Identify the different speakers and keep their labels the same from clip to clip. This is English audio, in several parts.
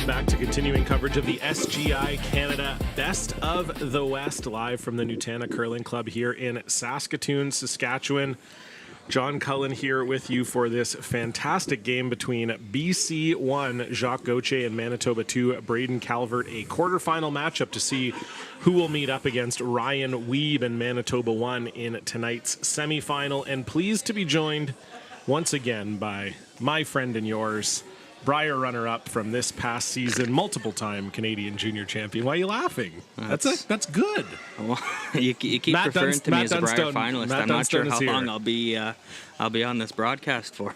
Speaker 1: back to continuing coverage of the SGI Canada Best of the West, live from the Nutana Curling Club here in Saskatoon, Saskatchewan. John Cullen here with you for this fantastic game between BC 1, Jacques Gauthier, and Manitoba 2, Braden Calvert, a quarterfinal matchup to see who will meet up against Ryan Wiebe and Manitoba 1 in tonight's semifinal. And pleased to be joined once again by my friend and yours, Brier runner-up from this past season, multiple-time Canadian junior champion. Why are you laughing? That's good.
Speaker 2: Well, you keep
Speaker 1: Matt
Speaker 2: referring to me as a Brier
Speaker 1: Dunstone.
Speaker 2: finalist.
Speaker 1: Matt
Speaker 2: I'm not sure
Speaker 1: Dunstone
Speaker 2: how
Speaker 1: is
Speaker 2: long I'll be on this broadcast for.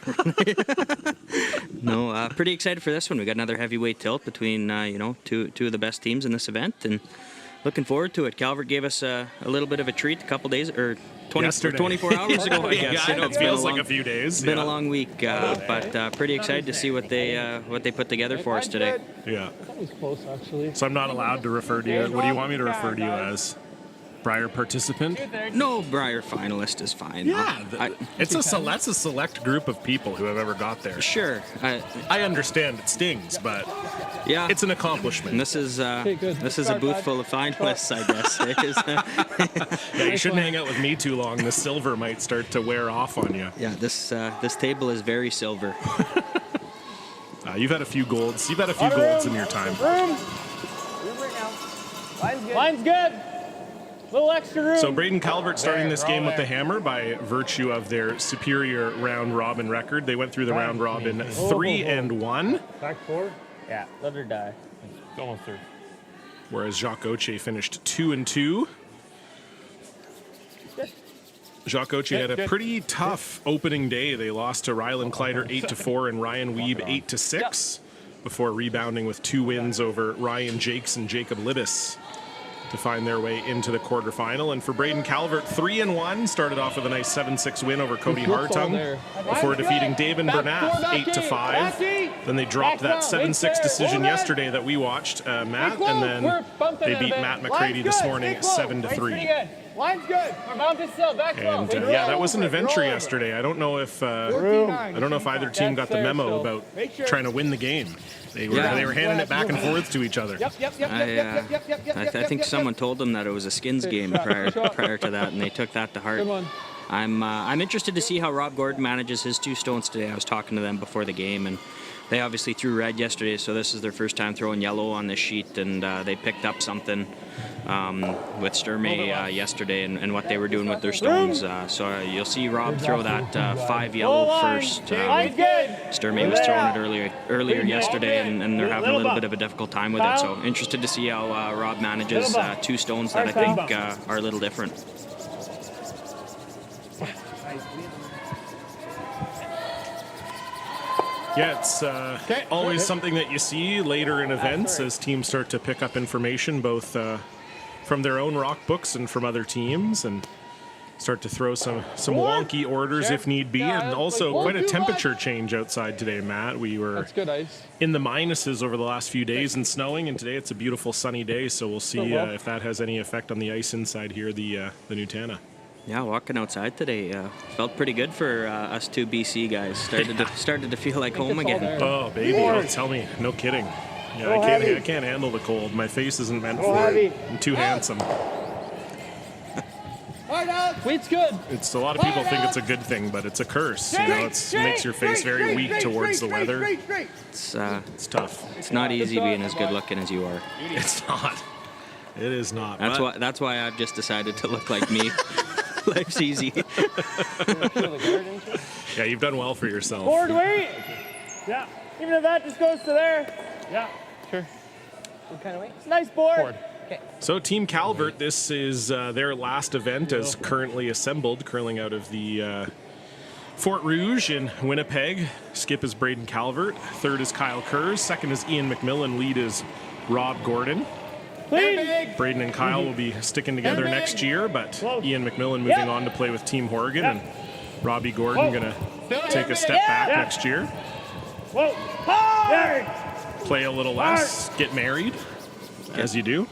Speaker 2: No, pretty excited for this one. We got another heavyweight tilt between two of the best teams in this event, and looking forward to it. Calvert gave us a little bit of a treat a couple days or 24 hours ago, I guess.
Speaker 1: Yeah, it feels like a few days.
Speaker 2: It's been a long week, but pretty excited to see what they put together for us today.
Speaker 1: Yeah.
Speaker 3: That was close, actually.
Speaker 1: So I'm not allowed to refer to you. What do you want me to refer to you as? Brier participant?
Speaker 2: No, Brier finalist is fine.
Speaker 1: Yeah, that's a select group of people who have ever got there.
Speaker 2: Sure.
Speaker 1: I understand it stings, but
Speaker 2: yeah,
Speaker 1: it's an accomplishment.
Speaker 2: And this is a booth full of finalists, I guess. It is,
Speaker 1: yeah, you shouldn't hang out with me too long. The silver might start to wear off on you.
Speaker 2: Yeah, this table is very silver.
Speaker 1: You've had a few golds. You've had a few golds in your time.
Speaker 3: Room right now. Line's good. Little extra room.
Speaker 1: So Braden Calvert starting this game with the hammer by virtue of their superior round robin record. They went through the round robin 3-1.
Speaker 3: Back four? Yeah, let her die. It's almost through.
Speaker 1: Whereas Jacques Gauthier finished 2-2. Jacques Gauthier had a pretty tough opening day. They lost to Rylan Kleider 8-4 and Ryan Wiebe 8-6 before rebounding with 2 wins over Ryan Jakes and Jacob Liddis to find their way into the quarterfinal. And for Braden Calvert, 3-1, started off with a nice 7-6 win over Cody Hartung before defeating David Bernath 8-5. Then they dropped that 7-6 decision yesterday that we watched, Matt, and then they beat Matt McCready this morning 7-3.
Speaker 3: Line's good. We're bound to sell. Back
Speaker 1: And yeah, that was an adventure yesterday. I don't know if either team got the memo about trying to win the game. They were handing it back and forth to each other.
Speaker 2: I think someone told them that it was a skins game prior to that, and they took that to heart. I'm interested to see how Rob Gordon manages his 2 stones today. I was talking to them before the game, and they obviously threw red yesterday, so this is their first time throwing yellow on this sheet, and they picked up something with Sturmey yesterday and what they were doing with their stones. So you'll see Rob throw that 5 yellow first. Sturmey was throwing it earlier yesterday, and they're having a little bit of a difficult time with it. So interested to see how Rob manages 2 stones that I think are a little different.
Speaker 1: Yeah, it's always something that you see later in events as teams start to pick up information, both from their own rock books and from other teams, and start to throw some wonky orders if need be. And also quite a temperature change outside today, Matt. We were in the minuses over the last few days and snowing, and today it's a beautiful sunny day, so we'll see if that has any effect on the ice inside here, the Nutana.
Speaker 2: Yeah, walking outside today felt pretty good for us 2 BC guys. Started to feel like home again.
Speaker 1: Oh, baby, don't tell me. No kidding. Yeah, I can't handle the cold. My face isn't meant for it. I'm too handsome.
Speaker 3: Weight's good.
Speaker 1: It's a lot of people think it's a good thing, but it's a curse. You know, it makes your face very weak towards the weather.
Speaker 2: It's
Speaker 1: tough.
Speaker 2: It's not easy being as good looking as you are.
Speaker 1: It's not. It is not.
Speaker 2: That's why I've just decided to look like me. Life's easy.
Speaker 1: Yeah, you've done well for yourself.
Speaker 3: Forward weight. Yeah. Even if that just goes to there. Yeah. Sure. What kind of weight? Nice board. Forward. Okay.
Speaker 1: So Team Calvert, this is their last event as currently assembled, curling out of the Fort Rouge in Winnipeg. Skip is Braden Calvert. Third is Kyle Kurz. Second is Ian McMillan. Lead is Rob Gordon. Braden and Kyle will be sticking together next year, but Ian McMillan moving on to play with Team Horgan, and Robbie Gordon going to take a step back next year. Play a little less, get married, as you do.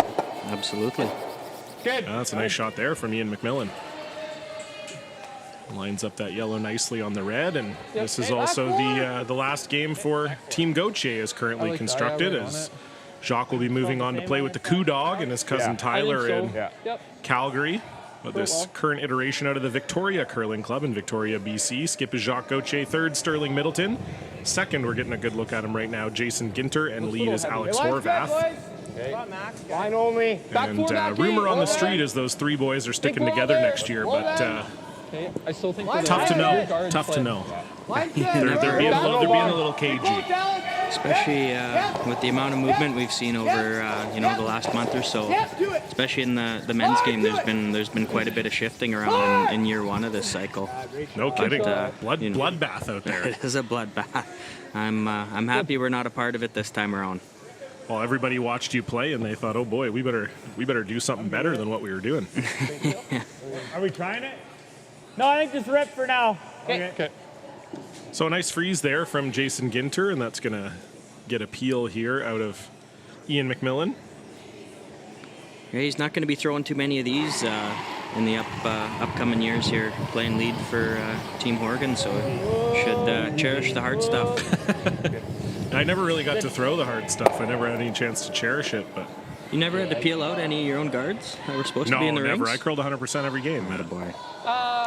Speaker 2: Absolutely.
Speaker 3: Good.
Speaker 1: That's a nice shot there from Ian McMillan. Lines up that yellow nicely on the red, and this is also the last game for Team Gauthier is currently constructed, as Jacques will be moving on to play with the Coup Dog and his cousin Tyler in Calgary. But this current iteration out of the Victoria Curling Club in Victoria, BC. Skip is Jacques Gauthier, third Sterling Middleton. Second, we're getting a good look at him right now, Jason Ginter, and lead is Alex Horvath.
Speaker 3: Line only.
Speaker 1: And rumor on the street is those three boys are sticking together next year, but
Speaker 4: I still think
Speaker 1: tough to know. Tough to know. They're being a little cagey.
Speaker 2: Especially with the amount of movement we've seen over the last month or so, especially in the men's game. There's been quite a bit of shifting around in year one of this cycle.
Speaker 1: No kidding. Bloodbath out there.
Speaker 2: It is a bloodbath. I'm happy we're not a part of it this time around.
Speaker 1: Well, everybody watched you play and they thought, oh boy, we better do something better than what we were doing.
Speaker 3: Are we trying it? No, I think just rip for now. Okay.
Speaker 1: So a nice freeze there from Jason Ginter, and that's going to get a peel here out of Ian McMillan.
Speaker 2: Yeah, he's not going to be throwing too many of these in the upcoming years here, playing lead for Team Horgan, so should cherish the hard stuff.
Speaker 1: I never really got to throw the hard stuff. I never had any chance to cherish it, but...
Speaker 2: You never had to peel out any of your own guards that were supposed to be in the rings?
Speaker 1: No, never. I curled 100% every game.
Speaker 2: Attaboy.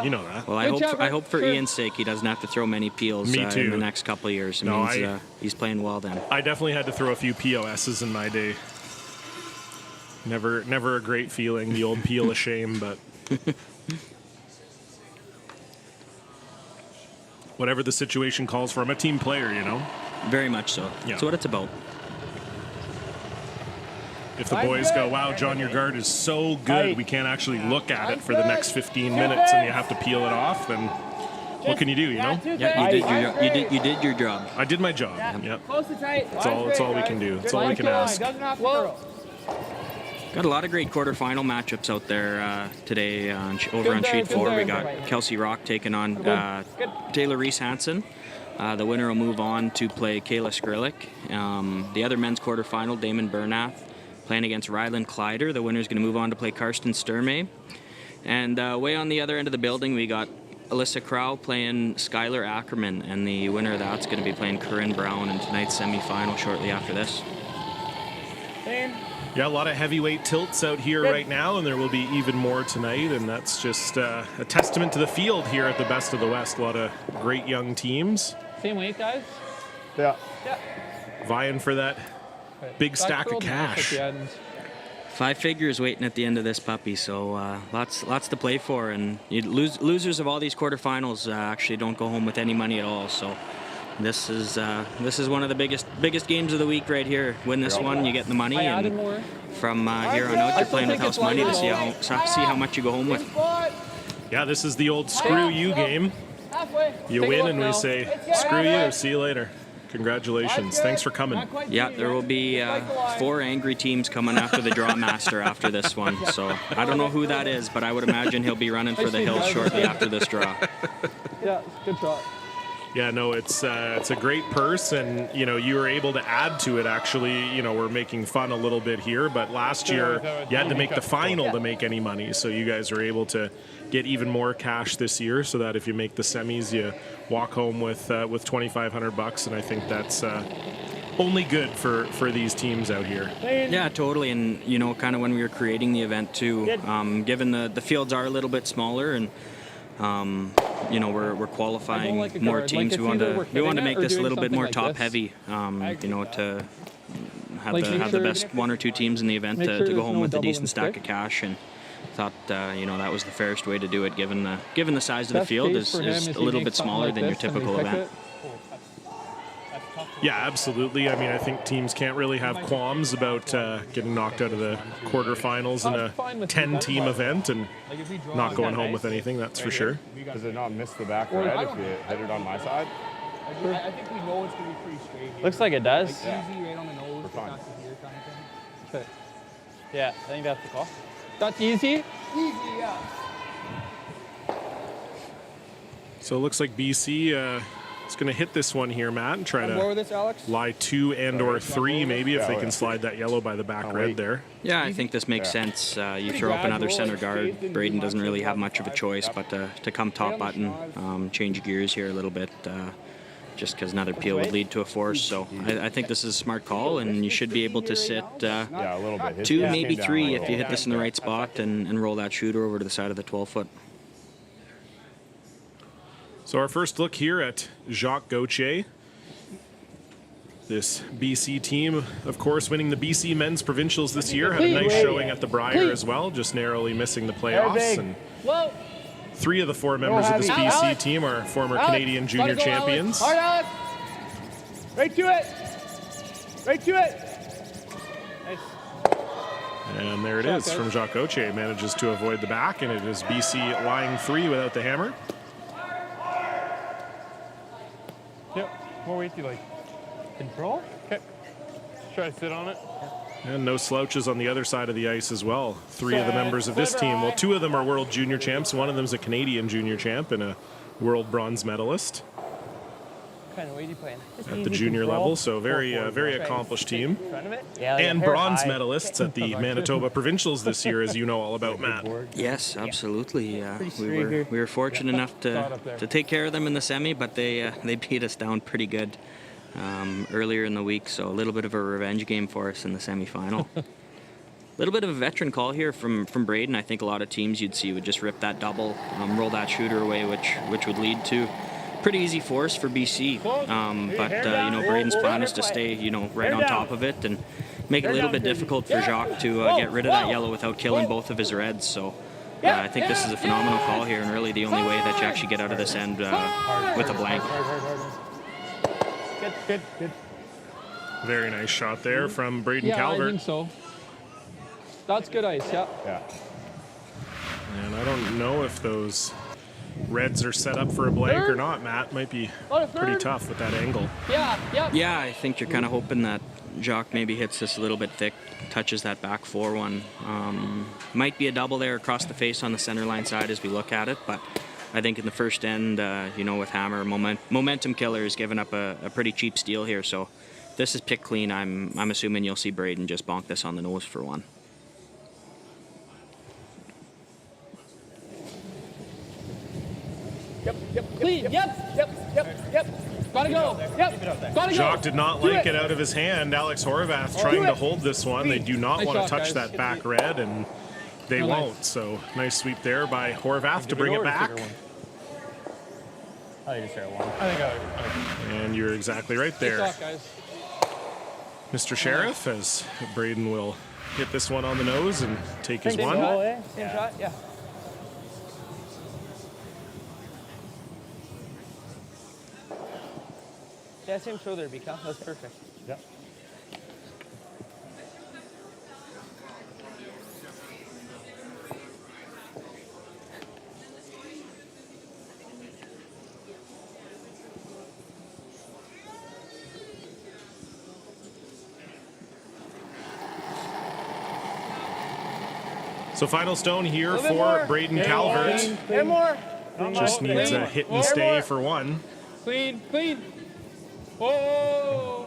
Speaker 1: You know that.
Speaker 2: Well, I hope for Ian's sake he doesn't have to throw many peels in the next couple of years. It means he's playing well then.
Speaker 1: I definitely had to throw a few POSs in my day. Never a great feeling, the old peel of shame, but... Whatever the situation calls for. I'm a team player, you know?
Speaker 2: Very much so.
Speaker 1: Yeah.
Speaker 2: That's what it's about.
Speaker 1: If the boys go, wow, John, your guard is so good, we can't actually look at it for the next 15 minutes and you have to peel it off, then what can you do, you know?
Speaker 2: Yeah, you did your job.
Speaker 1: I did my job. Yep.
Speaker 3: Close to tight.
Speaker 1: It's all we can do. It's all we can ask.
Speaker 2: Got a lot of great quarterfinal matchups out there today over on Sheet 4. We got Kelsey Rock taking on Taylor Reese-Hansen. The winner will move on to play Kayla Skrillik. The other men's quarterfinal, Damon Bernath playing against Ryland Kleider. The winner's going to move on to play Karsten Sturmey. And way on the other end of the building, we got Alyssa Crow playing Skylar Ackerman, and the winner of that's going to be playing Corinne Brown in tonight's semifinal shortly after this.
Speaker 1: Yeah, a lot of heavyweight tilts out here right now, and there will be even more tonight, and that's just a testament to the field here at the Best of the West. A lot of great young teams.
Speaker 4: Same weight, guys?
Speaker 3: Yeah.
Speaker 1: Vying for that big stack of cash.
Speaker 2: 5 figures waiting at the end of this puppy, so lots to play for. And losers of all these quarterfinals actually don't go home with any money at all. So this is one of the biggest games of the week right here. Win this one, you get the money, and from here on out, you're playing with house money to see how much you go home with.
Speaker 1: Yeah, this is the old screw you game. You win, and we say screw you. See you later. Congratulations. Thanks for coming.
Speaker 2: Yeah, there will be 4 angry teams coming after the draw master after this one. So I don't know who that is, but I would imagine he'll be running for the hills shortly after this draw.
Speaker 4: Yeah, good shot.
Speaker 1: Yeah, no, it's a great purse, and you were able to add to it. Actually, we're making fun a little bit here, but last year you had to make the final to make any money, so you guys are able to get even more cash this year, so that if you make the semis, you walk home with $2,500, and I think that's only good for these teams out here.
Speaker 2: Yeah, totally, and kind of when we were creating the event too, given the fields are a little bit smaller and. We're qualifying more teams. We want to make this a little bit more top heavy. To have the best 1 or 2 teams in the event to go home with a decent stack of cash, and thought that was the fairest way to do it, given the size of the field is a little bit smaller than your typical event.
Speaker 1: Yeah, absolutely. I mean, I think teams can't really have qualms about getting knocked out of the quarterfinals in a 10-team event and not going home with anything, that's for sure.
Speaker 5: Does it not miss the back red if you hit it on my side?
Speaker 3: I think we know it's going to be pretty straight.
Speaker 4: Looks like it does.
Speaker 3: Easy right on the nose.
Speaker 5: We're fine.
Speaker 4: Okay. Yeah, I think that's the call. That's easy?
Speaker 3: Easy, yeah.
Speaker 1: So it looks like BC It's going to hit this one here, Matt, and try
Speaker 4: On board with
Speaker 1: to
Speaker 4: this, Alex?
Speaker 1: lie 2 and or 3 maybe if
Speaker 5: Yeah,
Speaker 1: they
Speaker 5: oh,
Speaker 1: can
Speaker 5: yeah.
Speaker 1: slide that yellow by the back red there.
Speaker 2: Yeah, I think this makes sense. You throw up another center guard. Braden doesn't really have much of a choice but to come top button, change gears here a little bit, just because another peel would lead to a force. So I think this is a smart call, and you should be able to sit
Speaker 5: Yeah, a little bit. His
Speaker 2: 2,
Speaker 5: came
Speaker 2: maybe
Speaker 5: down
Speaker 2: 3
Speaker 5: a
Speaker 2: if
Speaker 5: little.
Speaker 2: you hit this in the right spot and roll that shooter over to the side of the 12-foot.
Speaker 1: So our first look here at Jacques Gauthier. This BC team, of course, winning the BC men's provincials this year. Had a nice showing at the Brier as well, just narrowly missing the playoffs. And
Speaker 3: Whoa.
Speaker 1: 3 of the 4 members of this BC team are former Canadian junior champions.
Speaker 3: Hard, Alex. Right to it. Right to it. Nice.
Speaker 1: And there it is from Jacques Gauthier. Manages to avoid the back, and it is BC lying 3 without the hammer.
Speaker 6: Yep. More weight do you like? Control? Okay. Try to sit on it.
Speaker 1: And no slouches on the other side of the ice as well. 3 of the members of this team, well, 2 of them are world junior champs. One of them is a Canadian junior champ and a world bronze medalist
Speaker 3: What kind of weight are you playing?
Speaker 1: at the junior level. So very accomplished team.
Speaker 3: Front of it? Yeah,
Speaker 1: And
Speaker 3: hair
Speaker 1: bronze
Speaker 3: high.
Speaker 1: medalists at the Manitoba provincials this year, as you know all about, Matt.
Speaker 2: Yes, absolutely.
Speaker 3: straight here.
Speaker 2: We were fortunate enough to take care of them in the semi, but they beat us down pretty good earlier in the week. So a little bit of a revenge game for us in the semifinal. A little bit of a veteran call here from Braden. I think a lot of teams you'd see would just rip that double, roll that shooter away, which would lead to pretty easy force for BC. But Braden's plan is to stay right on top of it and make it a little bit difficult for Jacques to get rid of that yellow without killing both of his reds. So I think this is a phenomenal call here, and really the only way that you actually get out of this end with a blank.
Speaker 3: Good.
Speaker 1: Very nice shot there from Braden
Speaker 4: I
Speaker 1: Calvert.
Speaker 4: think so. That's good ice, yeah.
Speaker 5: Yeah.
Speaker 1: And I don't know if those reds are set up for a blank or not, Matt. Might be pretty tough with that angle.
Speaker 2: Yeah, I think you're kind of hoping that Jacques maybe hits this a little bit thick, touches that back 4-1. Might be a double there across the face on the center line side as we look at it, but I think in the first end, with hammer, momentum killer is giving up a pretty cheap steal here. So if this is picked clean, I'm assuming you'll see Braden just bonk this on the nose for 1.
Speaker 3: Yep. Clean. Yep. Gotta go. Yep. Gotta go.
Speaker 1: Jacques did not like it out of his hand. Alex Horvath trying to hold this one. They do not
Speaker 4: Nice
Speaker 1: want to
Speaker 4: shot,
Speaker 1: touch
Speaker 4: guys.
Speaker 1: that back red, and they
Speaker 4: Nice.
Speaker 1: won't. So nice sweep there by Horvath to bring it back.
Speaker 6: I think I
Speaker 1: And you're exactly right
Speaker 4: Good
Speaker 1: there,
Speaker 4: shot, guys.
Speaker 1: Mr. Sheriff, as Braden will hit this one on the nose and take his
Speaker 3: Same
Speaker 1: one.
Speaker 3: shot, eh? Same shot, yeah. Yeah, same shoulder, Bika. That's perfect.
Speaker 6: Yep.
Speaker 1: So final stone here
Speaker 3: Little bit
Speaker 1: for
Speaker 3: more.
Speaker 1: Braden
Speaker 3: Okay,
Speaker 1: Calvert.
Speaker 3: And more.
Speaker 1: Just needs a hit and stay for 1.
Speaker 4: Clean. Whoa.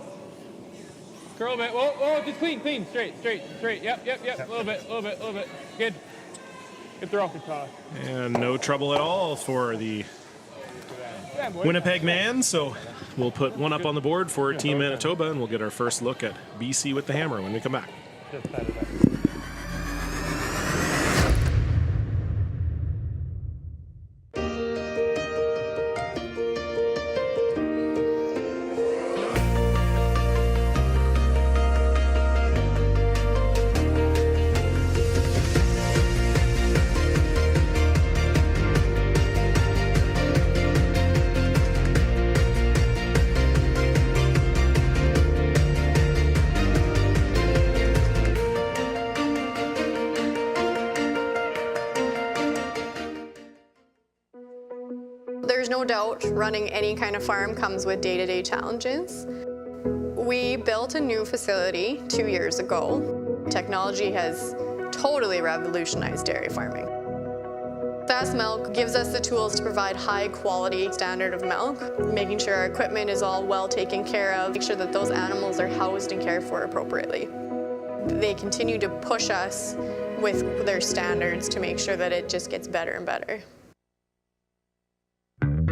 Speaker 4: Curl a bit. Whoa, just clean. Straight. Yep. A little bit. Good. Good throw. Good toss.
Speaker 1: And no trouble at all for the
Speaker 3: Yeah, boy.
Speaker 1: Winnipeg man. So we'll put 1 up on the board for Team Manitoba, and we'll get our first look at BC with the hammer when we come back.
Speaker 6: just set it up.
Speaker 7: There's no doubt running any kind of farm comes with day-to-day challenges. We built a new facility 2 years ago. Technology has totally revolutionized dairy farming. Best Milk gives us the tools to provide high quality standard of milk, making sure our equipment is all well taken care of, make sure that those animals are housed and cared for appropriately. They continue to push us with their standards to make sure that it just gets better and better.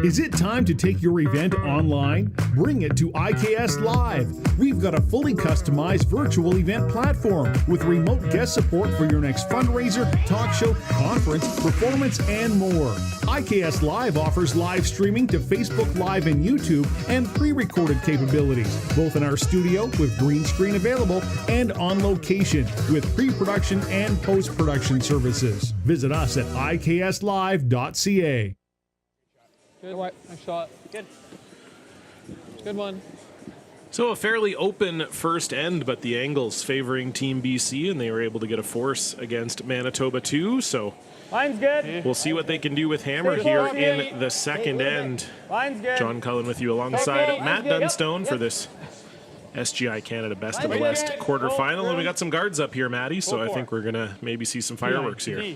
Speaker 8: Is it time to take your event online? Bring it to IKS Live. We've got a fully customized virtual event platform with remote guest support for your next fundraiser, talk show, conference, performance, and more. IKS Live offers live streaming to Facebook Live and YouTube and pre-recorded capabilities, both in our studio with green screen available and on location with pre-production and post-production services. Visit us at ikslive.ca.
Speaker 4: Good, nice shot. Good. Good one.
Speaker 1: So a fairly open first end, but the angles favoring Team BC, and they were able to get a force against Manitoba too. So
Speaker 3: Line's good.
Speaker 1: we'll see what they can do with Hammer here in the second end.
Speaker 3: Line's good.
Speaker 1: John Cullen with you alongside Matt Dunstone for this SGI Canada Best of the West quarterfinal, and we got some guards up here, Matty. So I think we're gonna maybe see some fireworks here.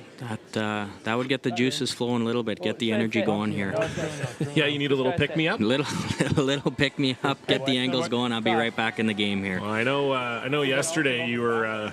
Speaker 2: That would get the juices flowing a little bit, get the energy going here.
Speaker 1: Yeah, you need a little pick me up.
Speaker 2: Little pick me up, get the angles going. I'll be right back in the game here.
Speaker 1: Well, I know. Yesterday you were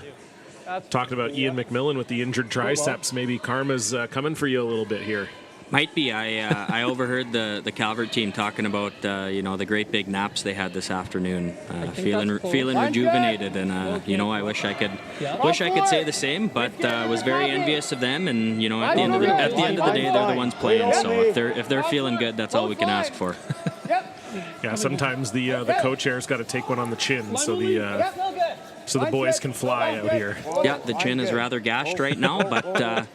Speaker 1: talking about Ian McMillan with the injured triceps. Maybe karma's coming for you a little bit here.
Speaker 2: Might be. I overheard the Calvert team talking about the great big naps they had this afternoon. Feeling rejuvenated, and I wish I could say the same, but was very envious of them. And at the end of the day, they're the ones playing. So if they're feeling good, that's all we can ask for.
Speaker 1: Yeah, sometimes the coach hair's got to take one on the chin, so the boys can fly out here.
Speaker 2: Yeah, the chin is rather gashed right now, but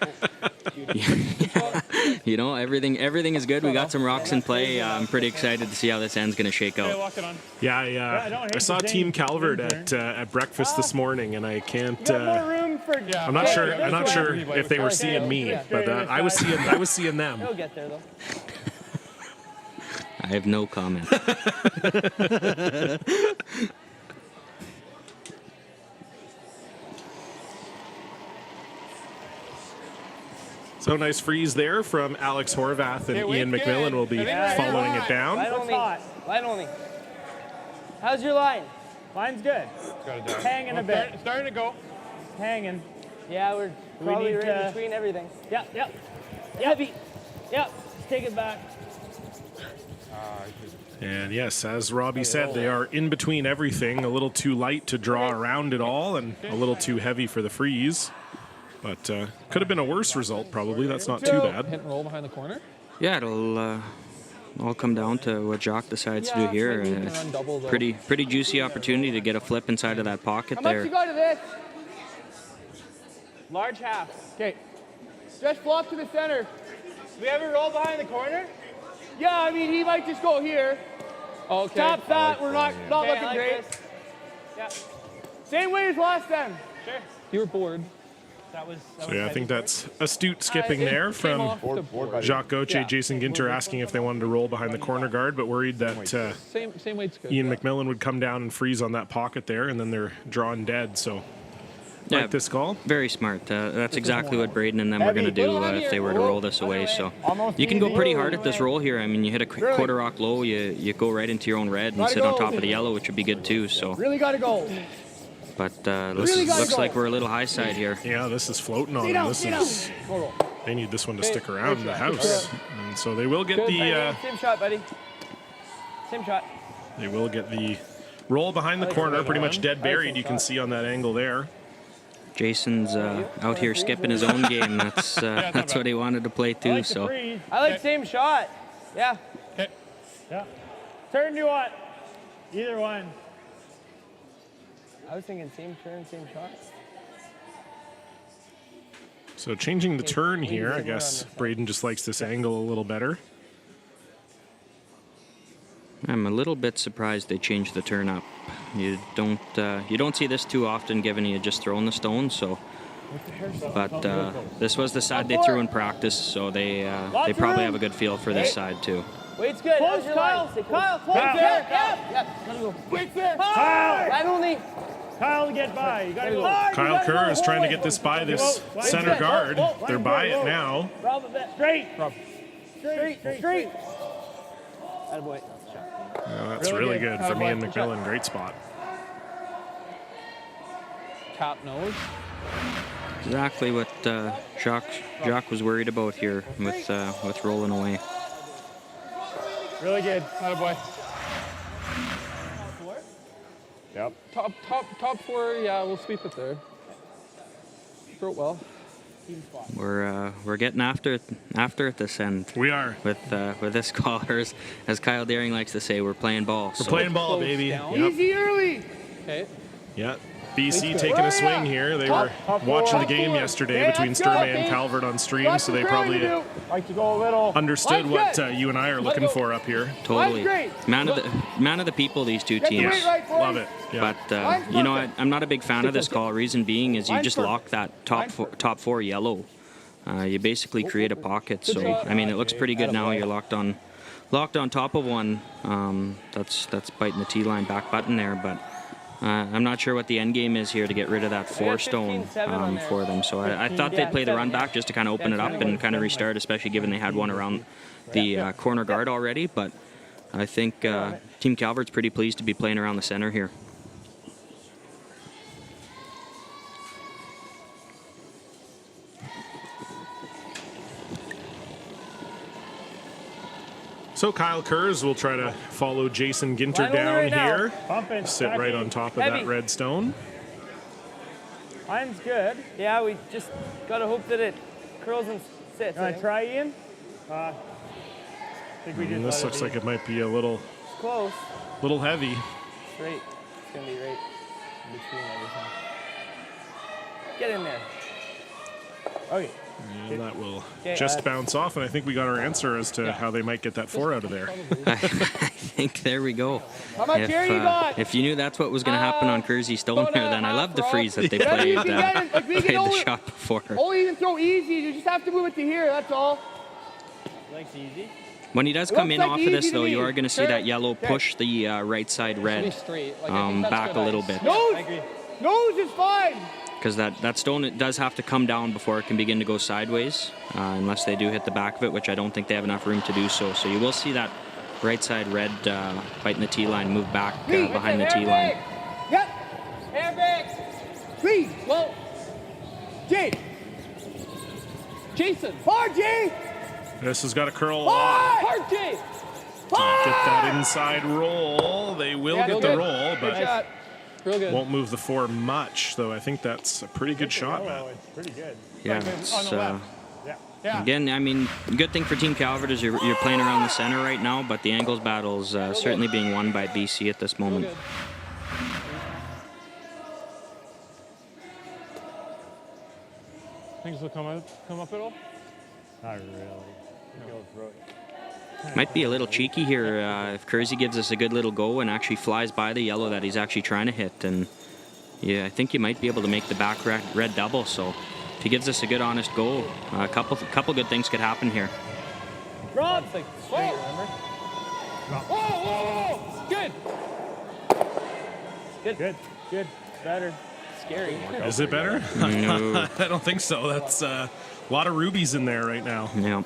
Speaker 2: everything is good. We got some rocks in play. I'm pretty excited to see how this end's going to shake out.
Speaker 1: Yeah, I saw Team Calvert at breakfast this morning, and I can't. I'm not sure if they were seeing me, but I was seeing them.
Speaker 3: He'll get there though.
Speaker 2: I have no comment.
Speaker 1: So nice freeze there from Alex Horvath, and Ian McMillan will be following it down.
Speaker 3: Line only. How's your line? Line's good. Hanging a bit.
Speaker 4: Starting to go.
Speaker 3: Hanging. Yeah, we're probably right between everything. Yep. Heavy. Yep. Take it back.
Speaker 1: And yes, as Robbie said, they are in between everything. A little too light to draw around it all, and a little too heavy for the freeze. But could have been a worse result, probably. That's not too bad.
Speaker 4: Hit and roll behind the corner.
Speaker 2: Yeah, it'll all come down to what Jock decides to do here. Pretty juicy opportunity to get a flip inside of that pocket there.
Speaker 3: How much you go to this? Large half. Okay. Stretch flop to the center. Do we ever roll behind the corner? Yeah, I mean, he might just go here.
Speaker 4: Okay.
Speaker 3: Top that. We're not looking great. Yeah. Same way as last time. Sure.
Speaker 4: You were bored.
Speaker 1: So yeah, I think that's astute skipping there from Jacques Gauthier, Jason Ginter asking if they wanted to roll behind the corner guard, but worried that
Speaker 4: Same weight's good.
Speaker 1: Ian McMillan would come down and freeze on that pocket there, and then they're drawn dead. So like this call.
Speaker 2: Very smart. That's exactly what Braden and them were going to do if they were to roll this away. So you can go pretty hard at this roll here. I mean, you hit a quarter rock low, you go right into your own red and sit on top of the yellow, which would be good too. So
Speaker 3: really got to go.
Speaker 2: But looks like we're a little high side here.
Speaker 1: Yeah, this is floating on them. They need this one to stick around the house. And so they will get the...
Speaker 3: Same shot, buddy. Same shot.
Speaker 1: They will get the roll behind the corner, pretty much dead buried. You can see on that angle there.
Speaker 2: Jason's out here skipping his own game. That's what he wanted to play too. So
Speaker 3: I like same shot. Yeah.
Speaker 4: Okay.
Speaker 3: Yeah. Turn you want? Either one. I was thinking same turn, same shot.
Speaker 1: So changing the turn here, I guess Braden just likes this angle a little better.
Speaker 2: I'm a little bit surprised they changed the turn up. You don't see this too often, given he had just thrown the stone. So, but this was the side they threw in practice, so they probably have a good feel for this side too.
Speaker 3: Wait's good. Kyle. Kyle, close there. Yep. Let him go. Wait's there. Line only.
Speaker 6: Kyle, get by. You gotta go.
Speaker 1: Kyle Kerr is trying to get this by this center guard. They're by it now.
Speaker 6: Straight.
Speaker 3: Straight. Attaboy.
Speaker 1: That's really good from Ian McMillan. Great spot.
Speaker 4: Tap nose.
Speaker 2: Exactly what Jacques was worried about here with rolling away.
Speaker 6: Really good.
Speaker 4: Attaboy.
Speaker 5: Yep.
Speaker 4: Top 4, yeah, we'll sweep it there. Throw it well.
Speaker 2: We're getting after it this end.
Speaker 1: We are.
Speaker 2: With this call, as Kyle Daring likes to say, we're playing ball.
Speaker 1: We're playing ball, baby.
Speaker 4: Down.
Speaker 1: Yep.
Speaker 3: Easy early.
Speaker 4: Okay.
Speaker 1: Yeah. BC taking a swing here. They were watching the game yesterday between Sturmey and Calvert on stream, so they probably
Speaker 6: Like to go a little.
Speaker 1: understood what you and I are looking for up here.
Speaker 2: Totally.
Speaker 3: Great.
Speaker 2: Man of the people, these two teams.
Speaker 1: Love it. Yeah.
Speaker 2: But you know, I'm not a big fan of this call. Reason being is you just lock that top four yellow. You basically create a pocket. So I mean, it looks pretty good now. You're locked on top of one. That's biting the T line back button there, but. I'm not sure what the end game is here to get rid of that 4 stone for them. So I thought they'd play the run back just to kind of open it up and kind of restart, especially given they had one around the corner guard already. But I think Team Calvert's pretty pleased to be playing around the center here.
Speaker 1: So Kyle Kurz will try to follow Jason Ginter down here.
Speaker 6: Pumping.
Speaker 1: Sit right on top of that red stone.
Speaker 6: Mine's good.
Speaker 3: Yeah, we just gotta hope that it curls and sits.
Speaker 6: You want to try, Ian? I think we just
Speaker 1: This looks like it might be a little
Speaker 3: Close.
Speaker 1: heavy.
Speaker 3: Straight. It's gonna be right in between everything. Get in there.
Speaker 6: Okay.
Speaker 1: And that will just bounce off, and I think we got our answer as to how they might get that 4 out of there.
Speaker 2: I think there we go.
Speaker 3: How much air you got?
Speaker 2: If you knew that's what was going to happen on Kersey Stone there, then I love the freeze that they played the shot before.
Speaker 3: Only even throw easy. You just have to move it to here. That's all.
Speaker 6: Likes easy.
Speaker 2: When he does come in
Speaker 3: Looks like
Speaker 2: off of this,
Speaker 3: easy to
Speaker 2: though,
Speaker 3: me.
Speaker 2: you are going to see that yellow push the right side red
Speaker 4: Straight. Like, I think that's
Speaker 2: back
Speaker 4: good
Speaker 2: a little
Speaker 4: ice.
Speaker 2: bit.
Speaker 3: Nose.
Speaker 6: I agree.
Speaker 3: Nose is fine.
Speaker 2: Because that stone, it does have to come down before it can begin to go sideways, unless they do hit the back of it, which I don't think they have enough room to do so. So you will see that right side red biting the T line move back behind the T line.
Speaker 3: Yep. Airbags. Please. Well. Jay.
Speaker 4: Jason.
Speaker 3: Hard, Jay.
Speaker 1: This has got to curl
Speaker 3: Hard.
Speaker 4: Hard J.
Speaker 1: Get that inside roll. They will get the roll,
Speaker 3: Good
Speaker 1: but
Speaker 3: shot.
Speaker 4: Real good.
Speaker 1: won't move the 4 much, though I think that's a pretty good shot, Matt.
Speaker 6: Oh, it's pretty good.
Speaker 2: Yeah,
Speaker 6: On
Speaker 2: it's,
Speaker 6: the left. Yeah.
Speaker 2: again, I mean, good thing for Team Calvert is you're playing around the center right now, but the angles battle is certainly being won by BC at this moment.
Speaker 4: Real good.
Speaker 6: Things will come up at all? Not really. Go through it.
Speaker 2: Might be a little cheeky here if Kersey gives us a good little go and actually flies by the yellow that he's actually trying to hit. And yeah, I think you might be able to make the back red double. So if he gives us a good honest go, a couple good things could happen here.
Speaker 3: Rob.
Speaker 4: Like straight, remember?
Speaker 3: Whoa.
Speaker 4: Good.
Speaker 6: Good. Better.
Speaker 4: Scary.
Speaker 1: Is it better?
Speaker 2: No.
Speaker 1: I don't think so. That's a lot of rubies in there right now.
Speaker 2: Yeah.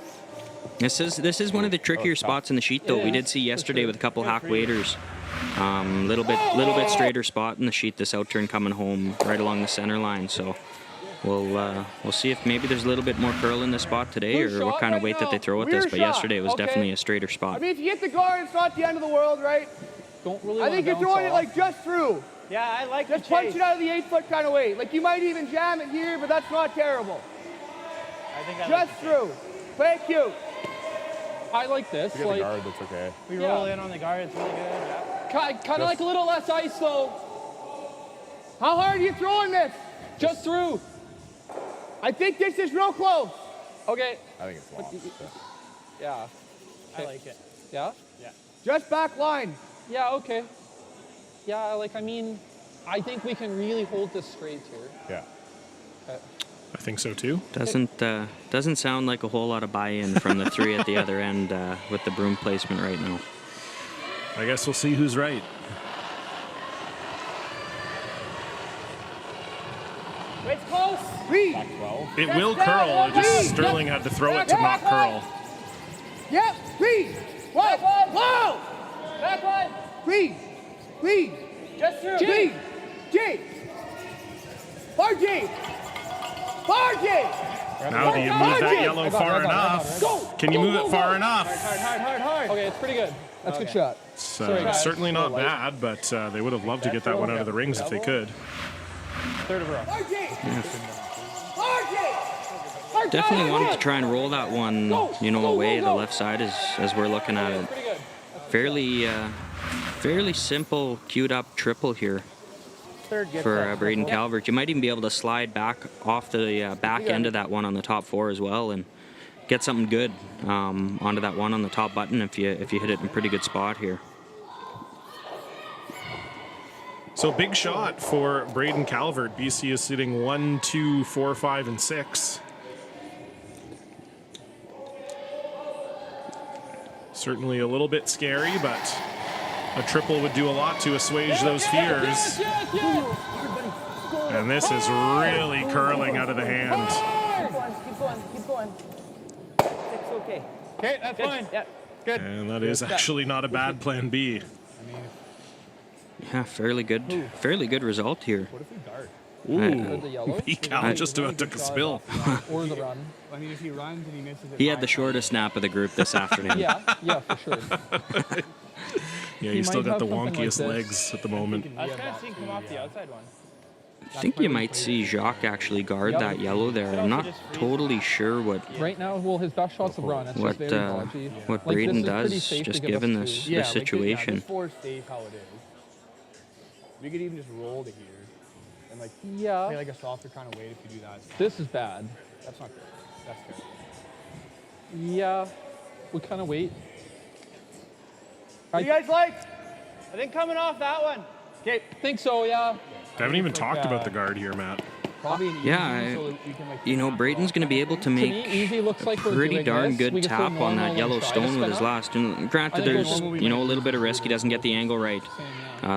Speaker 2: This is one of the trickier spots in the sheet, though. We did see yesterday with a couple hack waders. Little bit straighter spot in the sheet. This out turn coming home right along the center line. So we'll see if maybe there's a little bit more curl in this spot today, or what kind of weight that they throw at this. But yesterday it was definitely a straighter
Speaker 3: I
Speaker 2: spot.
Speaker 3: mean, if you hit the guard, it's not the end of the world, right?
Speaker 4: Don't really
Speaker 3: I think you're
Speaker 4: wanna
Speaker 3: throwing it
Speaker 4: bounce
Speaker 3: like just through.
Speaker 6: Yeah, I like
Speaker 3: Just punch it out of the 8-foot kind of way. Like you might even jam it here, but that's not terrible.
Speaker 6: I think I
Speaker 3: Just through. Play it cute.
Speaker 4: I like this.
Speaker 5: If you get
Speaker 4: Like,
Speaker 5: the guard, that's okay.
Speaker 6: We roll in on the guard. It's really good. Yeah.
Speaker 4: kind of like a little less ice, though.
Speaker 3: How hard are you throwing this?
Speaker 4: Just through.
Speaker 3: I think this is real close.
Speaker 4: Okay.
Speaker 5: I think it's long.
Speaker 4: Yeah.
Speaker 6: I like it.
Speaker 4: Yeah?
Speaker 3: Just back line.
Speaker 4: Yeah, okay. Yeah, like, I mean, I think we can really hold this straight here.
Speaker 5: Yeah.
Speaker 1: I think so too.
Speaker 2: Doesn't sound like a whole lot of buy-in from the 3 at the other end with the broom placement right now.
Speaker 1: I guess we'll see who's right.
Speaker 3: Read.
Speaker 1: It will curl. It just Sterling had to throw it to not curl.
Speaker 3: Yep. Read. Whoa. Whoa. Back one. Read. Read. Just through. G. G. Bar G. Bar G.
Speaker 1: Now do you move that yellow far enough? Can you move it far enough?
Speaker 4: Hard. Okay, it's pretty good.
Speaker 3: That's a good shot.
Speaker 1: It's certainly not bad, but they would have loved to get that one out of the rings if they could.
Speaker 4: Third of a row.
Speaker 2: Definitely wanted to try and roll that one, away the left side as we're looking at it. Fairly simple queued up triple here for Braden Calvert. You might even be able to slide back off the back end of that one on the top 4 as well and get something good onto that one on the top button if you hit it in a pretty good spot here.
Speaker 1: So big shot for Braden Calvert. BC is sitting 1, 2, 4, 5, and 6. Certainly a little bit scary, but a triple would do a lot to assuage those fears. And this is really curling out of the hand.
Speaker 3: Keep going. It's okay.
Speaker 4: Okay, that's fine.
Speaker 3: Yeah.
Speaker 4: Good.
Speaker 1: And that is actually not a bad plan B.
Speaker 2: Yeah, fairly good result here.
Speaker 6: What if we dart?
Speaker 1: Ooh, Cal just about took a spill.
Speaker 3: Or the run.
Speaker 6: I mean, if he runs and he misses it.
Speaker 2: He had the shortest snap of the group this afternoon.
Speaker 3: Yeah, for sure.
Speaker 1: Yeah, he's still got the wonkiest legs at the moment.
Speaker 4: I was kind of seeing him off the outside one.
Speaker 2: I think you might see Jacques actually guard that yellow there. I'm not totally sure what
Speaker 3: Right now, well, his best shot's the run. It's just very dodgy.
Speaker 2: what
Speaker 3: Like,
Speaker 2: Braden
Speaker 3: this is pretty
Speaker 2: does,
Speaker 3: safe to
Speaker 2: just
Speaker 3: give us
Speaker 2: given
Speaker 3: two.
Speaker 2: this situation.
Speaker 6: This 4 stays how it is. We could even just roll to here. And like,
Speaker 3: Yeah.
Speaker 6: play like a softer kind of weight if you do that.
Speaker 3: This is bad.
Speaker 6: That's not good. That's good.
Speaker 3: Yeah. We kind of wait.
Speaker 4: What do you guys like? I think coming off that one.
Speaker 3: Okay. Think so, yeah.
Speaker 1: I haven't even talked about the guard here, Matt.
Speaker 6: Probably an easy
Speaker 2: Yeah,
Speaker 6: so that we can like.
Speaker 2: Braden's going to be able to
Speaker 3: To me,
Speaker 2: make
Speaker 3: easy looks like we're
Speaker 2: pretty
Speaker 3: doing
Speaker 2: darn
Speaker 3: this.
Speaker 2: good
Speaker 3: We can
Speaker 2: tap
Speaker 3: still
Speaker 2: on that
Speaker 3: normal
Speaker 2: yellow
Speaker 3: and try to
Speaker 2: stone with
Speaker 3: spin
Speaker 2: his
Speaker 3: up.
Speaker 2: last. And granted,
Speaker 3: I think
Speaker 2: there's
Speaker 3: normally
Speaker 2: a little bit of risk. He doesn't get the angle right.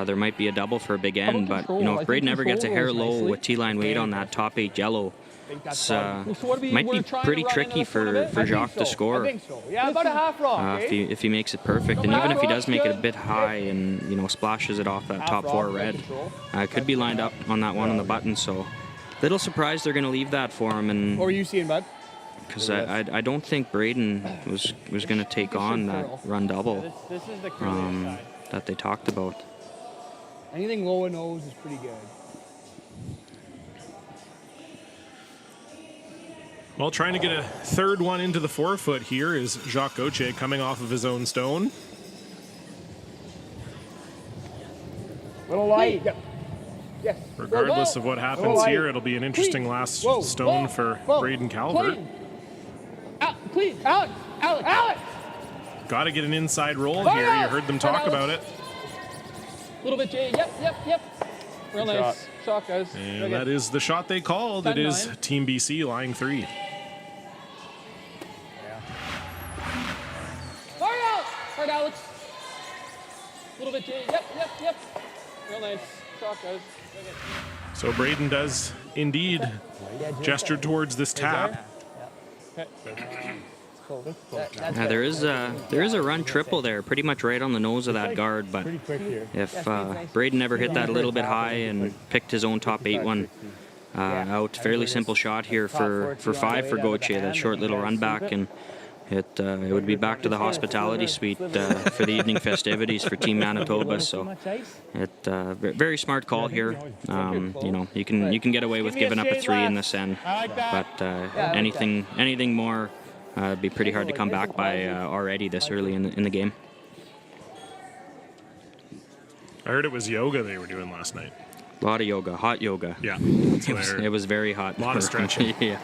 Speaker 2: There might be a double for a big end, but
Speaker 3: control. I
Speaker 2: if
Speaker 3: think
Speaker 2: Braden ever gets a
Speaker 3: control
Speaker 2: hair
Speaker 3: rolls
Speaker 2: low
Speaker 3: nicely.
Speaker 2: with T-line weight on that top 8 yellow, it's
Speaker 3: So what
Speaker 2: might
Speaker 3: we're
Speaker 2: be
Speaker 3: trying to
Speaker 2: pretty
Speaker 3: run
Speaker 2: tricky
Speaker 3: into this one a bit?
Speaker 2: for Jacques to
Speaker 6: I
Speaker 2: score
Speaker 6: think so.
Speaker 4: Yeah, about a half rock.
Speaker 2: if he makes it perfect. And even if he does make it a bit high and splashes it off that top 4 red, it could be lined up on that one on the button. So little surprised they're going to leave that for him. And
Speaker 6: What were you seeing, bud?
Speaker 2: because I don't think Braden was going to take on that run double
Speaker 4: This is the curliest side.
Speaker 2: that they talked about.
Speaker 6: Anything low and nose is pretty good.
Speaker 1: Well, trying to get a third one into the 4-foot here is Jacques Gauthier coming off of his own stone.
Speaker 6: Little light. Yep. Yes.
Speaker 1: Regardless of what happens here, it'll be an interesting last stone for Braden Calvert.
Speaker 3: Clean. Alex.
Speaker 1: Got to get an inside roll here. You heard them talk about it.
Speaker 3: A little bit, Jay. Yep. Real nice. Shot, guys.
Speaker 1: And that is the shot they called. It is Team BC lying 3.
Speaker 3: Hard, Alex. A little bit, Jay. Yep. Real nice. Shot, guys.
Speaker 1: So Braden does indeed gesture towards this tap.
Speaker 2: There is a run triple there, pretty much right on the nose of that guard. But if Braden never hit that a little bit high and picked his own top 8 one out, fairly simple shot here for 5 for Gauthier, that short little run back, and it would be back to the hospitality suite for the evening festivities for Team Manitoba. So very smart call here. You can get away with giving up a 3 in this end, but anything more. It'd be pretty hard to come back by already this early in the game.
Speaker 1: I heard it was yoga they were doing last night.
Speaker 2: A lot of yoga, hot yoga.
Speaker 1: Yeah, that's what I heard.
Speaker 2: It was very hot.
Speaker 1: A lot of stretching.
Speaker 2: Yeah.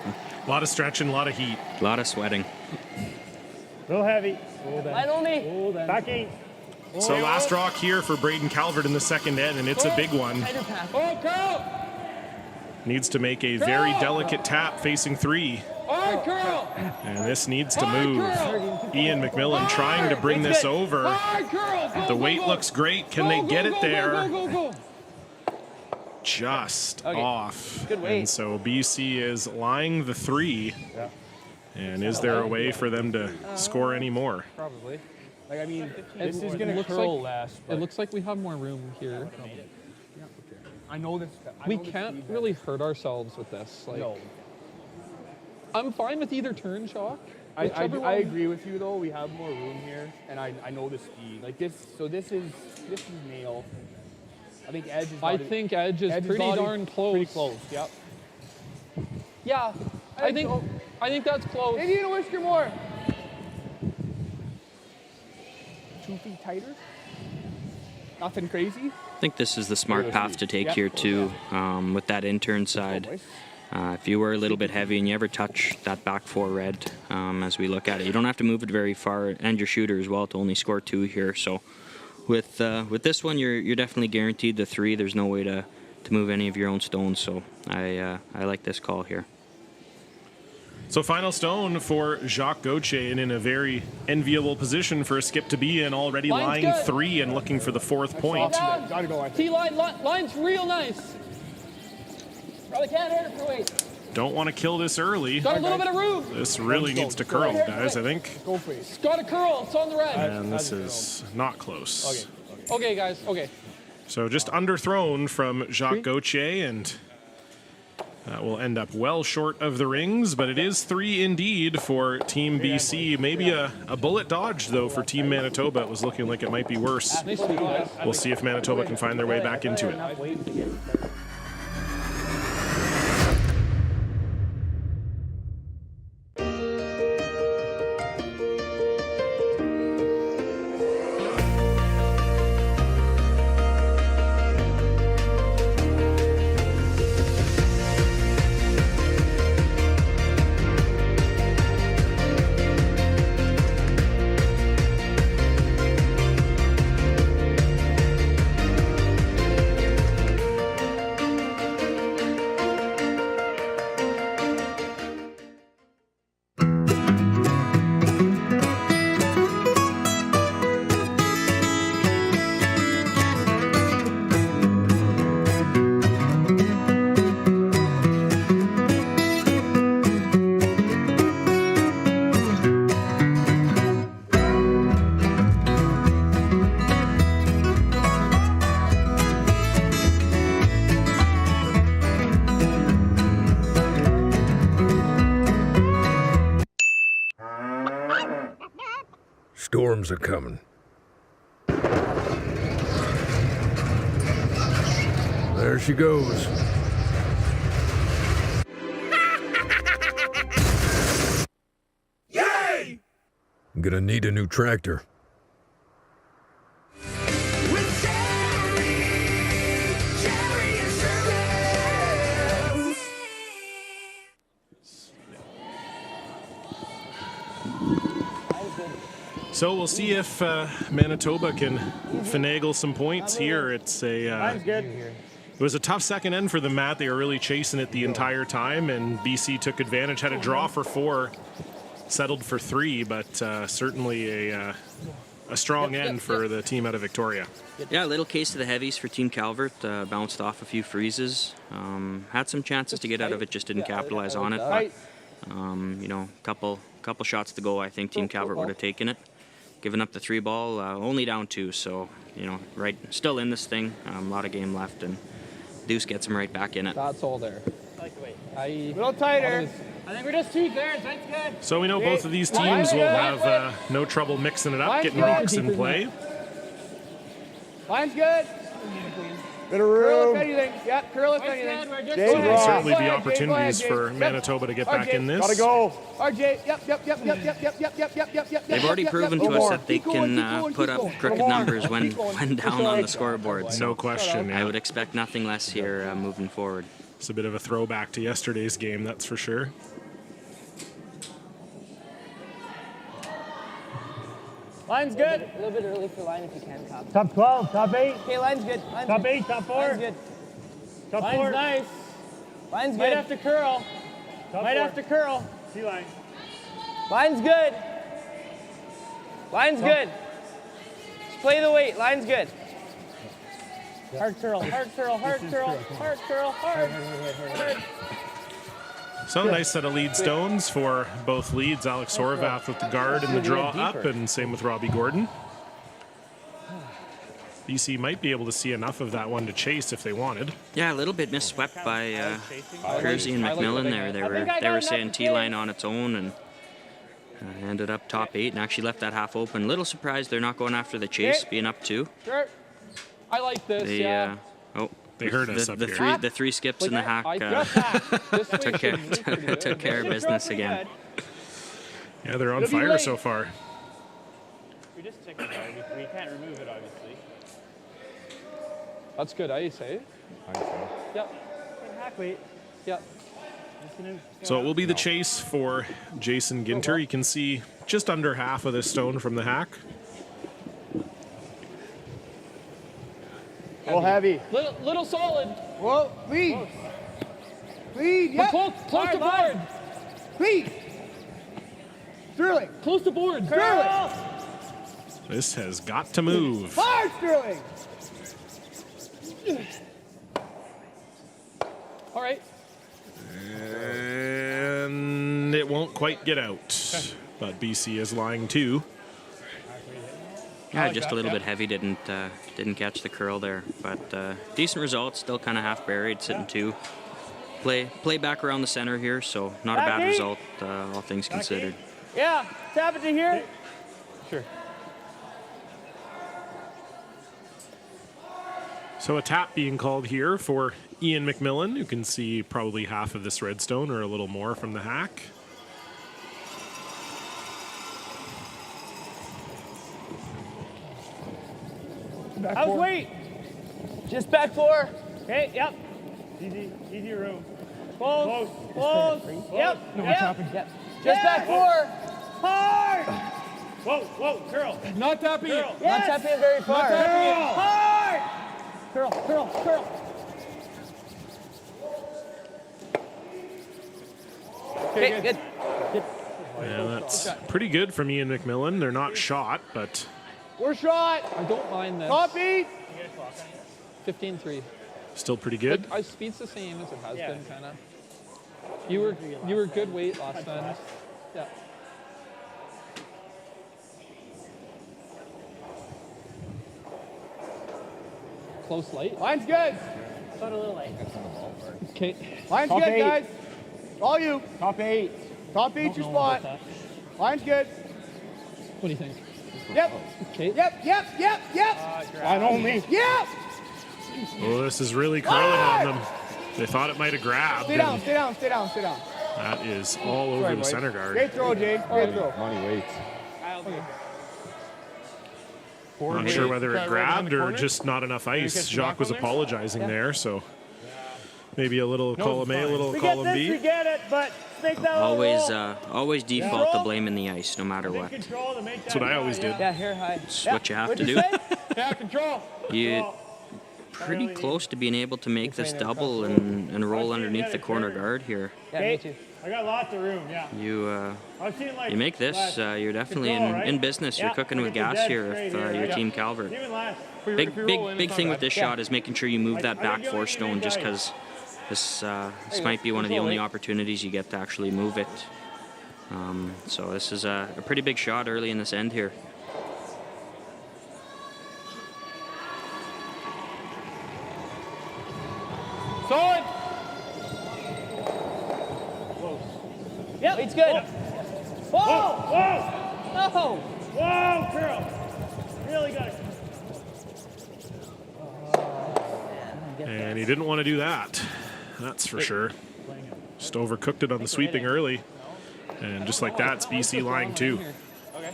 Speaker 1: A lot of stretching, a lot of heat.
Speaker 2: A lot of sweating.
Speaker 6: A little heavy.
Speaker 3: Light on me.
Speaker 6: Backing.
Speaker 1: So last rock here for Braden Calvert in the second end, and it's a big one.
Speaker 4: Oh, curl!
Speaker 1: Needs to make a very delicate tap facing 3.
Speaker 4: Hard curl!
Speaker 1: And this needs to move. Ian McMillan trying to bring this over.
Speaker 4: Hard curl!
Speaker 1: The weight looks great. Can they get it there?
Speaker 4: Go.
Speaker 1: just
Speaker 3: Okay.
Speaker 1: off.
Speaker 3: Good weight.
Speaker 1: And so BC is lying the 3.
Speaker 5: Yeah.
Speaker 1: And is there a way for them to score any more?
Speaker 6: Probably.
Speaker 3: Like, I mean,
Speaker 6: It
Speaker 3: this is going to
Speaker 6: looks
Speaker 3: curl
Speaker 6: like-
Speaker 3: less.
Speaker 6: It
Speaker 3: But
Speaker 6: looks like we have more room here.
Speaker 3: I know this.
Speaker 6: We can't really hurt ourselves with this. Like,
Speaker 3: No.
Speaker 6: I'm fine with either turn, Shock.
Speaker 3: I
Speaker 6: Whichever one.
Speaker 3: agree with you though. We have more room here, and I know the speed. Like this. So this is nail. I think edge is.
Speaker 6: I think Edge is pretty darn close.
Speaker 3: Pretty close. Yep.
Speaker 6: Yeah, I think that's close.
Speaker 3: Maybe in a whisker more. 2 feet tighter. Nothing crazy.
Speaker 2: I think this is the smart path to take
Speaker 3: Yep.
Speaker 2: here too, with that in-turn side. If you were a little bit heavy and you ever touch that back 4 red, as we look at it, you don't have to move it very far, and your shooter as well, to only score 2 here. So with this one, you're definitely guaranteed the 3. There's no way to move any of your own stones. So I like this call here.
Speaker 1: So final stone for Jacques Gauthier, and in a very enviable position for a skip to be in, already
Speaker 6: Line's
Speaker 1: lying
Speaker 6: good.
Speaker 1: 3 and looking for the 4th point.
Speaker 3: Gotta go. I think.
Speaker 6: T-line, line's real nice.
Speaker 3: Probably can't hurt it for weight.
Speaker 1: Don't want to kill this early.
Speaker 6: Got a little bit of room.
Speaker 1: This really needs to curl, guys, I think.
Speaker 3: Go for it.
Speaker 6: It's got a curl. It's on the red.
Speaker 1: And this is not close.
Speaker 6: Okay, guys. Okay.
Speaker 1: So just underthrown from Jacques Gauthier, and that will end up well short of the rings, but it is 3 indeed for Team BC. Maybe a bullet dodge, though, for Team Manitoba. It was looking like it might be worse.
Speaker 6: Nice to guys.
Speaker 1: We'll see if Manitoba can find their way back into it.
Speaker 9: Storms are coming. There she goes. Yay! I'm gonna need a new tractor.
Speaker 1: So we'll see if Manitoba can finagle some points here. It's it was a tough second end for them, Matt. They were really chasing it the entire time, and BC took advantage. Had a draw for 4, settled for 3, but certainly a strong end for the team out of Victoria.
Speaker 2: Yeah, a little case of the heavies for Team Calvert. Bounced off a few freezes. Had some chances to get out of it, just didn't capitalize on it. But you know, couple shots to go. I think Team Calvert would have taken it. Giving up the 3 ball, only down 2. So you know, right, still in this thing. A lot of game left, and Deuce gets him right back in it.
Speaker 6: That's all there.
Speaker 3: A little tighter. I think we're just 2 thirds. That's good.
Speaker 1: So we know both of these teams will have no trouble mixing it up, getting rocks in play.
Speaker 3: Line's good.
Speaker 5: Bit of
Speaker 3: Curl
Speaker 5: room.
Speaker 3: if anything. Yep, curl if anything.
Speaker 1: So there'll certainly be opportunities for Manitoba to get back in this.
Speaker 5: Gotta go.
Speaker 3: RJ, yep.
Speaker 2: They've already proven to us that they can put up crooked numbers when down on the scoreboard. So
Speaker 1: No question.
Speaker 2: I
Speaker 1: Yeah.
Speaker 2: would expect nothing less here moving forward.
Speaker 1: It's a bit of a throwback to yesterday's game, that's for sure.
Speaker 3: Line's good.
Speaker 10: A little bit early for line if you can, Cop.
Speaker 5: Top 12, top 8,
Speaker 10: Okay, line's good.
Speaker 5: top 8, top 4,
Speaker 10: Line's good.
Speaker 5: top
Speaker 3: Line's
Speaker 5: 4.
Speaker 3: nice.
Speaker 10: Line's
Speaker 3: Might
Speaker 10: good.
Speaker 3: have to curl. Might have to curl.
Speaker 5: T-line.
Speaker 10: Line's good. Line's good. Just play the weight. Line's good. Hard curl, hard curl, hard curl, hard curl, hard.
Speaker 1: So nice set of lead stones for both leads. Alex Horvath with the guard and the draw up, and same with Robbie Gordon. BC might be able to see enough of that one to chase if they wanted.
Speaker 2: Yeah, a little bit misswept by Kersey and McMillan there. They were saying T-line on its own and ended up top 8 and actually left that half open. Little surprised they're not going after the chase, being up 2.
Speaker 4: Sure. I like this,
Speaker 2: They,
Speaker 1: They heard us up here.
Speaker 2: The three skips in the hack took care of business again.
Speaker 1: Yeah, they're on fire so far.
Speaker 6: We just tick it out. We can't remove it, obviously.
Speaker 4: That's good ice, eh?
Speaker 6: I think so.
Speaker 4: Yep.
Speaker 5: Hack weight.
Speaker 4: Yep.
Speaker 1: So it will be the chase for Jason Ginter. You can see just under half of this stone from the hack.
Speaker 3: Go heavy.
Speaker 4: Little solid.
Speaker 3: Whoa, lead. Lead, yep.
Speaker 4: Close to board.
Speaker 3: Lead. Sterling.
Speaker 4: Close to board.
Speaker 3: Sterling.
Speaker 1: This has got to move.
Speaker 3: Hard, Sterling.
Speaker 4: All right.
Speaker 1: And it won't quite get out. But BC is lying 2.
Speaker 2: Yeah, just a little bit heavy. Didn't catch the curl there, but decent result. Still kind of half buried, sitting 2. Play back around the center here, so not a bad result, all things considered.
Speaker 10: Yeah, tap it to here.
Speaker 4: Sure.
Speaker 1: So a tap being called here for Ian McMillan, who can see probably half of this redstone or a little more from the hack.
Speaker 10: How's weight? Just back 4.
Speaker 5: Okay, yep. Easy room.
Speaker 10: Close. Yep.
Speaker 5: No,
Speaker 10: Yep. Just back 4. Hard.
Speaker 5: Whoa, curl.
Speaker 4: Not tapping it.
Speaker 10: Not tapping it very far. Hard. Curl.
Speaker 4: Okay, good.
Speaker 1: Yeah, that's pretty good from Ian McMillan. They're not shot, but
Speaker 3: We're shot.
Speaker 4: I don't mind this.
Speaker 3: Copy.
Speaker 4: 15-3.
Speaker 1: still pretty good.
Speaker 4: Like, speed's the same as it has been, kind of. You were good weight last time. Yeah. Close light.
Speaker 3: Line's good.
Speaker 10: Got a little light.
Speaker 4: Okay.
Speaker 3: Line's
Speaker 5: Top
Speaker 3: good,
Speaker 5: 8.
Speaker 3: guys. All you.
Speaker 5: Top 8.
Speaker 3: Top 8's your spot. Line's good.
Speaker 4: What do you think?
Speaker 3: Yep.
Speaker 4: Okay.
Speaker 3: Yep.
Speaker 5: Line only.
Speaker 3: Yep.
Speaker 1: Oh, this is really curling on them. They thought it might have grabbed.
Speaker 3: Stay down.
Speaker 1: and That is all over the center guard.
Speaker 3: Great throw, Jay. Great throw.
Speaker 6: Money waits.
Speaker 1: Not sure whether
Speaker 4: Try
Speaker 1: it
Speaker 4: right
Speaker 1: grabbed
Speaker 4: around the
Speaker 1: or
Speaker 4: corner.
Speaker 1: just not enough ice.
Speaker 4: catch the
Speaker 1: Jacques
Speaker 4: knock
Speaker 1: was
Speaker 4: on there?
Speaker 1: apologizing there, so maybe a little column A, a little
Speaker 5: We get
Speaker 1: column
Speaker 5: this,
Speaker 1: B.
Speaker 5: we get it, but make that
Speaker 2: Always default to blaming the ice, no matter what.
Speaker 5: control to make
Speaker 1: That's what I always did.
Speaker 10: Yeah, hair high.
Speaker 2: It's what you have to
Speaker 5: What'd
Speaker 2: do.
Speaker 5: you say?
Speaker 4: Yeah, control.
Speaker 2: You pretty close to being able to make this double and roll underneath the corner guard here.
Speaker 10: Yeah, me too.
Speaker 5: I got lots of room, yeah. I've seen like
Speaker 2: You make this, you're definitely in business. You're cooking with gas here if your team Calvert.
Speaker 5: even last.
Speaker 2: Big thing with this shot is making sure you move that back 4 stone, just because this might be one of the only opportunities you get to actually move it. So this is a pretty big shot early in this end here.
Speaker 4: Solid.
Speaker 10: Yep, it's good.
Speaker 5: Whoa!
Speaker 10: No.
Speaker 5: Whoa, curl! Really got it.
Speaker 1: And he didn't want to do that. That's for sure. Just overcooked it on the sweeping early. And just like that, it's BC lying 2.
Speaker 4: Okay.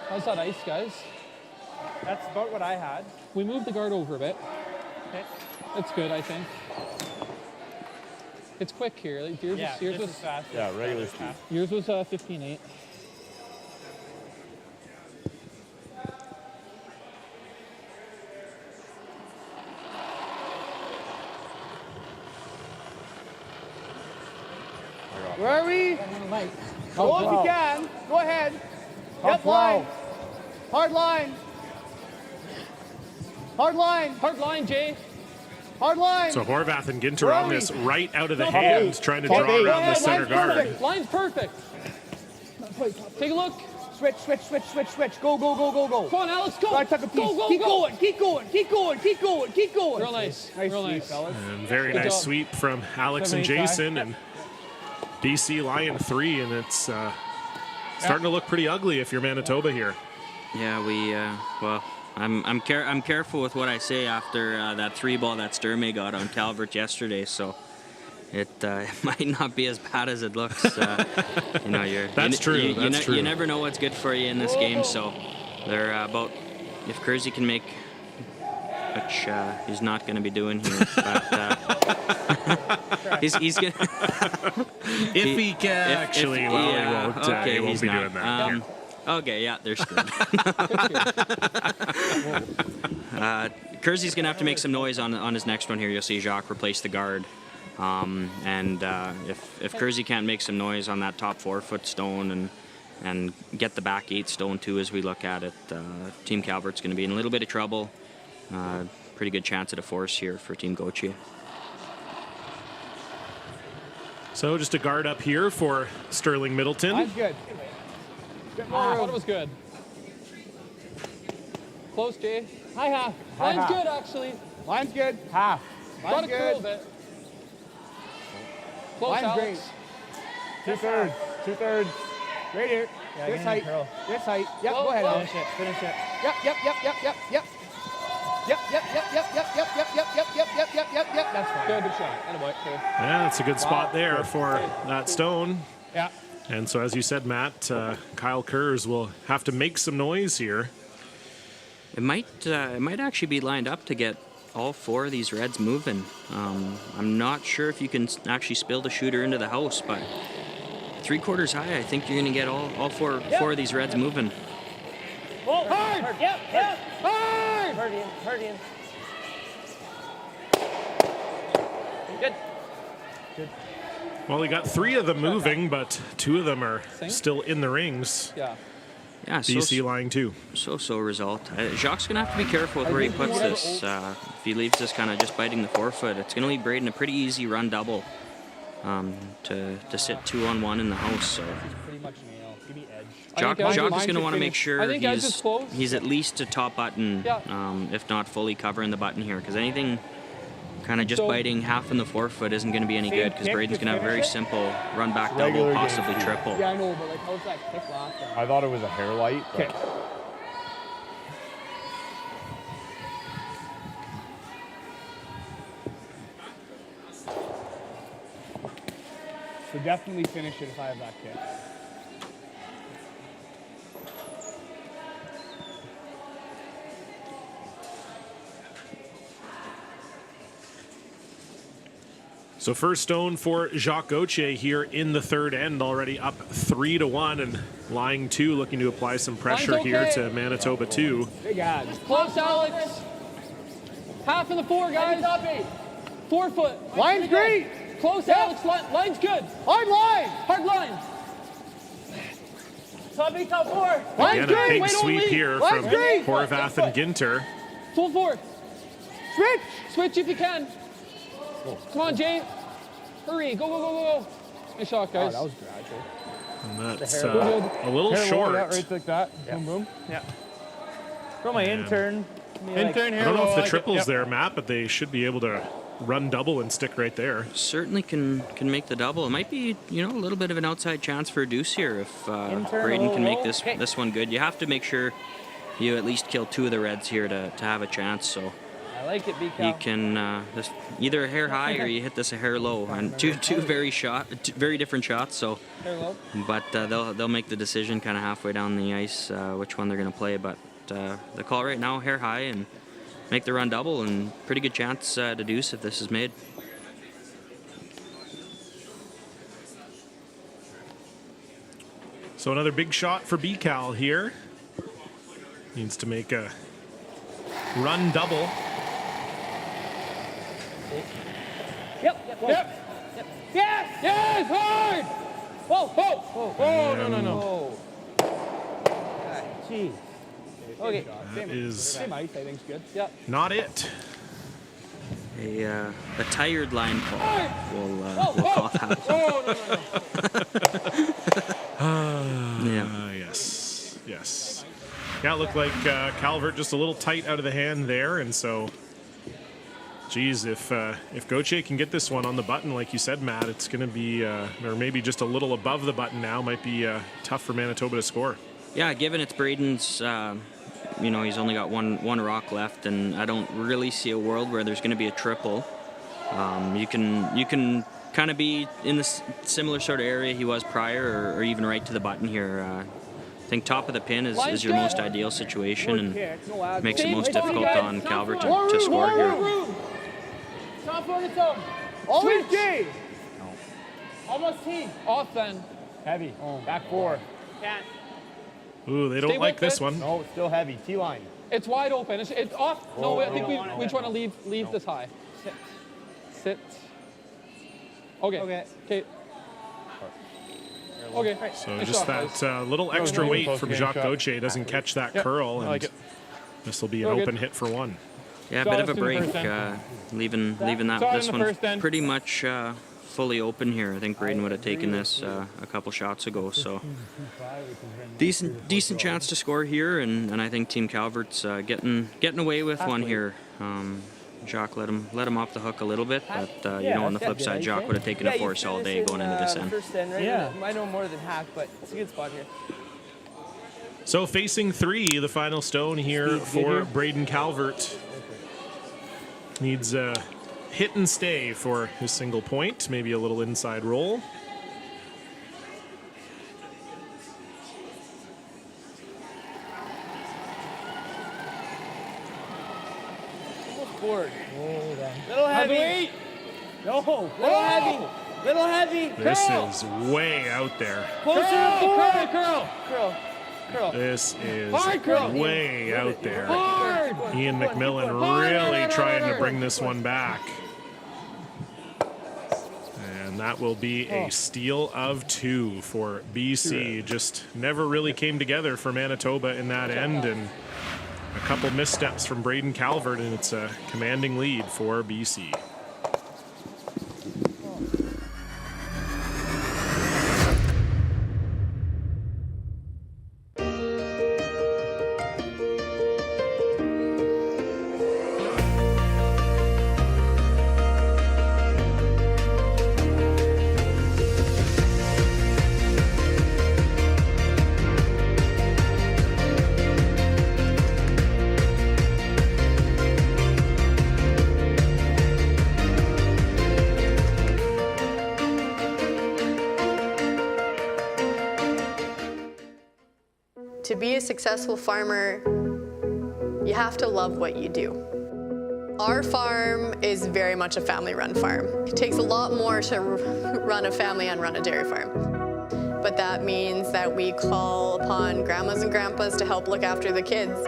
Speaker 4: How's that ice, guys?
Speaker 6: That's about what I had.
Speaker 4: We moved the guard over a bit.
Speaker 6: Okay.
Speaker 4: That's good, I think. It's quick here. Like yours was
Speaker 6: fast.
Speaker 5: Yeah, regular speed.
Speaker 4: yours was 15-8.
Speaker 3: Where are we? Go if you can. Go ahead. Yep, line. Hard line. Hard line.
Speaker 4: Hard line, Jay.
Speaker 3: Hard line.
Speaker 1: So Horvath and Ginter on this right out of the
Speaker 3: Top
Speaker 1: hands,
Speaker 3: eight.
Speaker 1: trying to
Speaker 3: Top
Speaker 1: draw
Speaker 3: eight.
Speaker 1: around the
Speaker 3: Line's
Speaker 1: center guard.
Speaker 3: perfect.
Speaker 4: Line's perfect. Take a look.
Speaker 3: Switch, switch, switch, switch, switch. Go, go, go, go, go.
Speaker 4: Come on, Alex, go.
Speaker 3: Right, tuck a piece.
Speaker 4: Go, go,
Speaker 3: keep
Speaker 4: go.
Speaker 3: going, keep going, keep going, keep going, keep going.
Speaker 4: Real nice. Real nice.
Speaker 3: fellas.
Speaker 1: And very
Speaker 4: Good
Speaker 1: nice
Speaker 4: job.
Speaker 1: sweep from Alex and
Speaker 6: 75.
Speaker 1: Jason, and BC Lion 3, and it's starting to look pretty ugly if you're Manitoba here.
Speaker 2: Yeah, we well, I'm careful with what I say after that 3-ball that Sturmey got on Calvert yesterday, so it might not be as bad as it looks. You know,
Speaker 1: That's true. That's true.
Speaker 2: You never know what's good for you in this game, so they're about, if Kersey can make, which he's not going to be doing here, but he's going to.
Speaker 1: If he can actually, he won't,
Speaker 2: okay,
Speaker 1: he won't
Speaker 2: he's
Speaker 1: be
Speaker 2: not.
Speaker 1: doing that here.
Speaker 2: Okay, yeah, they're screwed. Kersey's going to have to make some noise on his next one here. You'll see Jacques replace the guard. If Kersey can't make some noise on that top 4-foot stone and get the back 8 stone too as we look at it, Team Calvert's going to be in a little bit of trouble. Pretty good chance at a force here for Team Gauthier.
Speaker 1: So just a guard up here for Sterling Middleton.
Speaker 3: Line's good.
Speaker 4: I thought it was good. Close, Jay. High half. Line's
Speaker 3: half.
Speaker 4: good, actually.
Speaker 3: Line's good. Half.
Speaker 4: Got
Speaker 3: Line's
Speaker 4: to curl a
Speaker 3: good.
Speaker 4: bit. Close,
Speaker 3: Line's
Speaker 4: Alex.
Speaker 3: great.
Speaker 5: 2/3. 2/3.
Speaker 3: Right here.
Speaker 5: Yeah,
Speaker 3: This
Speaker 5: give me
Speaker 3: height.
Speaker 5: the curl.
Speaker 3: This height. Yep,
Speaker 4: Whoa,
Speaker 3: go ahead,
Speaker 4: whoa.
Speaker 3: Alex.
Speaker 5: Finish it. Finish it.
Speaker 3: Yep, yep, yep, yep, yep, yep. Yep, yep, yep, yep, yep, yep, yep, yep, yep, yep, yep, yep, yep, yep. That's fine.
Speaker 4: Good shot. Attaboy. Good.
Speaker 1: Yeah, that's a good spot there for that stone.
Speaker 3: Yeah.
Speaker 1: And so, as you said, Matt, Kyle Kurz will have to make some noise here.
Speaker 2: It might actually be lined up to get all 4 of these Reds moving. I'm not sure if you can actually spill the shooter into the house, but 3/4 high, I think you're going to get all four of these Reds moving.
Speaker 5: Oh, hard. Yep, yep.
Speaker 4: Hard!
Speaker 5: Hard in.
Speaker 4: Good.
Speaker 1: Well, he got 3 of them moving, but 2 of them are still in the rings.
Speaker 4: Yeah.
Speaker 2: Yeah,
Speaker 1: BC lying 2.
Speaker 2: So result. Jacques going to have to be careful with where he puts this. If he leaves this kind of just biting the 4-foot, it's going to leave Braden a pretty easy run double to sit 2-on-1 in the house. So
Speaker 5: Pretty much nail. Give me edge.
Speaker 2: Jacques
Speaker 4: Edge
Speaker 2: is going to want to make sure
Speaker 4: I think Edge is close.
Speaker 2: he's at least a top button, if not fully covering the button here, because anything kind of just biting half in the 4-foot isn't going to be any good, because Braden's going to have a very simple run back double,
Speaker 5: Regular game
Speaker 2: possibly
Speaker 5: speed.
Speaker 2: triple.
Speaker 3: Yeah, I know, but like, how's that kick last time?
Speaker 6: I thought it was a hair light.
Speaker 3: Okay. So definitely finish it if I have that kick.
Speaker 1: So first stone for Jacques Gauthier here in the 3rd end, already up 3-1, and lying 2, looking to apply some pressure
Speaker 4: Line's
Speaker 1: here
Speaker 4: okay.
Speaker 1: to Manitoba 2.
Speaker 3: Big odds.
Speaker 4: Close, Alex. Half in the 4, guys. 4-foot.
Speaker 3: Line's great.
Speaker 4: Close, Alex. Line's good.
Speaker 3: Hard line.
Speaker 4: Hard line.
Speaker 5: Top 8, top 4.
Speaker 3: Line's
Speaker 1: Again, a
Speaker 3: great.
Speaker 1: big
Speaker 4: Wait, don't
Speaker 1: sweep
Speaker 4: leave.
Speaker 1: here
Speaker 3: Line's
Speaker 1: from
Speaker 3: great.
Speaker 1: Horvath and Ginter.
Speaker 4: Full 4.
Speaker 3: Switch.
Speaker 4: Switch if you can. Come on, Jay. Hurry. Go, go, go, go, go. Nice shot, guys.
Speaker 3: Oh, that was gradual.
Speaker 1: And that's
Speaker 4: We're good.
Speaker 1: a little
Speaker 6: Hair
Speaker 1: short.
Speaker 6: roll, yeah, right like that. Boom, boom.
Speaker 5: Yeah. From my intern.
Speaker 6: Intern here.
Speaker 1: I don't know if the
Speaker 6: like it.
Speaker 1: triple's
Speaker 6: Yep.
Speaker 1: there, Matt, but they should be able to run double and stick right there.
Speaker 2: Certainly can make the double. It might be, a little bit of an outside chance for a deuce here if Braden can make this one good. You have to make sure you at least kill 2 of the Reds here to have a chance. So
Speaker 5: I like it,
Speaker 2: you
Speaker 5: BK.
Speaker 2: can this either a hair high or you hit this a hair low, and two very different shots. So, but they'll make the decision kind of halfway down the ice which one they're going to play. But the call right now, hair high, and make the run double, and pretty good chance to deuce if this is made.
Speaker 1: So another big shot for BCal here. Needs to make a run double.
Speaker 5: Yep.
Speaker 4: Yes! Yes! Hard! Whoa, whoa, whoa.
Speaker 6: Oh, no.
Speaker 5: Jeez. Okay.
Speaker 1: That is
Speaker 5: Same ice, I think's good.
Speaker 6: Yep.
Speaker 1: not it.
Speaker 2: A tired line pull. We'll call that. Yeah.
Speaker 1: Yes. Yeah, it looked like Calvert just a little tight out of the hand there, and so, geez, if Gauthier can get this one on the button, like you said, Matt, it's going to be, or maybe just a little above the button now, might be tough for Manitoba to score.
Speaker 2: Yeah, given it's Braden's, he's only got one rock left, and I don't really see a world where there's going to be a triple. You can kind of be in this similar sort of area he was prior, or even right to the button here. I think top of the pin is your most ideal situation, and makes it most difficult on Calvert to score here.
Speaker 3: Top on its own. Always G. Almost T.
Speaker 4: Off then.
Speaker 6: Heavy. Back 4.
Speaker 3: Can't.
Speaker 1: Ooh, they don't
Speaker 4: Stay
Speaker 1: like
Speaker 4: with
Speaker 1: this
Speaker 4: it.
Speaker 1: one.
Speaker 6: No, it's still heavy. T-line.
Speaker 4: It's wide open. It's off. No, I think we just want to leave this high. Sit. Okay. Okay. Okay.
Speaker 1: So
Speaker 4: Nice
Speaker 1: just
Speaker 4: shot,
Speaker 1: that
Speaker 4: guys.
Speaker 1: little extra
Speaker 6: really
Speaker 1: weight
Speaker 6: close
Speaker 1: from
Speaker 6: game
Speaker 1: Jacques
Speaker 6: shot.
Speaker 1: Gauthier doesn't catch that curl,
Speaker 6: I
Speaker 1: and
Speaker 6: like it.
Speaker 1: this will be an
Speaker 4: Go
Speaker 1: open
Speaker 4: good.
Speaker 1: hit for one.
Speaker 2: Yeah, a
Speaker 4: Shot
Speaker 2: bit of
Speaker 4: us
Speaker 2: a
Speaker 4: in the
Speaker 2: break,
Speaker 4: first end.
Speaker 2: leaving that
Speaker 4: Shot in
Speaker 2: this
Speaker 4: the
Speaker 2: one
Speaker 4: first end.
Speaker 2: pretty much fully open here. I think Braden would have taken this a couple shots ago, so decent chance to score here, and I think Team Calvert's getting away with one here. Jacques let him off the hook a little bit, but on the flip side, Jacques would have taken a force all day going into this end.
Speaker 5: First end, right?
Speaker 6: Yeah.
Speaker 5: I know more than half, but it's a good spot here.
Speaker 1: So facing 3, the final stone here for Braden Calvert. Needs a hit and stay for his single point, maybe a little inside roll.
Speaker 5: Forward. Little heavy. No. Little heavy. Little heavy.
Speaker 1: This is way out there.
Speaker 5: Closer to forward.
Speaker 4: Curl.
Speaker 1: This is
Speaker 4: Hard curl.
Speaker 1: way out there.
Speaker 4: Hard.
Speaker 1: Ian McMillan really trying to bring this one back. And that will be a steal of 2 for BC. Just never really came together for Manitoba in that end, and a couple missteps from Braden Calvert, and it's a commanding lead for BC.
Speaker 7: To be a successful farmer, you have to love what you do. Our farm is very much a family-run farm. It takes a lot more to run a family and run a dairy farm. But that means that we call upon grandmas and grandpas to help look after the kids.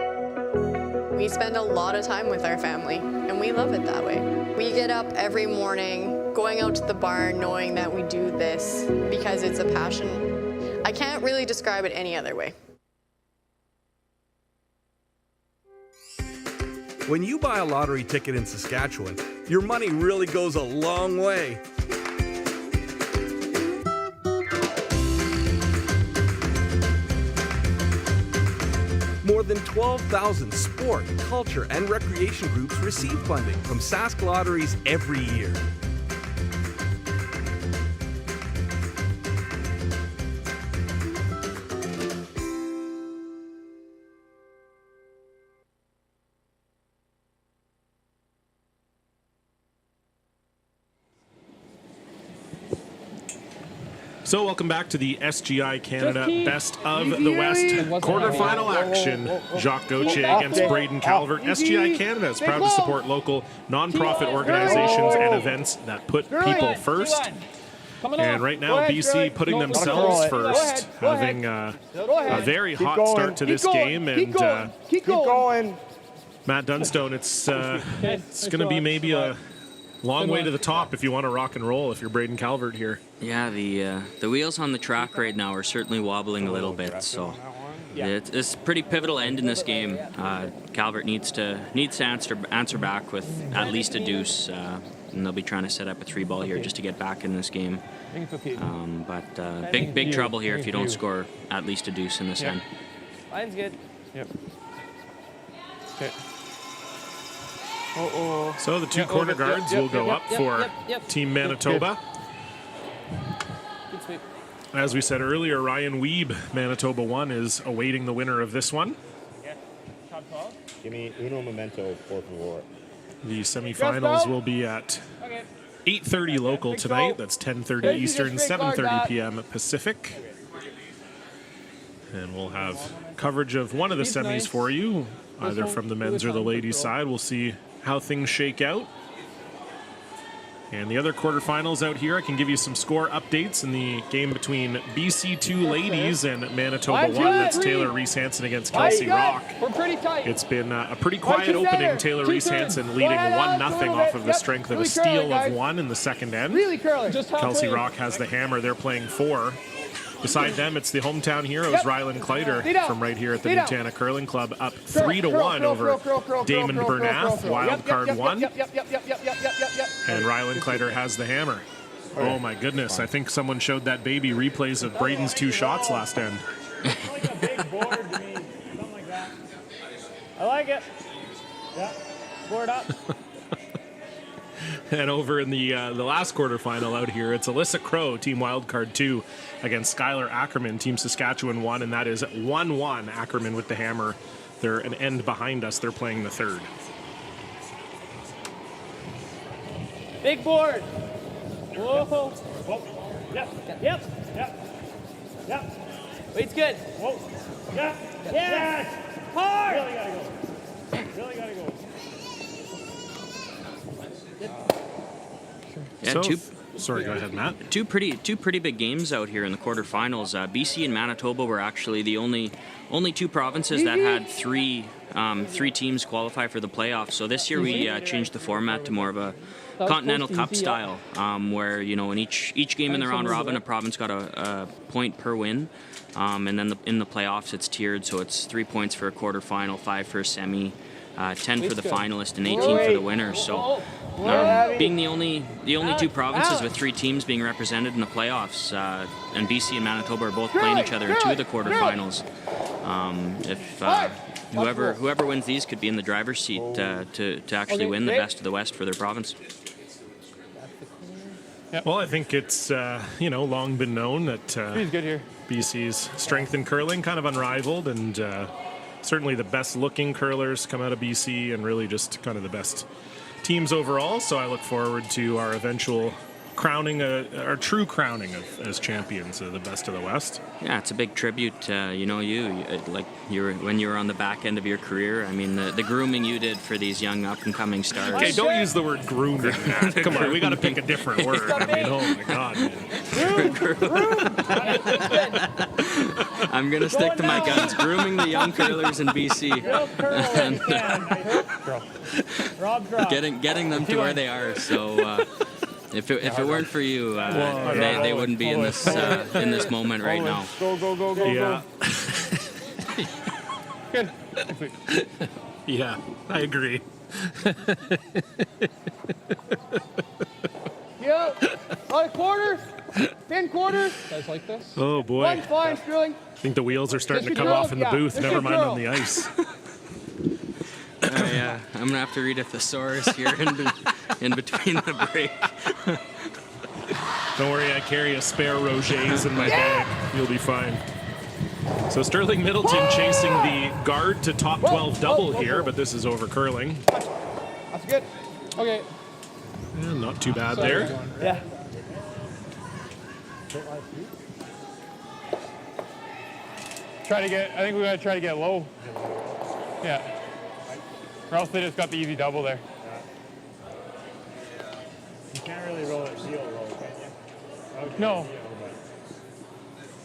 Speaker 7: We spend a lot of time with our family, and we love it that way. We get up every morning, going out to the barn, knowing that we do this because it's a passion. I can't really describe it any other way.
Speaker 11: When you buy a lottery ticket in Saskatchewan, your money really goes a long way. More than 12,000 sport, culture, and recreation groups receive funding from Sask Lotteries every year.
Speaker 1: So welcome back to the SGI Canada
Speaker 4: Just
Speaker 1: Best of the West quarterfinal action. Jacques Gauthier against Braden Calvert. SGI Canada is proud to support local nonprofit organizations and events that put people first. And right now, BC putting themselves first, having a very hot start to this game. And
Speaker 3: Keep going.
Speaker 1: Matt Dunstone, it's going to be maybe a long way to the top if you want to rock and roll if you're Braden Calvert here.
Speaker 2: Yeah, the wheels on the track right now are certainly wobbling a little bit, so It's a pretty pivotal end in this game. Calvert needs to answer back with at least a deuce, and they'll be trying to set up a 3-ball here just to get back in this game. But big trouble here if you don't score at least a deuce in this end.
Speaker 5: Line's good.
Speaker 6: Yep. Okay.
Speaker 1: So the two corner guards will go up for Team Manitoba.
Speaker 5: Good sweep.
Speaker 1: As we said earlier, Ryan Wiebe, Manitoba 1, is awaiting the winner of this one.
Speaker 10: Give me uno momento, por favor.
Speaker 1: The semifinals will be at 8:30 local tonight. That's 10:30 Eastern, 7:30 p.m. Pacific. And we'll have coverage of one of the semis for you, either from the men's or the ladies' side. We'll see how things shake out. And the other quarterfinals out here, I can give you some score updates in the game between BC2 ladies and Manitoba 1. That's Taylor Reese-Hansen against Kelsey Rock.
Speaker 3: We're pretty tight.
Speaker 1: It's been a pretty quiet opening. Taylor Reese-Hansen leading 1-0 off of the strength of a steal of 1 in the second end.
Speaker 3: Really curling.
Speaker 1: Kelsey Rock has the hammer. They're playing 4. Beside them, it's the hometown heroes, Rylan Kleider, from right here at the Nutana Curling Club, up 3-1 over Damon Bernath, wild card 1. And Rylan Kleider has the hammer. Oh my goodness, I think someone showed that baby replays of Braden's 2 shots last end.
Speaker 5: Like a big board to me, something like that. I like it. Yeah, board up.
Speaker 1: And over in the last quarterfinal out here, it's Alyssa Crow, Team Wildcard 2, against Skylar Ackerman, Team Saskatchewan 1, and that is 1-1. Ackerman with the hammer. They're an end behind us. They're playing the third.
Speaker 5: Big board. Whoa. Whoa. Yep. Weight's good. Whoa. Yeah. Yes. Hard. Really gotta go.
Speaker 2: Yeah,
Speaker 1: sorry, go ahead, Matt.
Speaker 2: Two pretty big games out here in the quarterfinals. BC and Manitoba were actually the only 2 provinces that had three teams qualify for the playoffs. So this year we changed the format to more of a Continental Cup style, where in each game in the round robin, a province got a point per win, and then in the playoffs it's tiered. So it's 3 points for a quarterfinal, 5 for a semi, 10 for the finalist, and 18 for the winner. So. Being the only 2 provinces with 3 teams being represented in the playoffs, and BC and Manitoba are both playing each other in 2 of the quarterfinals. Whoever wins these could be in the driver's seat to actually win the best of the West for their province.
Speaker 1: Well, I think it's long been known that BC's strength in curling kind of unrivaled, and certainly the best looking curlers come out of BC, and really just kind of the best teams overall. So I look forward to our eventual crowning, our true crowning as champions of the best of the West.
Speaker 2: Yeah, it's a big tribute. When you were on the back end of your career. I mean, the grooming you did for these young up and coming stars.
Speaker 1: Okay, don't use the word grooming. Come on, we got to pick a different word. I mean, oh my God, man.
Speaker 2: I'm gonna stick to my guns. Grooming the young curlers in BC. Getting them to where they are. So. If it weren't for you, they wouldn't be in this moment right now.
Speaker 6: Go.
Speaker 1: Yeah.
Speaker 6: Good.
Speaker 1: Yeah, I agree.
Speaker 3: Yeah. A lot of quarters. 10 quarters.
Speaker 6: Guys like this?
Speaker 1: Oh boy.
Speaker 3: One's fine, Sterling.
Speaker 1: I think the wheels are starting to come off in the booth. Never mind on the ice.
Speaker 2: Yeah, I'm gonna have to read a thesaurus here in between the break.
Speaker 1: Don't worry, I carry a spare Roget's in my bag. You'll be fine. So Sterling Middleton chasing the guard to top 12 double here, but this is over curling.
Speaker 3: That's good.
Speaker 6: Okay.
Speaker 1: Yeah, not too bad there.
Speaker 3: Yeah.
Speaker 6: I think we gotta try to get low. Yeah. Or else they just got the easy double there.
Speaker 10: You can't really roll it real low, can you? Okay.
Speaker 6: No.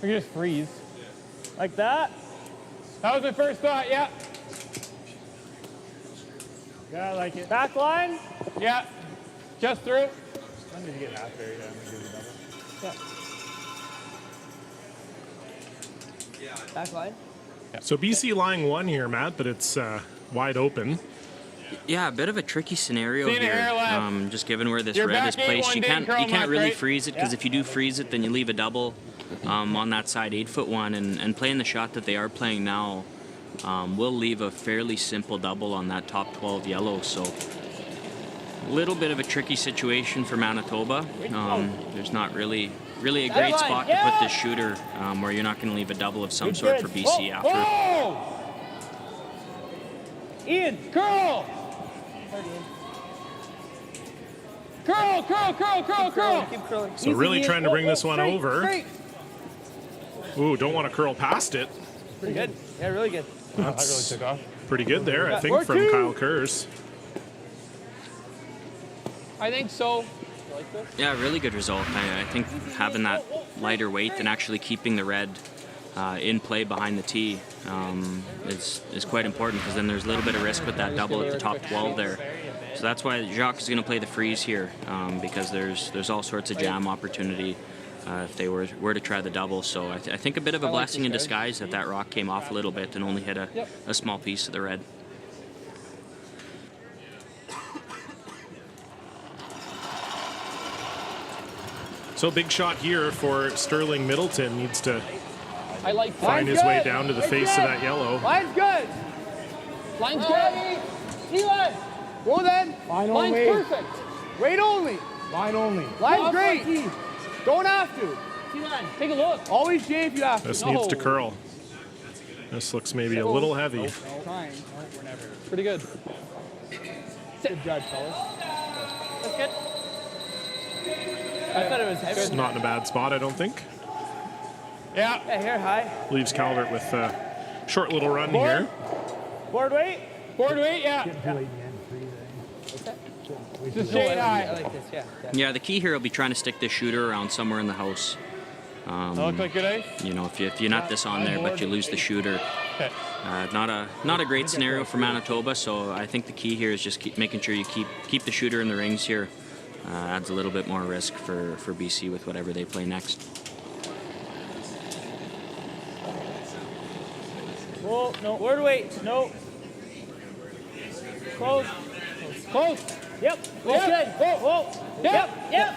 Speaker 6: We can just freeze.
Speaker 5: Like that?
Speaker 6: That was my first thought, yeah.
Speaker 10: Yeah, I like it.
Speaker 5: Back line?
Speaker 6: Yeah. Just through.
Speaker 10: I'm gonna get half there, yeah. I'm gonna do the double.
Speaker 5: Yeah. Back line?
Speaker 1: So BC lying 1 here, Matt, but it's wide open.
Speaker 2: Yeah, a bit of a tricky scenario
Speaker 4: Clean
Speaker 2: here.
Speaker 4: air left.
Speaker 2: Just given where this
Speaker 4: You're
Speaker 2: red
Speaker 4: back
Speaker 2: is placed,
Speaker 4: 8-1
Speaker 2: you
Speaker 4: Dan
Speaker 2: can't
Speaker 4: Curl,
Speaker 2: really
Speaker 4: right?
Speaker 2: freeze it, because if you do freeze it, then you leave a double on that side 8-foot one, and playing the shot that they are playing now will leave a fairly simple double on that top 12 yellow. So a little bit of a tricky situation for Manitoba. There's not really a great spot to put this shooter where you're not going to leave a double of some sort for BC after.
Speaker 10: Whoa! Ian, curl! Curl, curl, curl, curl, curl!
Speaker 5: Keep curling.
Speaker 1: So really trying to bring this one
Speaker 10: Straight,
Speaker 1: over.
Speaker 10: straight.
Speaker 1: Ooh, don't want to curl past it.
Speaker 5: Pretty good. Yeah, really good.
Speaker 6: That really
Speaker 1: That's
Speaker 6: took off.
Speaker 1: pretty good there, I think,
Speaker 10: Or
Speaker 1: from
Speaker 10: two.
Speaker 1: Kyle Kurz.
Speaker 4: I think so.
Speaker 2: Yeah, really good result. I think having that lighter weight and actually keeping the red in play behind the tee is quite important, because then there's a little bit of risk with that double at the top 12 there. So that's why Jacques is going to play the freeze here, because there's all sorts of jam opportunity if they were to try the double. So I think a bit of a blessing in disguise that rock came off a little bit and only hit a small piece of the red.
Speaker 1: So big shot here for Sterling Middleton. Needs to
Speaker 4: I like
Speaker 1: find his way down to the face of that yellow.
Speaker 10: Line's good.
Speaker 4: Line's good.
Speaker 10: T-line. Go then.
Speaker 3: Line
Speaker 4: Line's
Speaker 3: only.
Speaker 4: perfect.
Speaker 10: Wait only.
Speaker 3: Line only.
Speaker 10: Line's great. Don't have to.
Speaker 4: T-line, take a look.
Speaker 10: Always J if you have to.
Speaker 1: This needs to curl. This looks maybe a little heavy.
Speaker 10: Trying.
Speaker 4: Pretty good.
Speaker 10: Good judge, fellas.
Speaker 5: That's good. I thought it was heavy.
Speaker 1: It's not in a bad spot, I don't think.
Speaker 4: Yeah.
Speaker 5: Yeah, here, high.
Speaker 1: Leaves Calvert with a short little run here.
Speaker 5: Board weight.
Speaker 4: Board weight, yeah. Just
Speaker 5: No,
Speaker 4: shade
Speaker 5: I
Speaker 4: high.
Speaker 5: like this, yeah.
Speaker 2: Yeah, the key here will be trying to stick this shooter around somewhere in the house.
Speaker 4: Look like good ice.
Speaker 2: You know, if you nut this on there, but you lose the shooter, not a great scenario for Manitoba. So I think the key here is just keep making sure you keep the shooter in the rings here. Adds a little bit more risk for BC with whatever they play next.
Speaker 5: Whoa, no. Board weight. No. Close.
Speaker 4: Close.
Speaker 5: Yep. That's good. Whoa.
Speaker 4: Yep.
Speaker 5: Yep.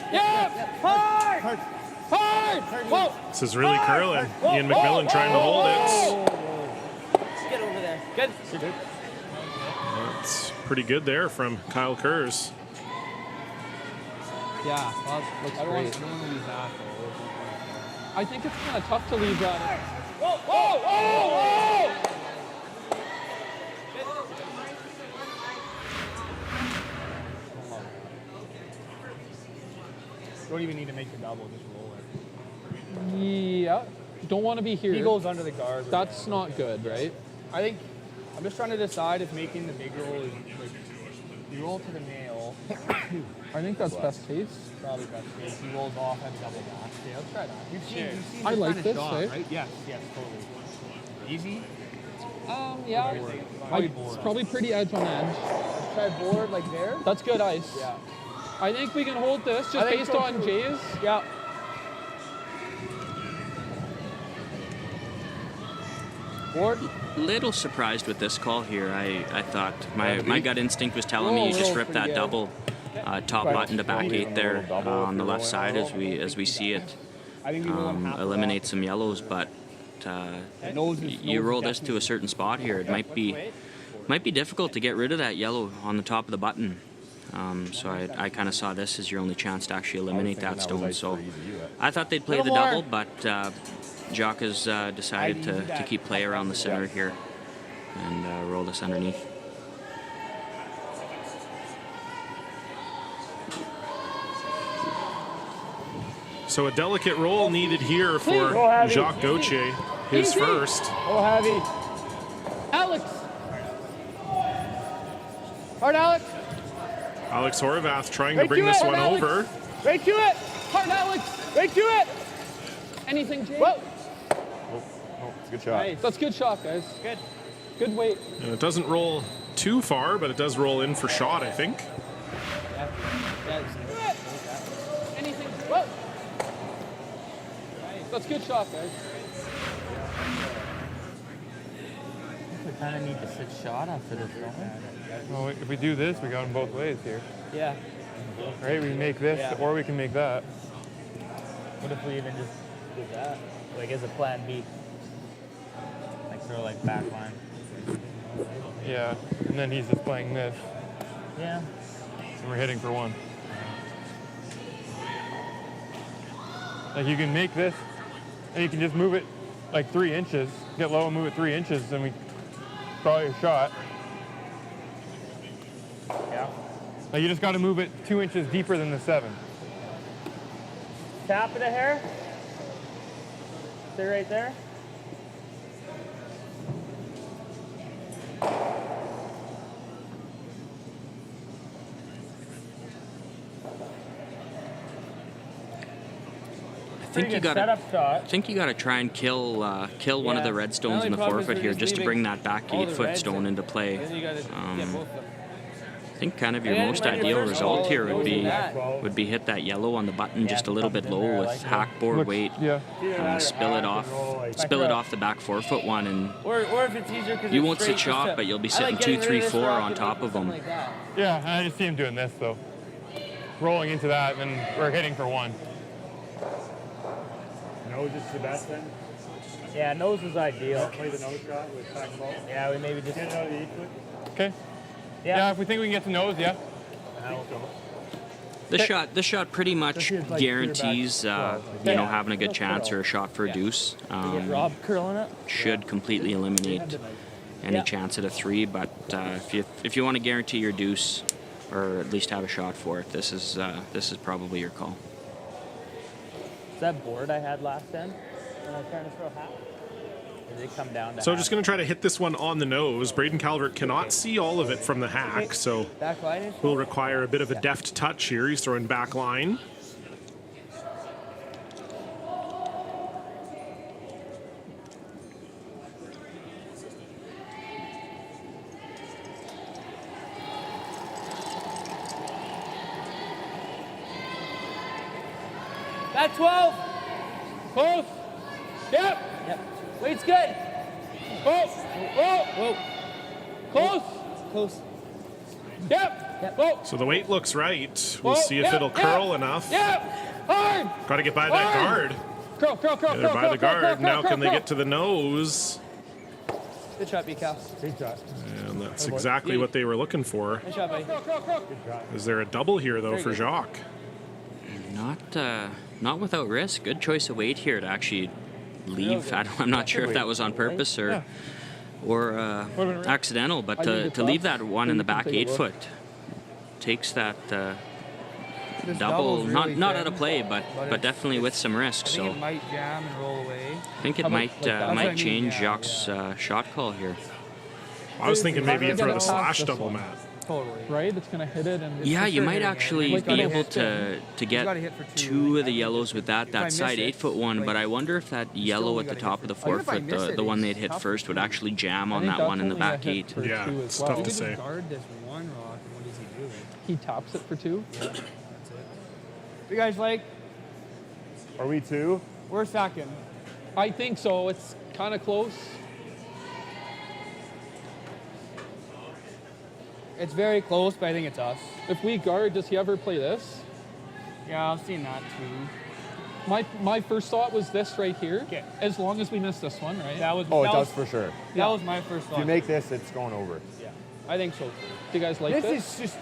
Speaker 5: Hard.
Speaker 4: Hard. Whoa.
Speaker 1: This is really curling. Ian McMillan trying to hold it.
Speaker 5: Let's get over there. Good.
Speaker 1: That's pretty good there from Kyle Kurz.
Speaker 4: Yeah, that looks great. I think it's kind of tough to leave that. Whoa!
Speaker 3: Don't even need to make the double, just roll it.
Speaker 4: Yeah. Don't want to be here.
Speaker 3: He goes under the guard.
Speaker 4: That's not good, right?
Speaker 3: I think I'm just trying to decide if making the big roll is like you roll to the nail.
Speaker 4: I think that's best case.
Speaker 3: Probably best case. He rolls off and double back. Yeah, let's try that. You've seen
Speaker 4: I
Speaker 3: this
Speaker 4: like
Speaker 3: kind of
Speaker 4: this,
Speaker 3: shot,
Speaker 4: right?
Speaker 3: right? Yes, totally. Easy.
Speaker 4: Yeah.
Speaker 3: Probably
Speaker 4: It's probably pretty edge on edge.
Speaker 3: Let's try board like there.
Speaker 4: That's good ice.
Speaker 3: Yeah.
Speaker 4: I think we can hold this
Speaker 3: I
Speaker 4: just
Speaker 3: think
Speaker 4: based
Speaker 3: so
Speaker 4: on
Speaker 3: too.
Speaker 4: Jay's.
Speaker 3: Yeah. Board.
Speaker 2: Little surprised with this call here. I thought my gut instinct was telling me you just rip that double top button to back 8 there on the left side as we see it. Eliminate some yellows, but you roll this to a certain spot here. It might be difficult to get rid of that yellow on the top of the button. So I kind of saw this as your only chance to actually eliminate that stone. So I thought they'd play the double, but Jacques has decided to keep play around the center here and roll this underneath.
Speaker 1: So a delicate roll needed here for Jacques Gauthier, his first.
Speaker 3: Oh, heavy.
Speaker 4: Alex.
Speaker 3: Hard, Alex.
Speaker 1: Alex Horvath trying to bring this one over.
Speaker 3: Right to it.
Speaker 4: Hard, Alex.
Speaker 3: Right to it.
Speaker 4: Anything, Jay?
Speaker 3: Whoa.
Speaker 6: It's a good shot.
Speaker 5: Nice.
Speaker 4: That's good shot, guys.
Speaker 5: Good.
Speaker 4: Good weight.
Speaker 1: And it doesn't roll too far, but it does roll in for shot, I think.
Speaker 4: Anything. Whoa. That's good shot, guys.
Speaker 5: we kind of need to sit shot after this, don't we?
Speaker 6: Well, if we do this, we got them both ways here.
Speaker 5: Yeah.
Speaker 6: Right? We can make this,
Speaker 5: Yeah.
Speaker 6: or we can make that.
Speaker 5: What if we even just do that? Like as a plan B? Like throw like back line.
Speaker 6: Yeah, and then he's just playing this,
Speaker 5: Yeah.
Speaker 6: and we're hitting for one. Like you can make this, and you can just move it like 3 inches, get low and move it 3 inches, and we draw your shot.
Speaker 5: Yeah.
Speaker 6: Like you just got to move it 2 inches deeper than the 7.
Speaker 5: Tap of the hair. Stay right there.
Speaker 2: I think you gotta try and kill one of the red stones in the forefooot here, just to bring that back 8-foot stone into play. I think kind of your most ideal result here would be hit that yellow on the button just a little bit low with hackboard weight. Spill it off the back forefoot one, and
Speaker 5: or if it's easier because
Speaker 2: you won't sit shot, but you'll be sitting 2, 3, 4 on top of them.
Speaker 6: Yeah, I just see him doing this though, rolling into that, and then we're hitting for one.
Speaker 10: Nose is the best then?
Speaker 5: Yeah, nose is ideal.
Speaker 10: Play the nose shot with back ball.
Speaker 5: Yeah, we maybe just
Speaker 10: Get it out of the 8-foot.
Speaker 6: Okay. Yeah, if we think we can get to nose, yeah.
Speaker 2: This shot pretty much guarantees, having a good chance or a shot for a deuce.
Speaker 5: Rob curling it.
Speaker 2: Should completely eliminate any chance at a 3. But if you want to guarantee your deuce, or at least have a shot for it, this is probably your call.
Speaker 5: Is that board I had last end when I was trying to throw half? Did it come down to
Speaker 1: So
Speaker 5: half?
Speaker 1: just going to try to hit this one on the nose. Braden Calvert cannot see all of it from the hack, so
Speaker 5: Back line.
Speaker 1: will require a bit of a deft touch here. He's throwing back line.
Speaker 5: Back 12. Close. Yep. Yep. Weight's good. Whoa. Whoa. Whoa. Close. Close. Yep. Yep. Whoa.
Speaker 1: So the weight looks right. We'll see if it'll curl enough.
Speaker 5: Yep. Hard.
Speaker 1: Got to get by that guard.
Speaker 5: Curl.
Speaker 1: They're by the guard. Now can they get to the nose?
Speaker 5: Good shot, B-Cal.
Speaker 10: Good shot.
Speaker 1: And that's exactly what they were looking for.
Speaker 5: Good shot, buddy.
Speaker 1: Is there a double here, though, for Jacques?
Speaker 2: Not without risk. Good choice of weight here to actually leave. I'm not sure if that was on purpose or accidental, but to leave that one in the back 8-foot takes that double, not out of play, but definitely with some risk. So
Speaker 3: it might jam and roll away.
Speaker 2: I think it might change Jacques' shot call here.
Speaker 1: I was thinking maybe you throw the slash double, Matt.
Speaker 3: Totally.
Speaker 6: Right? It's going to hit it. And
Speaker 2: Yeah, you might actually be able to get 2 of the yellows with that side 8-foot one, but I wonder if that yellow at the top of the forefoot, the one they'd hit first, would actually jam on that one in the back 8.
Speaker 1: Yeah, it's tough to say.
Speaker 3: Guard this one rock, and what does he do?
Speaker 6: he tops it for 2.
Speaker 3: Yeah, that's it. You guys like?
Speaker 10: Are we 2?
Speaker 3: We're second.
Speaker 6: I think so. It's kind of close.
Speaker 3: It's very close, but I think it's us.
Speaker 6: If we guard, does he ever play this?
Speaker 3: Yeah, I've seen that too.
Speaker 6: My first thought was this right here.
Speaker 3: Okay.
Speaker 6: As long as we miss this one, right?
Speaker 3: That was.
Speaker 10: Oh,
Speaker 3: that
Speaker 10: it
Speaker 3: was,
Speaker 10: does for sure.
Speaker 3: That was my first thought.
Speaker 10: If you make this, it's going over.
Speaker 3: Yeah, I think so.
Speaker 6: Do you guys like
Speaker 3: This
Speaker 6: this?
Speaker 3: is just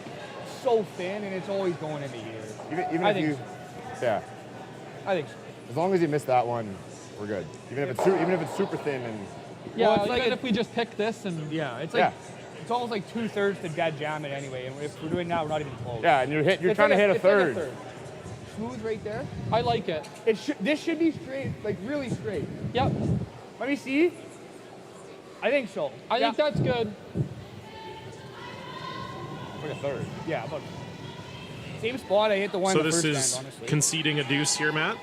Speaker 3: so thin, and it's always going into here.
Speaker 10: Even
Speaker 3: I
Speaker 10: if
Speaker 3: think
Speaker 10: you, yeah.
Speaker 3: I think so.
Speaker 10: As long as you miss that one, we're good. Even if it's super thin and.
Speaker 6: Yeah,
Speaker 3: Well, it's
Speaker 6: even
Speaker 3: like
Speaker 6: if we just pick this and
Speaker 3: Yeah, it's like it's almost like 2/3 to dead jam it anyway. And if we're doing that, we're not even close.
Speaker 10: Yeah, and you're
Speaker 3: It's
Speaker 10: trying
Speaker 3: like
Speaker 10: to hit a
Speaker 3: it's like
Speaker 10: third.
Speaker 3: Smooth right there.
Speaker 6: I like it.
Speaker 3: This should be straight, like really straight.
Speaker 6: Yep.
Speaker 3: Let me see. I think so.
Speaker 6: I think that's good.
Speaker 10: Like a third.
Speaker 3: Yeah, about same spot I hit the one
Speaker 1: So
Speaker 3: in the
Speaker 1: this
Speaker 3: first
Speaker 1: is
Speaker 3: round, honestly.
Speaker 1: conceding a deuce here, Matt?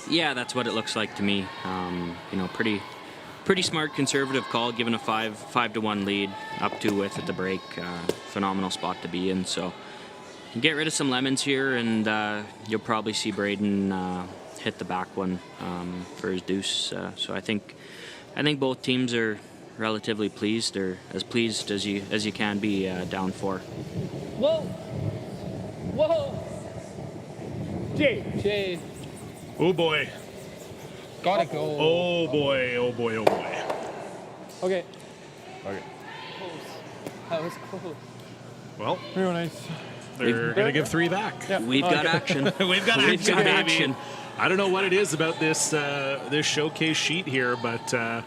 Speaker 2: Yeah, that's what it looks like to me. Pretty smart conservative call, given a 5-1 lead, up to width at the break. Phenomenal spot to be in. So get rid of some lemons here, and you'll probably see Braden hit the back one for his deuce. So I think both teams are relatively pleased, or as pleased as you can be down 4.
Speaker 10: Whoa! Whoa!
Speaker 4: Jay.
Speaker 1: Oh boy.
Speaker 4: Gotta go.
Speaker 1: Oh boy. Oh boy. Oh boy.
Speaker 4: Okay.
Speaker 10: That was close.
Speaker 1: Well,
Speaker 6: Real nice.
Speaker 1: they're gonna give 3 back.
Speaker 2: We've got action.
Speaker 1: We've got
Speaker 2: We've
Speaker 1: action,
Speaker 2: got
Speaker 1: baby.
Speaker 2: action.
Speaker 1: I don't know what it is about this this showcase sheet here, but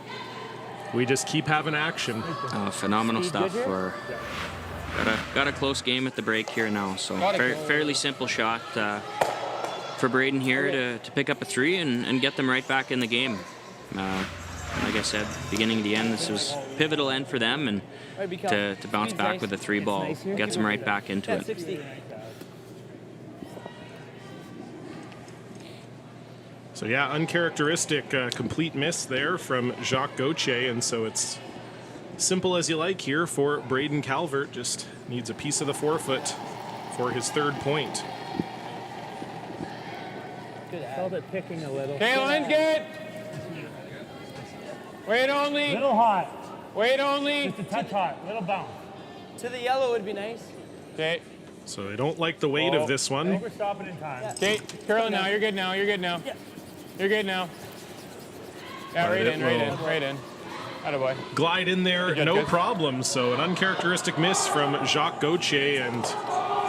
Speaker 1: we just keep having action.
Speaker 2: Phenomenal stuff. We're got a close game at the break here now, so fairly simple shot for Braden here to pick up a 3 and get them right back in the game. Like I said, beginning to the end, this was pivotal end for them, and to bounce back with a 3 ball gets them right back into it.
Speaker 10: 60.
Speaker 1: So yeah, uncharacteristic complete miss there from Jacques Gauthier, and so it's simple as you like here for Braden Calvert. Just needs a piece of the forefoot for his 3rd point.
Speaker 10: Felt it picking a little.
Speaker 4: Okay, line good. Wait only.
Speaker 5: Little hot.
Speaker 4: Wait only.
Speaker 5: Just a touch hot. Little bounce.
Speaker 10: To the yellow would be nice.
Speaker 4: Okay.
Speaker 1: So they don't like the weight of this
Speaker 5: I
Speaker 1: one.
Speaker 5: think we're stopping in time.
Speaker 4: Okay, curling now. You're good now. You're good now.
Speaker 10: Yeah.
Speaker 4: You're good now. Yeah, right in. Attaboy.
Speaker 1: Glide in there,
Speaker 4: Good,
Speaker 1: no
Speaker 4: good.
Speaker 1: problem. So an uncharacteristic miss from Jacques Gauthier, and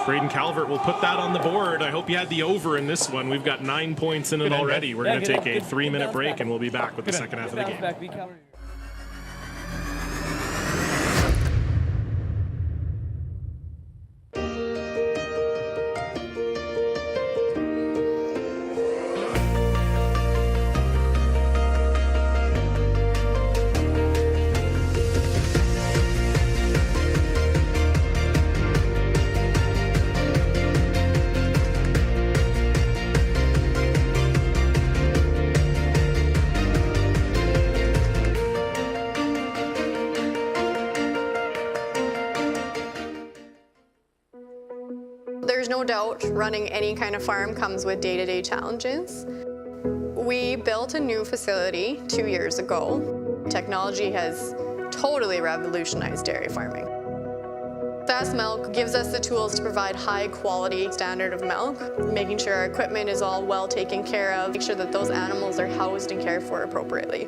Speaker 1: Braden Calvert will put that on the board. I hope you had the over in this one. We've got 9 points in it already. We're going to take a 3-minute break, and we'll be back with the second half of the game.
Speaker 10: Back, be covered.
Speaker 7: There's no doubt running any kind of farm comes with day-to-day challenges. We built a new facility 2 years ago. Technology has totally revolutionized dairy farming. Sask Milk gives us the tools to provide high quality standard of milk, making sure our equipment is all well taken care of, make sure that those animals are housed and cared for appropriately.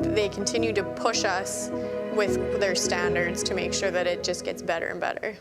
Speaker 7: They continue to push us with their standards to make sure that it just gets better and better.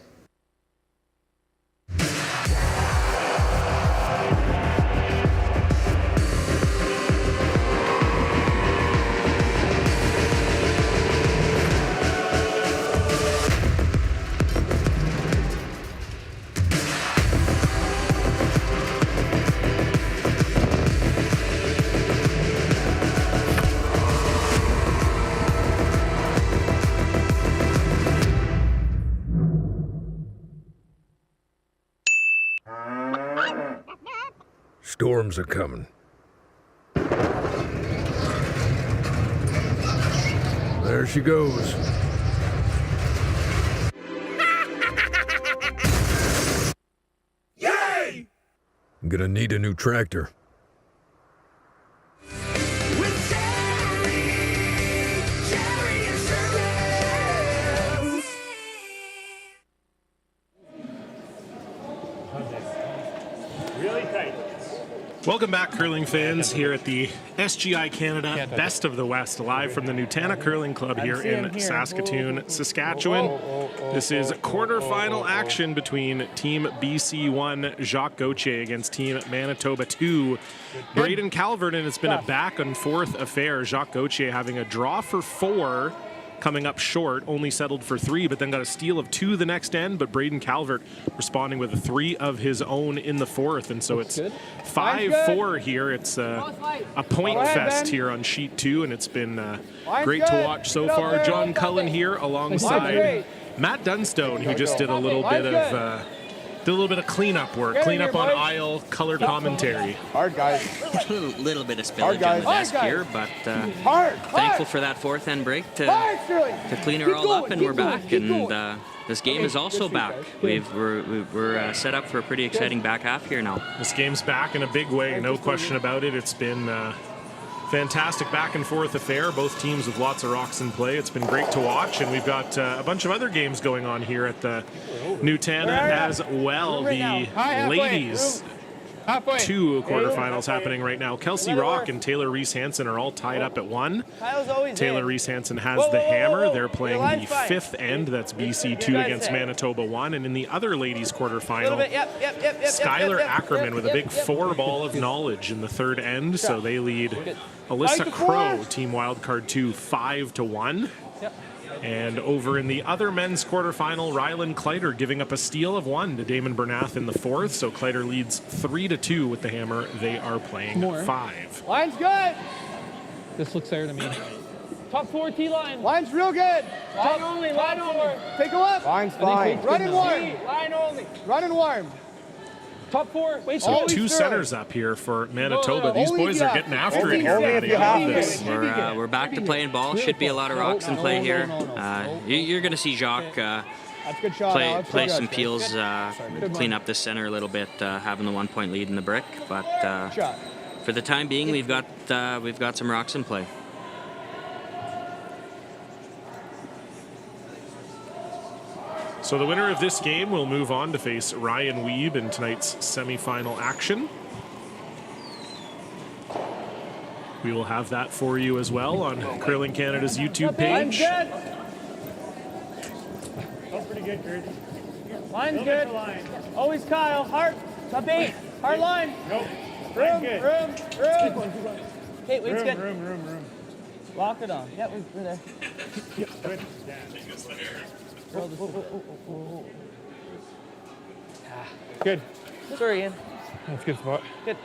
Speaker 9: Storms are coming. There she goes.
Speaker 11: Yay!
Speaker 9: I'm gonna need a new tractor.
Speaker 5: Really tight.
Speaker 1: Welcome back, curling fans, here at the SGI Canada Best of the West, live from the Nutana Curling Club here in Saskatoon, Saskatchewan. This is quarterfinal action between Team BC 1, Jacques Gauthier, against Team Manitoba 2, Braden Calvert, and it's been a back-and-forth affair. Jacques Gauthier having a draw for 4, coming up short, only settled for 3, but then got a steal of 2 the next end, but Braden Calvert responding with a 3 of his own in the 4th, and so it's 5-4 here. It's a point fest here on sheet 2, and it's been great to watch so far. John Cullen here alongside Matt Dunstone, who just did a little bit of cleanup work, cleanup on aisle, color commentary.
Speaker 3: Hard, guys.
Speaker 2: A little bit of spillage on the desk here, but thankful for that 4th end break to clean her all up, and we're back. And this game is also back. We're set up for a pretty exciting back half here now.
Speaker 1: This game's back in a big way, no question about it. It's been fantastic back and forth affair. Both teams with lots of rocks in play. It's been great to watch, and we've got a bunch of other games going on here at the Nutana as well. The ladies. Two quarterfinals happening right now. Kelsey Rock and Taylor Reese Hansen are all tied up at 1. Taylor Reese Hansen has the hammer. They're playing the 5th end. That's BC 2 against Manitoba 1. And in the other ladies quarterfinal, Skylar Ackerman with a big 4-ball of knowledge in the 3rd end. So they lead Alyssa Crow, Team Wildcard 2, 5-1. And over in the other men's quarterfinal, Rylan Kleider giving up a steal of 1 to Damon Bernath in the 4th. So Kleider leads 3-2 with the hammer. They are playing 5.
Speaker 3: Line's good.
Speaker 4: This looks fair to me.
Speaker 3: Top 4 T-line. Line's real good.
Speaker 10: Line only, line only.
Speaker 3: Take a left.
Speaker 10: Line's fine.
Speaker 3: Run and warm.
Speaker 10: Line only.
Speaker 3: Run and warm. Top 4. Wait,
Speaker 1: so 2 centers up here for Manitoba. These boys are getting after it here.
Speaker 2: We're back to playing ball. Should be a lot of rocks in play here. You're going to see Jacques play some peels, clean up the center a little bit, having the 1-point lead in the brick. But for the time being, we've got some rocks in play.
Speaker 1: So the winner of this game will move on to face Ryan Weeb in tonight's semifinal action. We will have that for you as well on Curling Canada's YouTube page.
Speaker 10: Line's pretty good, Kurt. Line's good. Always Kyle. Hard. Top 8. Hard line. Nope. Room. Okay, wait's good. Room. Lock it on. Yeah, we're there.
Speaker 3: Good.
Speaker 6: Good.
Speaker 10: Sorry, Ian.
Speaker 6: That's a good spot.
Speaker 10: Good.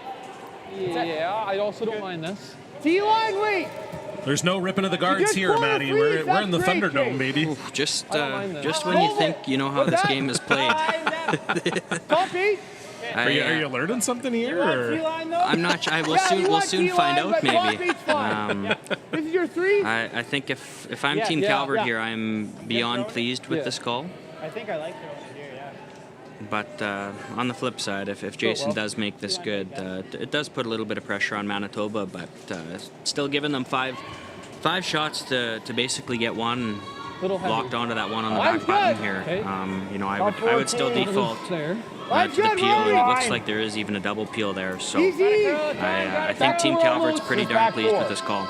Speaker 4: Yeah, I also don't mind this.
Speaker 3: T-line, wait.
Speaker 1: There's no ripping of the guards here, Maddie. We're in the Thunderdome, baby.
Speaker 2: Ooh, just when you think you know how this game is played.
Speaker 3: Top 8.
Speaker 1: Are you learning something here? Or?
Speaker 2: I'm not sure. We'll soon find out, maybe.
Speaker 3: This is your 3?
Speaker 2: I think if I'm Team Calvert here, I'm beyond pleased with this call.
Speaker 10: I think I like it over here, yeah.
Speaker 2: But on the flip side, if Jason does make this good, it does put a little bit of pressure on Manitoba, but still giving them five shots to basically get one locked onto that one on the back button here. I would still default to the peel, and it looks like there is even a double peel there. So I think Team Calvert's pretty darn pleased with this call,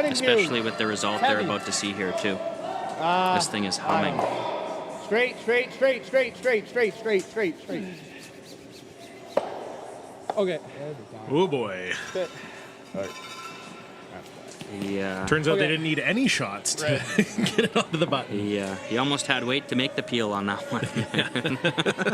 Speaker 2: especially with the result they're about to see here too. This thing is humming.
Speaker 3: Straight.
Speaker 4: Okay.
Speaker 1: Oh boy.
Speaker 2: Yeah.
Speaker 1: Turns out they didn't need any shots to get it onto the button.
Speaker 2: Yeah, he almost had weight to make the peel on that one.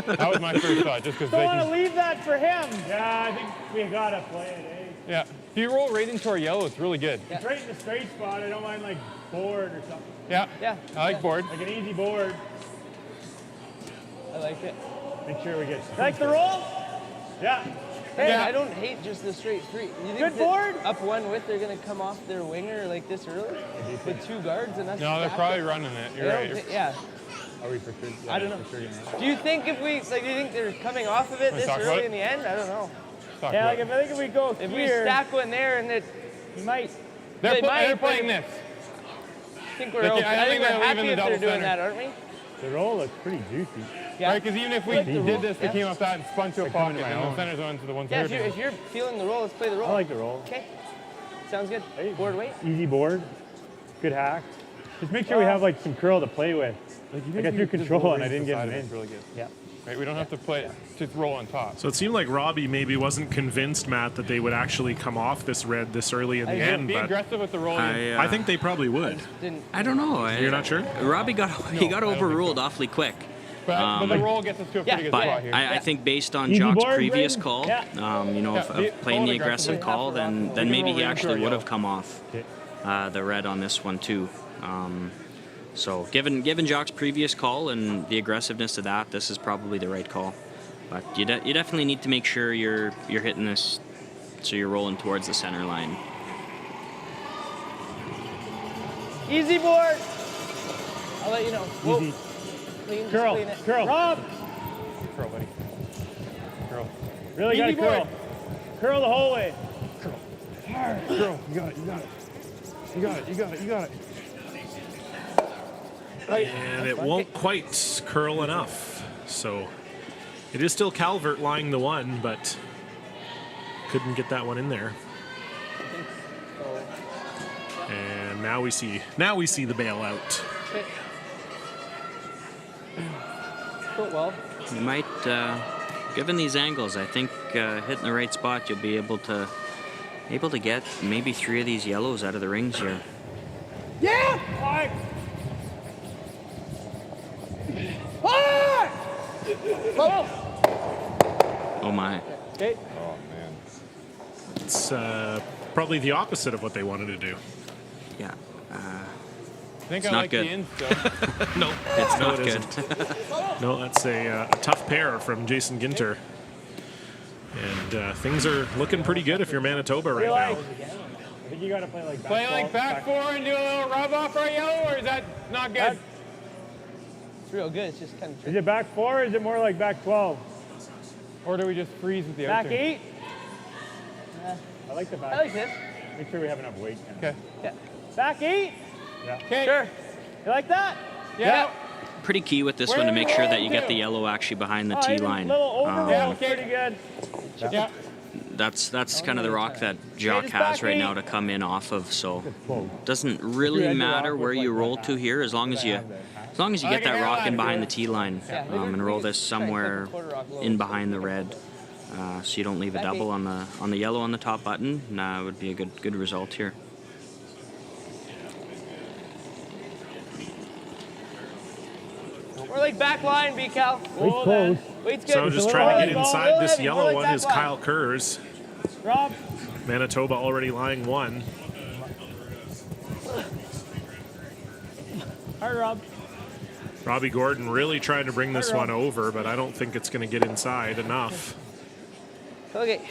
Speaker 6: That was my first thought, just because
Speaker 10: Don't want to leave that for him.
Speaker 3: Yeah, I think we gotta play it, eh?
Speaker 6: Yeah. If you roll right into our yellow, it's really good.
Speaker 3: It's right in the straight spot. I don't mind like board or something.
Speaker 6: Yeah. I like board.
Speaker 3: Like an easy board.
Speaker 10: I like it.
Speaker 3: Make sure we get.
Speaker 10: Like the roll?
Speaker 3: Yeah.
Speaker 10: Hey, I don't hate just the straight 3. You think
Speaker 3: Good board.
Speaker 10: Up 1 width, they're going to come off their winger like this early with 2 guards, and that's.
Speaker 6: No, they're probably running it. You're right.
Speaker 10: Yeah.
Speaker 6: Are we for sure? Yeah,
Speaker 10: I don't know. Do you think if we do you think they're coming off of it this early in the end? I don't know.
Speaker 3: Yeah, like I think if we go
Speaker 10: if we stack one there and it might.
Speaker 6: They're playing this.
Speaker 10: I think we're okay. I think we're happy if they're doing that, aren't we?
Speaker 3: The roll looks pretty juicy.
Speaker 6: Yeah. Right, because even if we did this, they came off that and spun to a pocket, and the center's on to the 130.
Speaker 10: Yeah, if you're feeling the roll, let's play the roll.
Speaker 3: I like the roll.
Speaker 10: Okay. Sounds good. Board weight.
Speaker 3: Easy board. Good hack. Just make sure we have like some curl to play with. I got through control and I didn't get it in.
Speaker 6: Really good.
Speaker 3: Yeah.
Speaker 6: Right, we don't have to play to roll on top.
Speaker 1: So it seemed like Robbie maybe wasn't convinced, Matt, that they would actually come off this red this early in the end.
Speaker 6: Be
Speaker 1: but
Speaker 6: aggressive with the roll.
Speaker 1: I think they probably would.
Speaker 2: I don't know.
Speaker 1: You're not sure?
Speaker 2: Robbie got overruled awfully quick.
Speaker 6: But the roll gets us to a pretty good spot here.
Speaker 2: I think based on Jock's previous call, of playing the aggressive call, then maybe he actually would have come off the red on this one too. So given Jock's previous call and the aggressiveness of that, this is probably the right call. But you definitely need to make sure you're hitting this so you're rolling towards the center line.
Speaker 10: Easy board. I'll let you know.
Speaker 3: Easy.
Speaker 10: Clean,
Speaker 3: curl.
Speaker 10: clean it.
Speaker 3: Curl.
Speaker 10: Rob.
Speaker 6: Curl, buddy. Curl.
Speaker 3: Really got to curl. Curl the whole way.
Speaker 10: Curl.
Speaker 6: Girl, you got it, you got it. You got it, you got it, you got it.
Speaker 1: Right. And it won't quite curl enough. So it is still Calvert lying the one, but couldn't get that one in there. And now we see the bailout.
Speaker 4: Well,
Speaker 2: You might, given these angles, I think hitting the right spot, you'll be able to get maybe 3 of these yellows out of the rings here.
Speaker 3: Yeah! Hard! Hard!
Speaker 2: Oh my.
Speaker 3: Okay.
Speaker 6: Oh, man.
Speaker 1: It's probably the opposite of what they wanted to do.
Speaker 2: Yeah.
Speaker 6: I think
Speaker 2: It's
Speaker 6: I
Speaker 2: not
Speaker 6: like
Speaker 2: good.
Speaker 6: the in still.
Speaker 1: No,
Speaker 2: It's not
Speaker 1: it
Speaker 2: good.
Speaker 1: isn't. No, that's a tough pair from Jason Ginter. And things are looking pretty good if you're Manitoba right now.
Speaker 6: I think you got to play like back.
Speaker 4: play like back 4 and do a little rub off our yellow, or is that not good?
Speaker 10: It's real good. It's just kind of
Speaker 6: Is it back 4 or is it more like back 12?
Speaker 4: Or do we just freeze with the
Speaker 10: back
Speaker 4: outer?
Speaker 10: 8.
Speaker 6: I like the back.
Speaker 10: I like this.
Speaker 6: Make sure we have enough weight.
Speaker 4: Okay.
Speaker 10: Yeah. Back 8.
Speaker 6: Yeah.
Speaker 4: Okay.
Speaker 10: Sure. You like that?
Speaker 4: Yeah.
Speaker 2: Pretty key with this one to make sure that you get the yellow actually behind the tee
Speaker 10: Even
Speaker 2: line.
Speaker 10: little overroll.
Speaker 4: Yeah, okay.
Speaker 10: Pretty good.
Speaker 4: Yeah.
Speaker 2: That's kind of the rock that Jock
Speaker 10: just
Speaker 2: has
Speaker 10: back
Speaker 2: right
Speaker 10: 8.
Speaker 2: now to come in off of. So doesn't really matter where you roll to here as long as you get that rock in behind the tee line and roll this somewhere in behind the red. So you don't leave a double on the yellow on the top button. It would be a good result here.
Speaker 10: We're like back line, B Cal.
Speaker 6: Weight's close.
Speaker 10: Weight's good.
Speaker 1: So just trying to get
Speaker 10: Little
Speaker 1: inside this
Speaker 10: heavy,
Speaker 1: yellow
Speaker 10: more
Speaker 1: one
Speaker 10: like
Speaker 1: is
Speaker 10: back line.
Speaker 1: Kyle Kurz.
Speaker 10: Rob.
Speaker 1: Manitoba already lying one.
Speaker 10: All right, Rob.
Speaker 1: Robbie Gordon really trying to bring this one over, but I don't think it's going to get inside enough.
Speaker 10: Okay.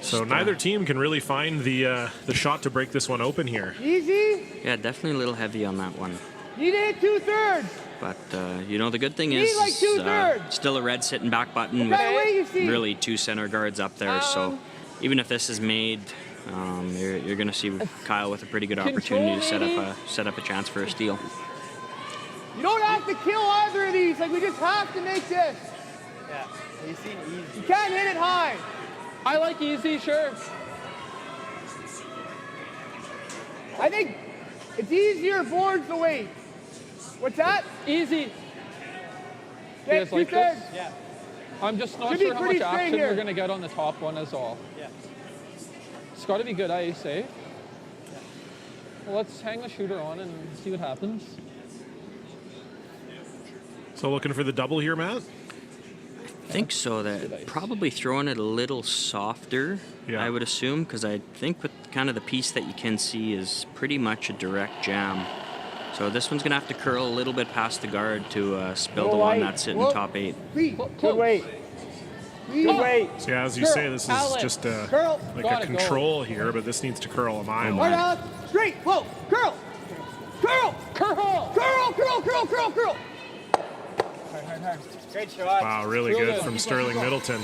Speaker 1: So neither team can really find the shot to break this one open here.
Speaker 3: Easy.
Speaker 2: Yeah, definitely a little heavy on that one.
Speaker 3: You did 2/3.
Speaker 2: But, the good thing
Speaker 3: Need
Speaker 2: is
Speaker 3: like 2/3.
Speaker 2: still a red sitting back button
Speaker 3: What kind of way you
Speaker 2: with
Speaker 3: see?
Speaker 2: really 2 center guards up there. So even if this is made, you're going to see Kyle with a pretty good opportunity to set up a chance for a steal.
Speaker 3: You don't have to kill either of these. Like, we just have to make this.
Speaker 10: Yeah. You see easy.
Speaker 3: You can't hit it high.
Speaker 4: I like easy, sure.
Speaker 3: I think it's easier boards the weight. What's that?
Speaker 4: Easy.
Speaker 3: Okay,
Speaker 4: guys like
Speaker 3: 2/3.
Speaker 4: this?
Speaker 10: Yeah.
Speaker 4: I'm just not
Speaker 3: Should be
Speaker 4: sure how much
Speaker 3: pretty straight
Speaker 4: action
Speaker 3: here.
Speaker 4: we're going to get on the top one as all.
Speaker 10: Yeah.
Speaker 4: It's got to be good ice, eh? Well, let's hang the shooter on and see what happens.
Speaker 1: So looking for the double here, Matt?
Speaker 2: I think so. That probably throwing it a little softer,
Speaker 1: Yeah.
Speaker 2: I would assume, because I think with kind of the piece that you can see is pretty much a direct jam. So this one's going to have to curl a little bit past the guard to spill the one that's sitting top 8.
Speaker 6: Good weight. Good weight.
Speaker 1: So yeah, as you say, this is
Speaker 4: Alex.
Speaker 1: just
Speaker 3: Curl.
Speaker 1: like
Speaker 4: Got
Speaker 1: a
Speaker 4: it, go.
Speaker 1: control here, but this needs to curl a mile.
Speaker 3: Hard, Alex. Straight. Whoa. Curl. Curl.
Speaker 4: Curl!
Speaker 3: Curl. Curl. Curl. Curl. Curl.
Speaker 10: Hard. Great shot.
Speaker 1: Wow, really
Speaker 4: Real
Speaker 1: good
Speaker 4: good.
Speaker 1: from Sterling Middleton.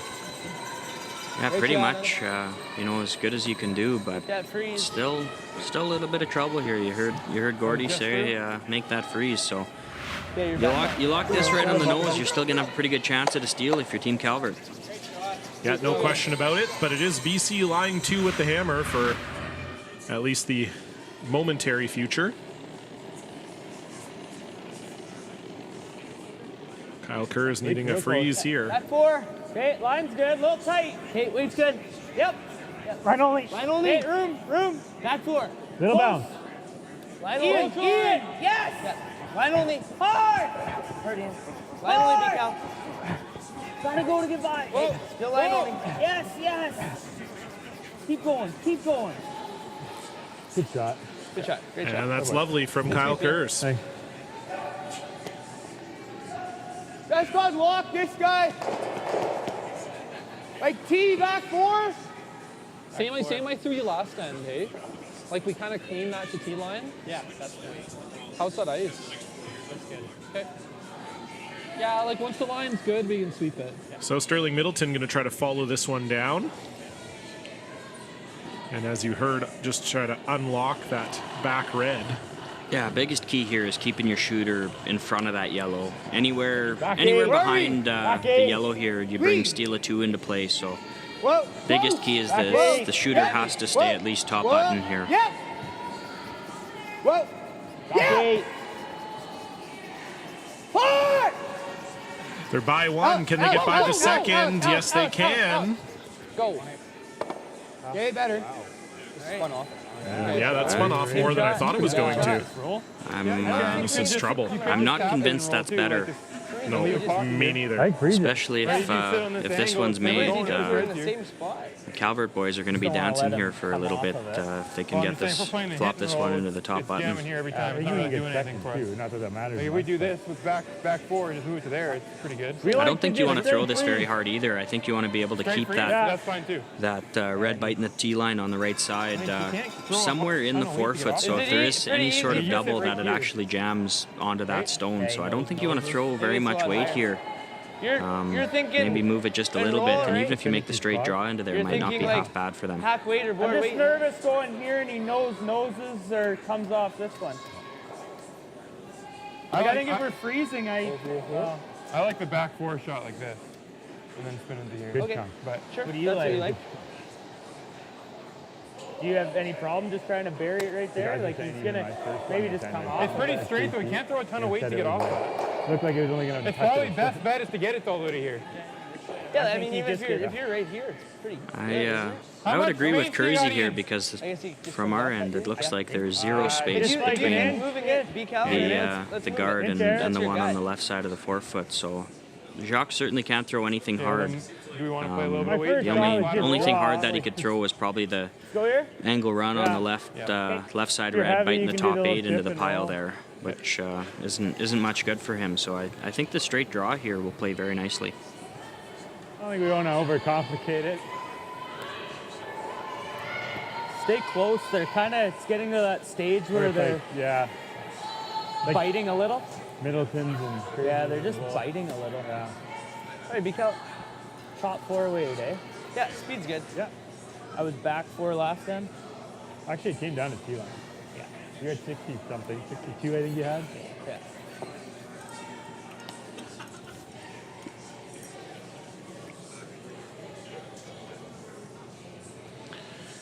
Speaker 2: Yeah, pretty much, as good as you can do, but
Speaker 10: That freeze.
Speaker 2: still a little bit of trouble here. You heard Gordy say make that freeze. So
Speaker 10: Yeah, you're
Speaker 2: you lock this right on the nose, you're still gonna have a pretty good chance at a steal if you're Team Calvert.
Speaker 1: Yeah, no question about it, but it is BC lying 2 with the hammer for at least the momentary future. Kyle Kerr is needing a freeze here.
Speaker 10: Back 4. Okay, line's good. A little tight. Okay, weight's good. Yep.
Speaker 6: Right only.
Speaker 10: Line only. Hey, room. Back 4.
Speaker 6: Little bounce.
Speaker 10: Line only. Ian. Yes. Yeah. Line only. Hard. Hard, Ian. Line only, big Cal. Gotta go to get by. Hey, still line only. Yes. Keep going.
Speaker 6: Good shot.
Speaker 4: Good shot. Great shot.
Speaker 1: And that's lovely from Kyle Kurz.
Speaker 6: Hey.
Speaker 3: Best squad lock this guy. Like T back 4.
Speaker 4: Same I threw you last end, hey? Like we kind of cleaned that to T line.
Speaker 10: Yeah, that's good.
Speaker 4: How's that ice?
Speaker 10: That's good.
Speaker 4: Okay. Yeah, like once the line's good, we can sweep it. Yeah.
Speaker 1: So Sterling Middleton going to try to follow this one down. And as you heard, just try to unlock that back red.
Speaker 2: Yeah, biggest key here is keeping your shooter in front of that yellow. Anywhere behind the yellow here, you bring steal a 2 into play. So biggest key is the shooter has to stay at least top button here.
Speaker 3: Yep. Whoa. Yeah. Hard.
Speaker 1: They're by one. Can they get by the second? Yes, they can.
Speaker 4: Go.
Speaker 3: Okay, better.
Speaker 10: Spun off.
Speaker 1: Yeah, that spun off more than I thought it was going to. This is trouble.
Speaker 2: I'm not convinced that's better.
Speaker 1: No, me neither.
Speaker 2: Especially if this one's made. The Calvert boys are going to be dancing here for a little bit if they can get this, flop this one into the top button.
Speaker 6: Here every time. It's not doing anything for us.
Speaker 8: Not that that matters.
Speaker 6: If we do this with back 4 and just move it to there, it's pretty good.
Speaker 2: I don't think you want to throw this very hard either. I think you want to be able to keep
Speaker 6: That's fine too.
Speaker 2: that red bite in the tee line on the right side somewhere in the forefoot. So if there is any sort of double, that it actually jams onto that stone. So I don't think you want to throw very much weight here.
Speaker 10: You're thinking
Speaker 2: maybe move it just a little bit, and even if you make the straight draw into there, it might not be half bad for them.
Speaker 10: half weight or more
Speaker 5: I'm just
Speaker 10: weight.
Speaker 5: nervous going here and he noses or comes off this one. I think if we're freezing,
Speaker 6: I like the back 4 shot like this, and then spin into here.
Speaker 10: Okay.
Speaker 6: But
Speaker 10: Sure.
Speaker 5: What do you
Speaker 10: That's
Speaker 5: like?
Speaker 10: what you like.
Speaker 5: Do you have any problem just trying to bury it right there? Like he's gonna maybe just come off.
Speaker 6: it's pretty straight, so we can't throw a ton of weight to get off that.
Speaker 8: Looked like it was only going to.
Speaker 6: It's probably best bet is to get it all the way to here.
Speaker 10: Yeah, I mean, even if you're right here, it's pretty.
Speaker 2: I would agree with Kersey here because from our end, it looks like there's zero space between the guard and the one on the left side of the forefoot. So Jacques certainly can't throw anything hard.
Speaker 6: Do we want to play a little bit of weight?
Speaker 2: The only thing hard that he could throw was probably the angle run on the left side red, biting the top 8 into the pile there, which isn't much good for him. So I think the straight draw here will play very nicely.
Speaker 5: I don't think we want to overcomplicate it. Stay close. They're it's getting to that stage where they're biting a little.
Speaker 8: Middleton's and
Speaker 5: they're just biting a little.
Speaker 10: All right, be out.
Speaker 5: Top 4 weight, eh?
Speaker 10: Yeah, speed's good.
Speaker 5: Yeah. I was back 4 last time.
Speaker 8: actually it came down to T line.
Speaker 5: Yeah.
Speaker 8: You had 60 something, 62 I think you had.
Speaker 5: Yeah.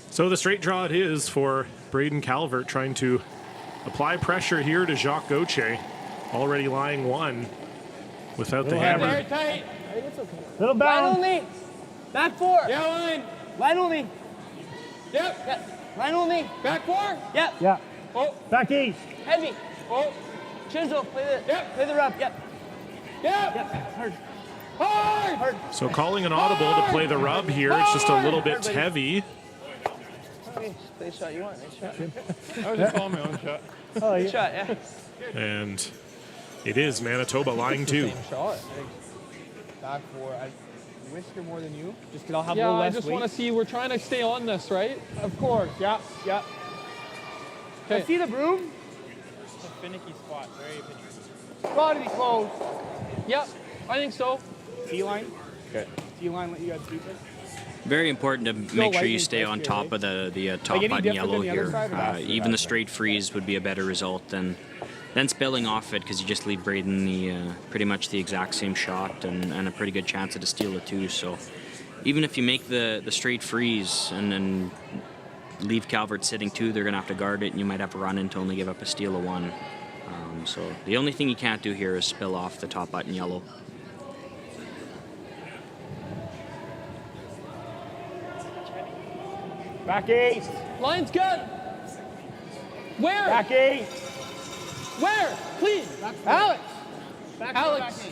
Speaker 1: So the straight draw it is for Braden Calvert, trying to apply pressure here to Jacques Gauthier, already lying 1 without the hammer.
Speaker 4: Very tight.
Speaker 5: I think it's okay.
Speaker 8: Little bound.
Speaker 10: Line only. Back 4.
Speaker 4: Yeah, line.
Speaker 10: Line only.
Speaker 4: Yep.
Speaker 10: Line only.
Speaker 4: Back 4.
Speaker 10: Yep.
Speaker 8: Yeah.
Speaker 4: Oh.
Speaker 8: Back 8.
Speaker 10: Heavy.
Speaker 4: Oh.
Speaker 10: Chisel. Play the rub. Yep.
Speaker 4: Yep.
Speaker 10: Yep. Hard.
Speaker 4: Hard.
Speaker 1: So calling an audible to play the rub here. It's just a little bit heavy.
Speaker 10: Okay, play a shot you want. Nice shot.
Speaker 6: I was just calling my own shot.
Speaker 8: Oh,
Speaker 10: Good shot, yeah.
Speaker 1: And it is Manitoba lying 2.
Speaker 3: Shot. Back 4. I whisker more than you.
Speaker 5: Just because I'll have a
Speaker 4: Yeah,
Speaker 5: little
Speaker 4: I
Speaker 5: less
Speaker 4: just
Speaker 5: weight.
Speaker 4: want to see. We're trying to stay on this, right?
Speaker 5: Of course. Yeah. Yeah.
Speaker 4: Okay.
Speaker 3: See the broom?
Speaker 5: It's a finicky spot. Very finicky.
Speaker 3: Gotta be close.
Speaker 4: Yep. I think so.
Speaker 3: T-line? Okay. T-line let you guys sweep it?
Speaker 2: Very important to make sure you stay on top of the top
Speaker 3: any
Speaker 2: button
Speaker 3: different
Speaker 2: yellow
Speaker 3: than the other
Speaker 2: here.
Speaker 3: side or not?
Speaker 2: Even the straight freeze would be a better result than spilling off it, because you just leave Braden pretty much the exact same shot and a pretty good chance of a steal of 2. So even if you make the straight freeze and then leave Calvert sitting 2, they're going to have to guard it, and you might have to run in to only give up a steal of 1. So the only thing you can't do here is spill off the top button yellow.
Speaker 5: Back 8.
Speaker 4: Line's good. Where?
Speaker 5: Back 8.
Speaker 4: Where? Please.
Speaker 3: Alex!
Speaker 4: Alex.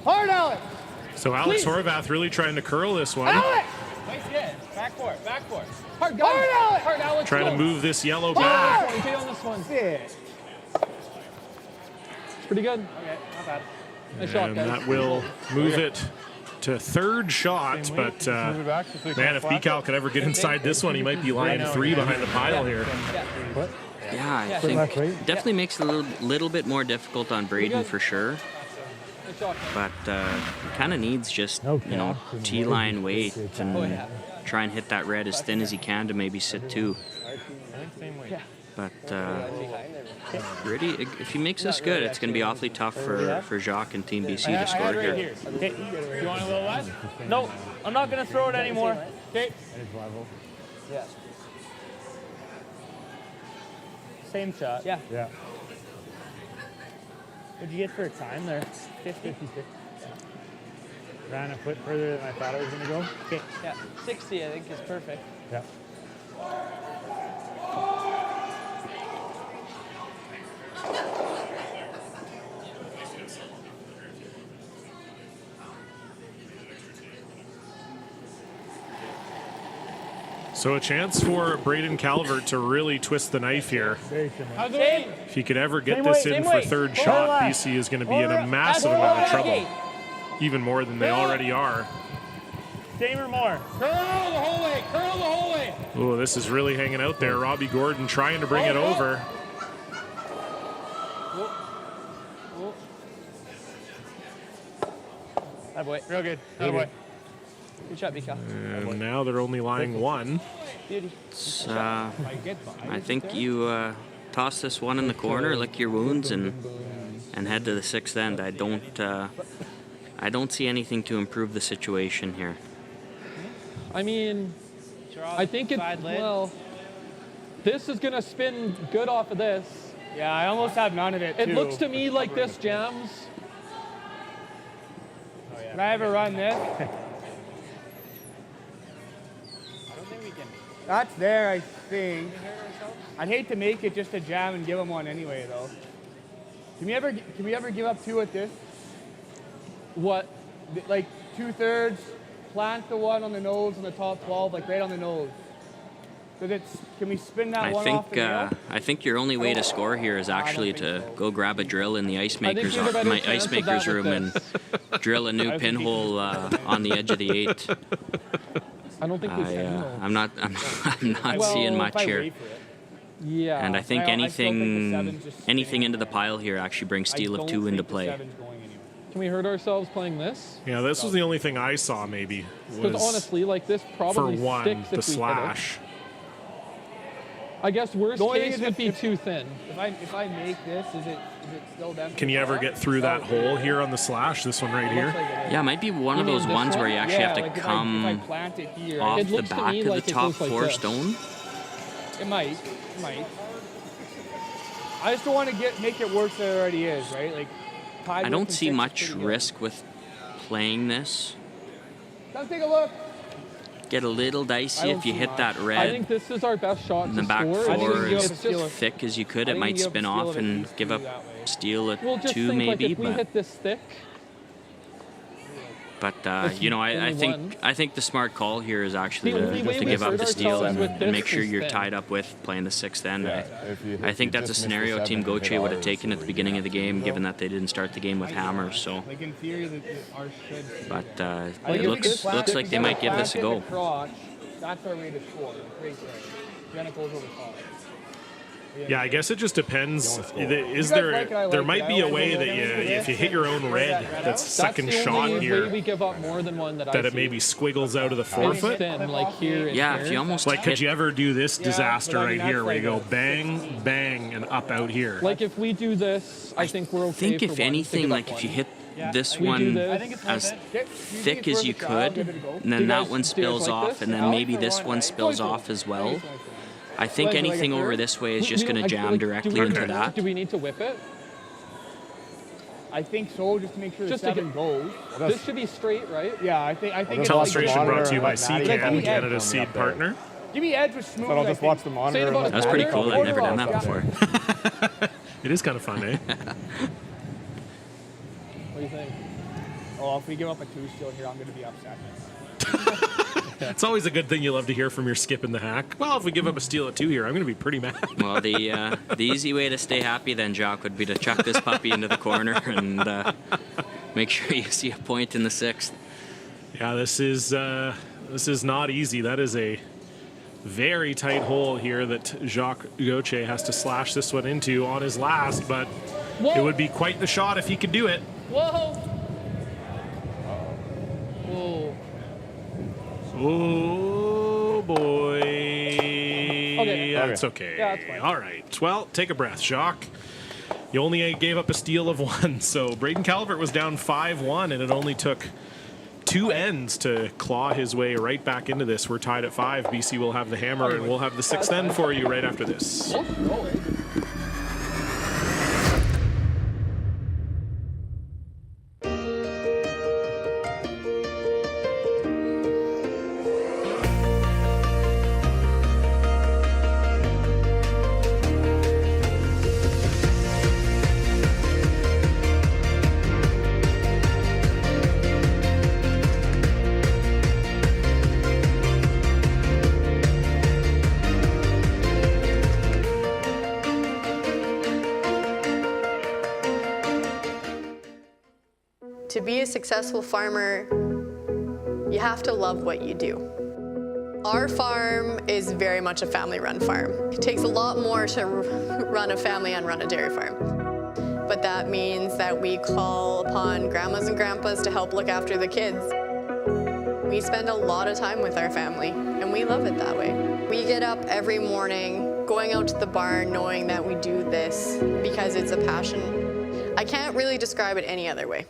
Speaker 3: Hard, Alex!
Speaker 1: So Alex Horvath really trying to curl this one.
Speaker 3: Alex!
Speaker 4: Nice hit. Back 4. Back 4. Hard,
Speaker 3: Hard, Alex!
Speaker 4: Hard, Alex.
Speaker 1: Trying
Speaker 4: go.
Speaker 1: to move this yellow
Speaker 3: Hard!
Speaker 1: back.
Speaker 4: Stay on this one.
Speaker 3: Yeah.
Speaker 4: It's pretty good.
Speaker 5: Okay. Not bad.
Speaker 4: Nice shot,
Speaker 1: And
Speaker 4: guys.
Speaker 1: that will move it to third shot, but man, if Bical could ever get inside this one, he might be lying 3 behind the pile here.
Speaker 2: Yeah, I think definitely makes it a little bit more difficult on Braden for sure. But kind of needs just, T-line weight and try and hit that red as thin as he can to maybe sit 2. But really, if he makes this good, it's going to be awfully tough for Jacques and Team BC to score here.
Speaker 4: Okay. You want a little less?
Speaker 10: No, I'm not going to throw it anymore.
Speaker 4: Okay.
Speaker 10: Yeah. Same shot. Yeah.
Speaker 6: Yeah.
Speaker 10: What'd you get for a time there? 50?
Speaker 6: Ran a foot further than I thought I was going to go.
Speaker 10: Okay. Yeah. 60, I think, is perfect.
Speaker 6: Yeah.
Speaker 1: So a chance for Braden Calvert to really twist the knife here. If he could ever get this in for third shot, BC is going to be in a massive amount of trouble. Even more than they already are.
Speaker 10: Same or more.
Speaker 4: Curl the whole way. Curl the whole way.
Speaker 1: Oh, this is really hanging out there. Robbie Gordon trying to bring it over.
Speaker 10: Hi, boy.
Speaker 4: Real good. Hi, boy.
Speaker 10: Good shot, Mika.
Speaker 1: And now they're only lying 1.
Speaker 10: Beauty.
Speaker 2: I think you toss this one in the corner, lick your wounds, and head to the 6th end. I don't see anything to improve the situation here.
Speaker 4: I mean, I think this is going to spin good off of this.
Speaker 3: Yeah, I almost have none of it, too.
Speaker 4: It looks to me like this jams.
Speaker 3: Can I ever run this? That's there, I think. I'd hate to make it just a jam and give him one anyway, though. Can we ever give up 2 at this?
Speaker 4: What?
Speaker 3: Like 2/3, plant the one on the nose on the top 12, like right on the nose. Can we spin that one off the nail?
Speaker 2: I think your only way to score here is actually to go grab a drill in the ice maker's room and drill a new pinhole on the edge of the 8.
Speaker 4: I don't think we can.
Speaker 2: I'm not seeing much here.
Speaker 4: Yeah.
Speaker 2: And I think anything into the pile here actually brings steal of 2 into play.
Speaker 4: Can we hurt ourselves playing this?
Speaker 1: Yeah, this was the only thing I saw maybe.
Speaker 4: Because honestly, like this probably
Speaker 1: for 1,
Speaker 4: sticks if
Speaker 1: the
Speaker 4: we
Speaker 1: slash.
Speaker 4: Hit it. I guess worst case would be too thin.
Speaker 3: If I make this, is it still them?
Speaker 1: Can you ever get through that hole here on the slash? This one right here?
Speaker 2: Yeah, it might be one of those ones where you actually have to come off the back of the top 4 stone.
Speaker 3: It might. I just don't want to make it worse than it already is, right? Like,
Speaker 2: I don't see much risk with playing this.
Speaker 3: Come take a look.
Speaker 2: Get a little dicey if you hit that red.
Speaker 4: I think this is our best shot
Speaker 2: in the back 4 as thick as you could. It might spin off and give up steal at 2 maybe.
Speaker 4: Like if we hit this thick.
Speaker 2: But I think the smart call here is actually to give up the steal and make sure you're tied up with playing the 6th end. I think that's a scenario Team Gauthier would have taken at the beginning of the game, given that they didn't start the game with hammers. So, but it looks like they might give this a go.
Speaker 3: That's our way to score. Genitals over top.
Speaker 1: Yeah, I guess it just depends. There might be a way that if you hit your own red, that's second shot here,
Speaker 4: we give up more than one that
Speaker 1: it maybe squiggles out of the forefoot.
Speaker 4: If
Speaker 2: you almost
Speaker 1: could you ever do this disaster right here where you go bang, bang, and up out here?
Speaker 4: Like if we do this, I think we're okay.
Speaker 2: I think if anything, like if you hit this one as thick as you could, and then that one spills off, and then maybe this one spills off as well. I think anything over this way is just going to jam directly into that.
Speaker 4: Do we need to whip it?
Speaker 3: I think so, just to make sure the 7 goes.
Speaker 4: This should be straight, right?
Speaker 3: Yeah, I think.
Speaker 1: Telestration brought to you by CCAN, Canada's seed partner.
Speaker 3: Give me edge with smooth.
Speaker 6: But I'll just watch the monitor.
Speaker 2: That's pretty cool. I've never done that before.
Speaker 1: It is kind of fun, eh?
Speaker 3: What do you think? Oh, if we give up a 2 steal here, I'm going to be upset.
Speaker 1: It's always a good thing you love to hear from your skip in the hack. Well, if we give up a steal at 2 here, I'm going to be pretty mad.
Speaker 2: Well, the easy way to stay happy then, Jacques, would be to chuck this puppy into the corner and make sure you see a point in the 6th.
Speaker 1: Yeah, this is not easy. That is a Very tight hole here that Jacques Gauthier has to slash this one into on his last, but it would be quite the shot if he could do it.
Speaker 4: Whoa! Whoa.
Speaker 1: Oh, boy.
Speaker 4: Okay.
Speaker 1: That's okay.
Speaker 4: Yeah, that's fine.
Speaker 1: All right. Well, take a breath, Jacques. You only gave up a steal of 1, so Braden Calvert was down 5-1, and it only took 2 ends to claw his way right back into this. We're tied at 5. BC will have the hammer, and we'll have the 6th end for you right after this.
Speaker 7: To be a successful farmer, you have to love what you do. Our farm is very much a family-run farm. It takes a lot more to run a family and run a dairy farm. But that means that we call upon grandmas and grandpas to help look after the kids. We spend a lot of time with our family, and we love it that way. We get up every morning, going out to the barn, knowing that we do this because it's a passion. I can't really describe it any other way.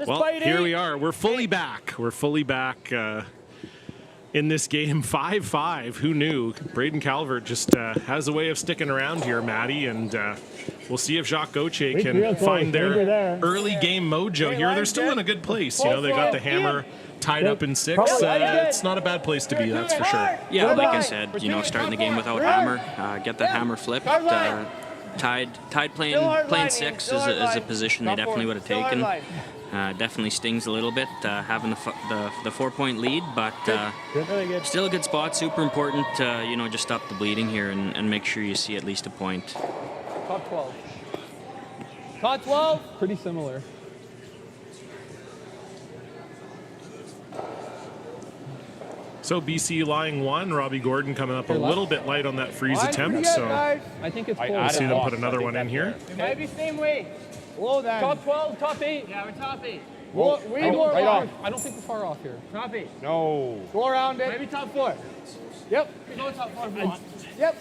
Speaker 1: Well, here we are. We're fully back. We're fully back in this game. 5-5. Who knew? Braden Calvert just has a way of sticking around here, Maddie, and we'll see if Jacques Gauthier can find their early game mojo here. They're still in a good place. You know, they got the hammer tied up in 6. It's not a bad place to be, that's for sure.
Speaker 2: Yeah, like I said, you know, starting the game without hammer, get that hammer flipped. Tied playing 6 is a position they definitely would have taken. Definitely stings a little bit having the 4-point lead, but still a good spot. Super important, you know, just stop the bleeding here and make sure you see at least a point.
Speaker 4: Top 12. Top 12.
Speaker 6: Pretty similar.
Speaker 1: So BC lying 1. Robbie Gordon coming up a little bit light on that freeze attempt. So
Speaker 6: I think it's
Speaker 1: we'll see them put another one in here.
Speaker 3: It might be same way. Whoa, then.
Speaker 4: Top 12, top 8.
Speaker 3: Yeah, we're top 8.
Speaker 6: Whoa,
Speaker 3: We go
Speaker 6: right
Speaker 3: around.
Speaker 6: off. I don't think we're far off here.
Speaker 3: Top 8.
Speaker 6: No.
Speaker 3: Go around it. Maybe top 4. Yep. We go top 4 if you want. Yep.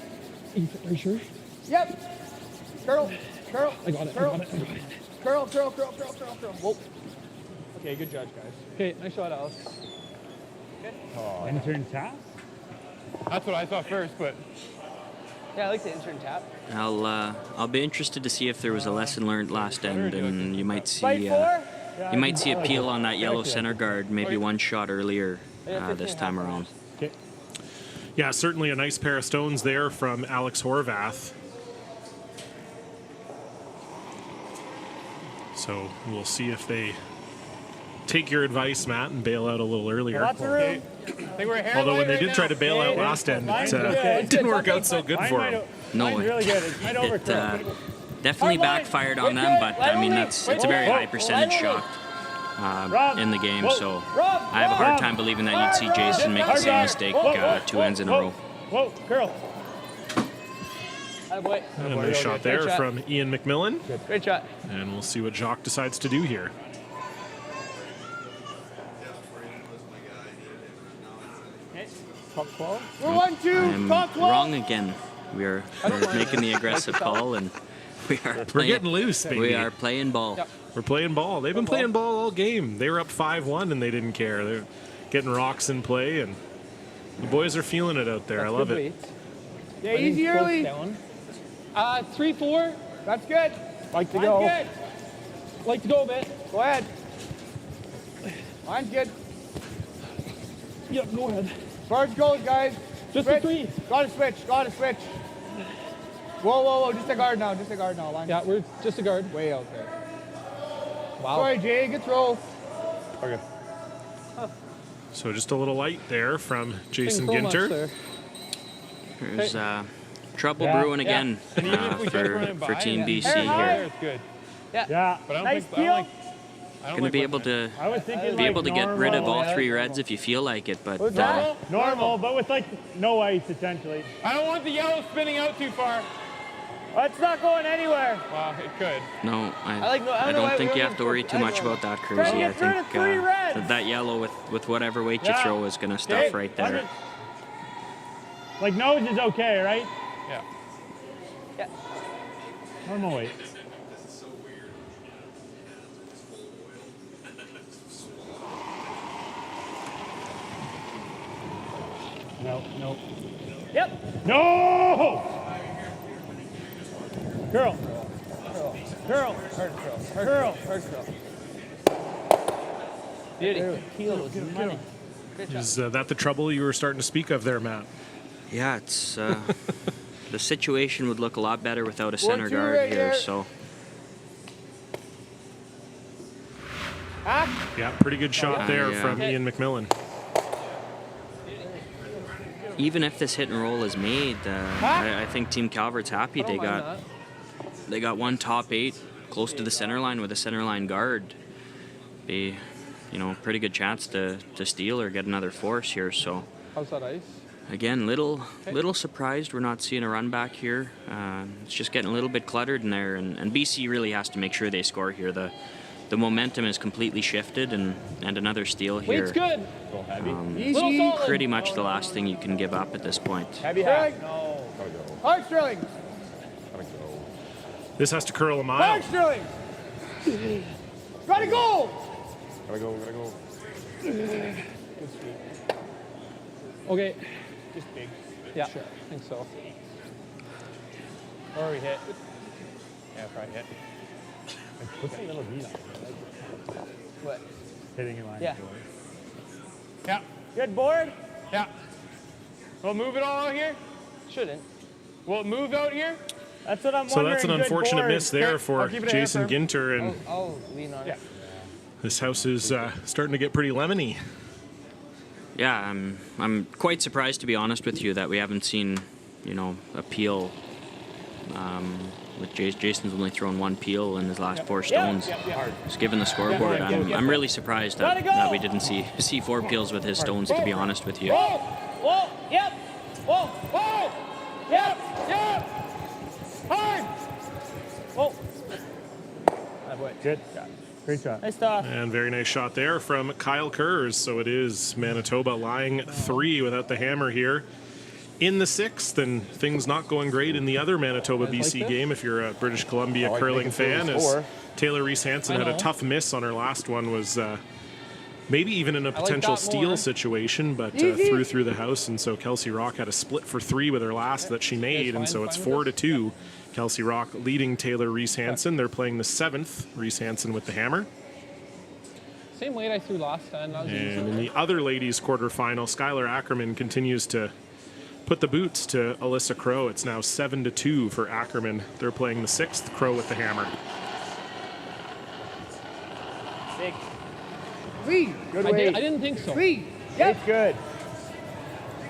Speaker 6: Are you sure?
Speaker 3: Yep. Curl. Curl.
Speaker 6: I got it.
Speaker 3: Curl.
Speaker 6: I got it.
Speaker 3: Curl, curl, curl, curl, curl, curl. Whoa.
Speaker 6: Okay, good judge, guys. Okay, nice shot, Alex.
Speaker 3: Good.
Speaker 6: Oh, intern tap? That's what I thought first, but
Speaker 3: Yeah, I like the intern tap.
Speaker 2: I'll be interested to see if there was a lesson learned last end, and you might see
Speaker 3: Fight 4?
Speaker 2: you might see a peel on that yellow center guard, maybe one shot earlier this time around.
Speaker 6: okay.
Speaker 1: Yeah, certainly a nice pair of stones there from Alex Horvath. So we'll see if they take your advice, Matt, and bail out a little earlier.
Speaker 3: Lots of room.
Speaker 1: Although when they did try to bail out last end, it didn't work out so good for them.
Speaker 2: No, it definitely backfired on them, but I mean it's a very high percentage shot in the game, so I have a hard time believing that you'd see Jason make the same mistake 2 ends in a row.
Speaker 3: Whoa, girl. Boy.
Speaker 1: And a nice shot there
Speaker 3: Great shot.
Speaker 1: from Ian McMillan.
Speaker 3: Great shot.
Speaker 1: And we'll see what Jacques decides to do here.
Speaker 3: Top 12. We're 1-2.
Speaker 2: I'm
Speaker 3: Top 12.
Speaker 2: wrong again. We're making the aggressive call, and
Speaker 1: We're getting loose, baby.
Speaker 2: We are playing ball.
Speaker 3: Yep.
Speaker 1: We're playing ball. They've been playing ball all game. They were up 5-1 and they didn't care. They're getting rocks in play, and the boys are feeling it out there. I love it.
Speaker 3: Yeah, easy early.
Speaker 4: 3-4.
Speaker 3: That's good.
Speaker 6: Like to
Speaker 3: That's
Speaker 6: go.
Speaker 3: good.
Speaker 4: Like to go a bit.
Speaker 3: Go ahead. Mine's good.
Speaker 4: Yep, go ahead.
Speaker 3: As far as it goes, guys.
Speaker 4: Just
Speaker 3: switch.
Speaker 4: a 3.
Speaker 3: Gotta switch. Gotta switch. Whoa, whoa, whoa. Just a guard now. Just a guard now. Line.
Speaker 4: Yeah, we're just a guard.
Speaker 3: Way out there.
Speaker 4: Wow.
Speaker 3: Sorry, Jay. Good throw.
Speaker 6: Okay.
Speaker 1: So just a little light there from Jason
Speaker 4: Thanks so much,
Speaker 1: Ginter.
Speaker 4: sir.
Speaker 2: There's trouble brewing again
Speaker 6: And even if we try to run it
Speaker 2: for
Speaker 6: by,
Speaker 2: Team BC
Speaker 3: Hey, hi.
Speaker 2: here.
Speaker 6: It's good.
Speaker 10: Yeah.
Speaker 6: But I don't
Speaker 10: Nice
Speaker 6: think I don't
Speaker 10: peel.
Speaker 6: like. I don't
Speaker 2: Going to
Speaker 6: like
Speaker 2: be
Speaker 6: whipping
Speaker 2: able
Speaker 6: it.
Speaker 2: to
Speaker 12: I was thinking
Speaker 2: be
Speaker 12: like
Speaker 2: able to get rid of all
Speaker 12: normal,
Speaker 2: 3 reds if you feel like it, but
Speaker 3: What's that?
Speaker 12: normal, but with like no ice essentially.
Speaker 6: I don't want the yellow spinning out too far.
Speaker 10: Oh, it's not going anywhere.
Speaker 6: Well, it could.
Speaker 2: no,
Speaker 10: I don't know why
Speaker 2: don't
Speaker 10: we
Speaker 2: think you
Speaker 10: don't
Speaker 2: have to worry
Speaker 10: get-
Speaker 2: too
Speaker 10: I
Speaker 2: much
Speaker 10: don't know.
Speaker 2: about that,
Speaker 10: Try to
Speaker 2: Cruzy. I
Speaker 10: get rid of
Speaker 2: think
Speaker 10: 3 reds.
Speaker 2: that yellow with whatever weight you
Speaker 12: Yeah.
Speaker 2: throw is going to stuff
Speaker 12: Okay,
Speaker 2: right there.
Speaker 12: Like nose is okay, right?
Speaker 6: Yeah.
Speaker 12: Normal weight. No, no.
Speaker 10: Yep.
Speaker 12: No! Girl. Girl. Girl.
Speaker 10: Beauty. Peel was money.
Speaker 1: Is that the trouble you were starting to speak of there, Matt?
Speaker 2: Yeah, it's the situation would look a lot better without a
Speaker 3: 1-2
Speaker 2: center guard
Speaker 3: right
Speaker 2: here.
Speaker 3: here.
Speaker 2: So
Speaker 1: Yeah, pretty good shot there
Speaker 2: yeah.
Speaker 1: from Ian McMillan.
Speaker 2: even if this hit and roll is made, I think Team Calvert's happy. They got one top 8 close to the center line with a center line guard. Be, pretty good chance to steal or get another force here. So
Speaker 4: How's that ice?
Speaker 2: again, little surprised we're not seeing a run back here. It's just getting a little bit cluttered in there, and BC really has to make sure they score here. The momentum is completely shifted, and another steal here.
Speaker 4: Weight's good.
Speaker 3: Easy.
Speaker 4: solid.
Speaker 2: Pretty much the last thing you can give up at this point.
Speaker 3: Heavy half. No. Hard Sterling.
Speaker 1: This has to curl a mile.
Speaker 3: Hard Sterling. Gotta go.
Speaker 6: Gotta go.
Speaker 4: Okay.
Speaker 3: Just big.
Speaker 4: Yeah, sure. I think so.
Speaker 3: Or we hit.
Speaker 6: Yeah, probably hit.
Speaker 12: What's the little V on?
Speaker 3: What?
Speaker 12: Hitting in line.
Speaker 3: Yeah.
Speaker 6: Yeah.
Speaker 10: Good board.
Speaker 6: Yeah. We'll move it all out here.
Speaker 3: Shouldn't.
Speaker 6: Will it move out here?
Speaker 10: That's what I'm
Speaker 1: So
Speaker 10: wondering.
Speaker 1: that's an
Speaker 10: Good
Speaker 1: unfortunate
Speaker 10: board.
Speaker 1: miss there
Speaker 6: Okay,
Speaker 1: for
Speaker 6: I'll keep it
Speaker 1: Jason
Speaker 6: in
Speaker 1: Ginter, and
Speaker 3: I'll lean on it.
Speaker 1: this house is starting to get pretty lemony.
Speaker 2: Yeah, I'm quite surprised, to be honest with you, that we haven't seen, a peel. With Jason's only thrown 1 peel in his last 4 stones. Just given the scoreboard, I'm really surprised that we didn't see 4 peels with his stones, to be honest with you.
Speaker 10: Whoa. Whoa. Yep. Whoa. Whoa. Yep. Yep. Hard. Whoa.
Speaker 12: Good. Great shot.
Speaker 10: Nice stuff.
Speaker 1: And very nice shot there from Kyle Kurz. So it is Manitoba lying 3 without the hammer here in the 6th, and things not going great in the other Manitoba BC game if you're a British Columbia curling fan, as Taylor Reese Hansen had a tough miss on her last one, was maybe even in a potential steal situation, but through the house, and so Kelsey Rock had a split for 3 with her last that she made, and so it's 4-2. Kelsey Rock leading Taylor Reese Hansen. They're playing the 7th. Reese Hansen with the hammer.
Speaker 4: Same weight I threw last time. That was easy.
Speaker 1: And in the other ladies' quarterfinal, Skylar Ackerman continues to put the boots to Alyssa Crow. It's now 7-2 for Ackerman. They're playing the 6th. Crow with the hammer.
Speaker 3: Big. Clean. Good
Speaker 4: I
Speaker 3: way.
Speaker 4: didn't think so.
Speaker 3: Clean. Yep.
Speaker 12: It's good.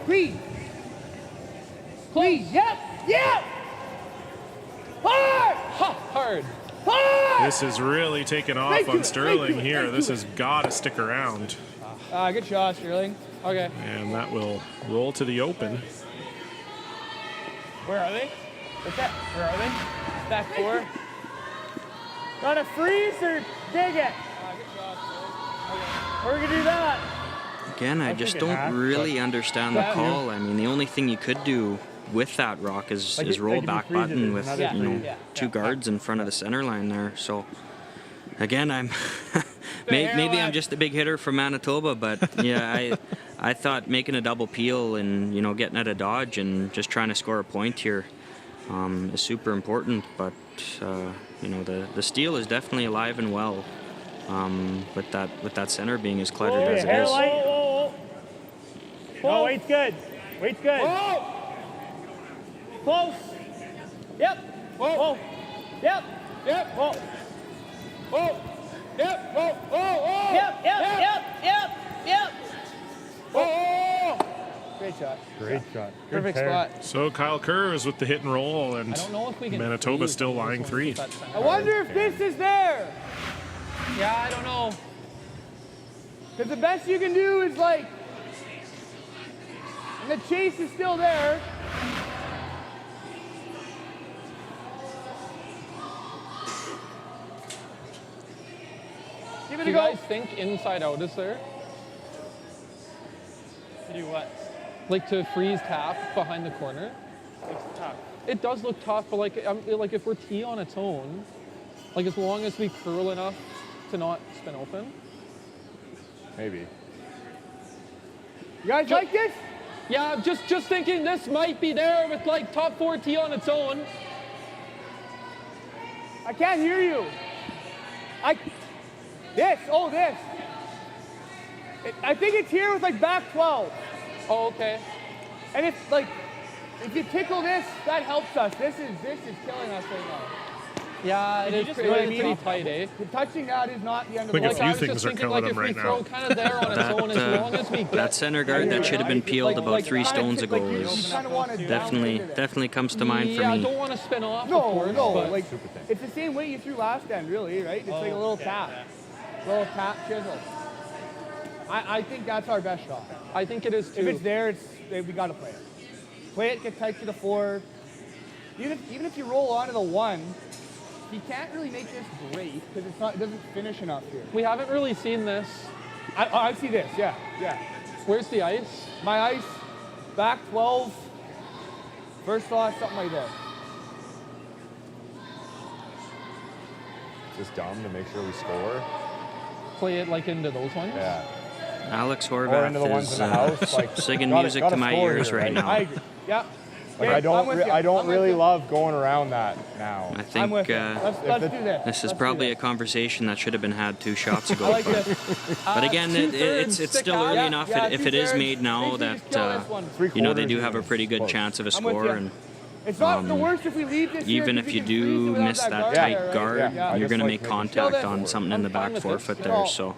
Speaker 3: Clean. Clean. Yep. Yep. Hard.
Speaker 4: Hard.
Speaker 3: Hard.
Speaker 1: This is really taken off on Sterling here. This has got to stick around.
Speaker 3: Good shot, Sterling.
Speaker 4: Okay.
Speaker 1: And that will roll to the open.
Speaker 10: Where are they? What's that? Where are they? Back 4. Gotta freeze or dig it? We're gonna do that.
Speaker 2: Again, I just don't really understand the call. I mean, the only thing you could do with that rock is roll back button with 2 guards in front of the center line there. So again, I'm maybe I'm just a big hitter from Manitoba, but yeah, I thought making a double peel and getting at a dodge and just trying to score a point here is super important. But you know, the steel is definitely alive and well. With that center being as cluttered as it is.
Speaker 12: No, weight's good. Weight's good.
Speaker 3: Whoa! Close. Yep.
Speaker 4: Whoa.
Speaker 3: Whoa. Yep.
Speaker 4: Yep.
Speaker 3: Whoa.
Speaker 4: Whoa. Yep. Whoa. Whoa. Whoa.
Speaker 10: Yep, yep, yep, yep, yep.
Speaker 4: Whoa.
Speaker 3: Great shot.
Speaker 12: Great shot. Good
Speaker 3: Perfect
Speaker 12: pair.
Speaker 3: spot.
Speaker 1: So Kyle Kerr is with the hit and roll, and
Speaker 4: I don't know if we can
Speaker 1: Manitoba
Speaker 4: freeze
Speaker 1: still
Speaker 4: this
Speaker 1: lying
Speaker 4: one
Speaker 1: 3.
Speaker 4: with that center.
Speaker 3: I wonder if this is there.
Speaker 4: Yeah, I don't know.
Speaker 3: Because the best you can do is like, and the chase is still there. Give it
Speaker 4: Do
Speaker 3: a
Speaker 4: you
Speaker 3: go.
Speaker 4: guys think inside out is there?
Speaker 12: To do what?
Speaker 4: Like to freeze tap behind the corner?
Speaker 12: It's tough.
Speaker 4: It does look tough, but like if we're tee on its own, like as long as we curl enough to not spin open.
Speaker 6: Maybe.
Speaker 3: You guys like this?
Speaker 4: Yeah, just thinking this might be there with like top 4 tee on its own.
Speaker 3: I can't hear you. This. I think it's here with like back 12.
Speaker 4: Oh, okay.
Speaker 3: And if you tickle this, that helps us. This is killing us right now.
Speaker 4: Yeah, it is
Speaker 3: just
Speaker 4: pretty,
Speaker 3: know what I mean?
Speaker 4: pretty tight, eh?
Speaker 3: Touching that is not the end of
Speaker 1: Think
Speaker 3: the
Speaker 1: a
Speaker 3: world.
Speaker 1: few
Speaker 4: I was
Speaker 1: things
Speaker 4: just
Speaker 1: are
Speaker 4: thinking,
Speaker 1: killing
Speaker 4: like,
Speaker 1: them
Speaker 4: if we
Speaker 1: right
Speaker 4: throw
Speaker 1: now.
Speaker 4: kind of there on its own, as long as we get
Speaker 2: That center guard that should have been peeled about 3 stones ago
Speaker 3: you
Speaker 2: is
Speaker 3: kind of want to down into that.
Speaker 2: definitely comes to mind for
Speaker 4: Yeah, I
Speaker 2: me.
Speaker 4: don't want to spin off, of
Speaker 3: No,
Speaker 4: course,
Speaker 3: no,
Speaker 4: but
Speaker 3: like it's the same weight you threw last end, really, right? It's like a little tap, little tap chisel. I think that's our best shot.
Speaker 4: I think it is too.
Speaker 3: If it's there, we gotta play it. Play it, get tight to the 4. Even if you roll onto the 1, you can't really make this great because it doesn't finish enough here.
Speaker 4: We haven't really seen this.
Speaker 3: I see this, yeah.
Speaker 4: Where's the ice?
Speaker 3: My ice, back 12, first thought, something like this.
Speaker 6: Just dumb to make sure we score.
Speaker 4: Play it like into those ones?
Speaker 6: Yeah.
Speaker 2: Alex
Speaker 6: Or into the
Speaker 2: Horvath
Speaker 6: ones
Speaker 2: is
Speaker 6: in the house. Like,
Speaker 2: singing
Speaker 6: gotta
Speaker 2: music to my
Speaker 6: score
Speaker 2: ears
Speaker 6: here,
Speaker 2: right now.
Speaker 3: I agree. Yeah.
Speaker 6: Like,
Speaker 3: Okay,
Speaker 6: I don't
Speaker 3: I'm with you.
Speaker 6: I don't
Speaker 3: I'm with
Speaker 6: really
Speaker 3: you.
Speaker 6: love going around that now.
Speaker 2: I
Speaker 3: I'm
Speaker 2: think
Speaker 3: with you. Let's do this.
Speaker 2: this is
Speaker 3: Let's do
Speaker 2: probably a
Speaker 3: this.
Speaker 2: conversation that should have been had 2 shots ago.
Speaker 3: I like
Speaker 2: but,
Speaker 3: this.
Speaker 2: but again, it's
Speaker 4: stick
Speaker 2: still
Speaker 4: out.
Speaker 2: early
Speaker 3: Yeah,
Speaker 2: enough.
Speaker 3: yeah,
Speaker 2: If it is
Speaker 3: 2/3.
Speaker 2: made now
Speaker 3: Make sure you
Speaker 2: that
Speaker 3: just kill this one.
Speaker 2: you know they do
Speaker 6: 3/4
Speaker 2: have a pretty good
Speaker 6: close.
Speaker 2: chance of a
Speaker 3: I'm with
Speaker 2: score,
Speaker 3: you.
Speaker 2: and
Speaker 3: It's not the worst if we leave this here
Speaker 2: even
Speaker 3: 'cause
Speaker 2: if
Speaker 3: we
Speaker 2: you
Speaker 3: can freeze it
Speaker 2: do
Speaker 3: without
Speaker 2: miss that
Speaker 3: guard
Speaker 2: tight
Speaker 3: there, right?
Speaker 2: guard,
Speaker 3: Yeah.
Speaker 2: you're going to make
Speaker 6: making
Speaker 2: contact
Speaker 3: sure.
Speaker 2: on something in the
Speaker 4: I'm fine
Speaker 2: back
Speaker 4: with
Speaker 2: 4
Speaker 4: this.
Speaker 2: foot
Speaker 3: Good
Speaker 2: there.
Speaker 3: call.
Speaker 2: So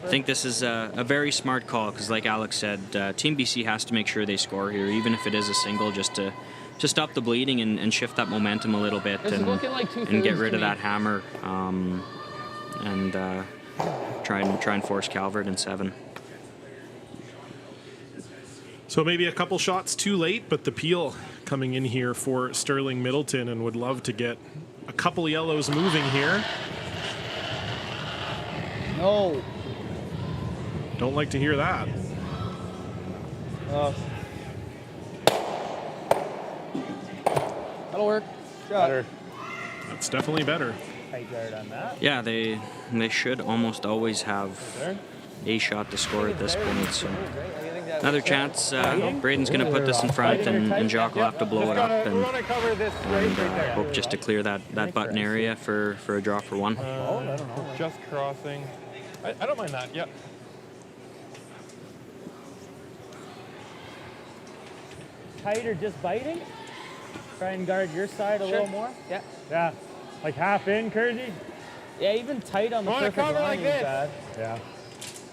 Speaker 2: I think this is a very smart call because, like Alex said, Team BC has to make sure they score here, even if it is a single, just to stop the bleeding and shift that momentum a little bit
Speaker 4: This is looking like
Speaker 2: and
Speaker 4: 2/3
Speaker 2: get rid
Speaker 4: to
Speaker 2: of
Speaker 4: me.
Speaker 2: that hammer and try and force Calvert in 7.
Speaker 1: So maybe a couple shots too late, but the peel coming in here for Sterling Middleton, and would love to get a couple yellows moving here.
Speaker 3: No.
Speaker 1: Don't like to hear that.
Speaker 3: That'll work.
Speaker 6: Better.
Speaker 1: That's definitely better.
Speaker 12: Tight guard on that.
Speaker 2: Yeah, they should almost always have a shot to score at this point. So another chance. Braden's going to put this in front, and Jacques will have to blow it up
Speaker 12: We want to cover this right there.
Speaker 2: hope just to clear that button area for a draw for 1.
Speaker 12: I don't know. Just crossing. I don't mind that. Yeah.
Speaker 5: Tight or just biting? Try and guard your side a little more. Yeah.
Speaker 12: Yeah. Like half in, Kersey?
Speaker 5: Yeah, even tight on the
Speaker 12: Wanna
Speaker 5: perfect
Speaker 12: cover
Speaker 5: line
Speaker 12: like
Speaker 5: is
Speaker 12: this?
Speaker 5: bad.
Speaker 12: Yeah.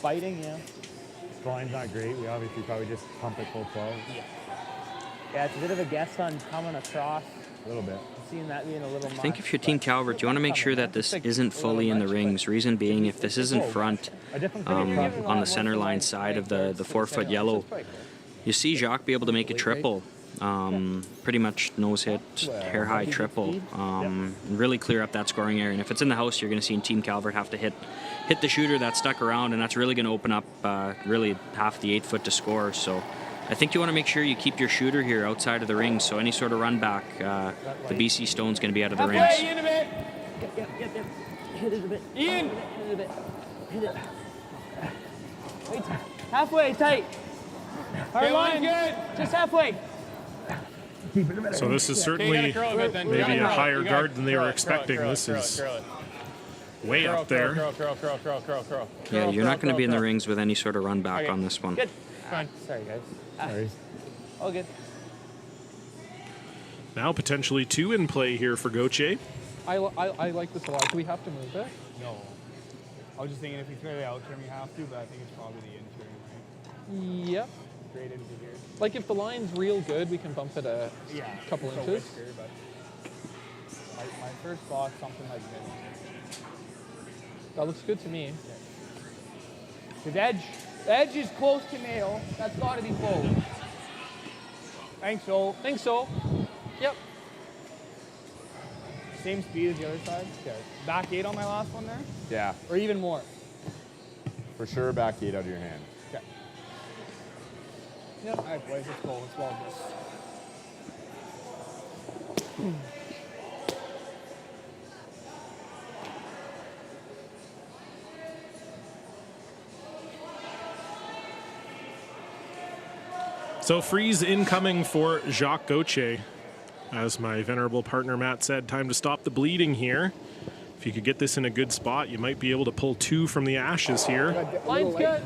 Speaker 5: Biting, yeah.
Speaker 12: Line's not great. We obviously probably just pump it full 12.
Speaker 5: Yeah, it's a bit of a guess on coming across.
Speaker 12: A little bit.
Speaker 5: Seeing that being a little
Speaker 2: I think if you're Team Calvert, you want to make sure that this isn't fully in the rings. Reason being, if this is in front on the center line side of the 4 foot yellow, you see Jacques be able to make a triple. Pretty much nose hit, hair high triple. Really clear up that scoring area. And if it's in the house, you're going to see Team Calvert have to hit the shooter that's stuck around, and that's really going to open up really half the 8 foot to score. So I think you want to make sure you keep your shooter here outside of the ring. So any sort of run back, the BC Stone's going to be out of the rings.
Speaker 4: Okay, in a bit.
Speaker 5: Yep. Hit it a bit.
Speaker 4: Ian.
Speaker 5: Hit it a bit. Hit it. Wait, halfway, tight. Hard
Speaker 4: Okay,
Speaker 5: line.
Speaker 4: good.
Speaker 5: Just halfway.
Speaker 1: So this is certainly maybe a higher guard than they were expecting. This is way up there.
Speaker 4: Curl.
Speaker 2: Yeah, you're not going to be in the rings with any sort of run back on this one.
Speaker 10: Good.
Speaker 4: Fine.
Speaker 10: Sorry, guys. Sorry. All good.
Speaker 1: Now potentially 2 in play here for Gauthier.
Speaker 4: I like this a lot. Do we have to move it?
Speaker 3: No. I was just thinking if you throw the out term, you have to, but I think it's probably the in term, right?
Speaker 4: Yep.
Speaker 3: Straight into here.
Speaker 4: Like if the line's real good, we can bump it a couple
Speaker 3: so
Speaker 4: inches.
Speaker 3: Whisker, but my first thought, something like this.
Speaker 4: That looks good to me.
Speaker 3: His edge is close to nail. That's got to be close. Think so.
Speaker 4: Yep.
Speaker 3: Same speed as the other side. Okay. Back 8 on my last one there?
Speaker 13: Yeah,
Speaker 3: Or even more?
Speaker 13: for sure back 8 out of your hand.
Speaker 3: Okay. Yep. All right, boys, let's go. Let's log this.
Speaker 1: So freeze incoming for Jacques Gauthier. As my venerable partner Matt said, time to stop the bleeding here. If you could get this in a good spot, you might be able to pull 2 from the ashes here.
Speaker 4: Line's good.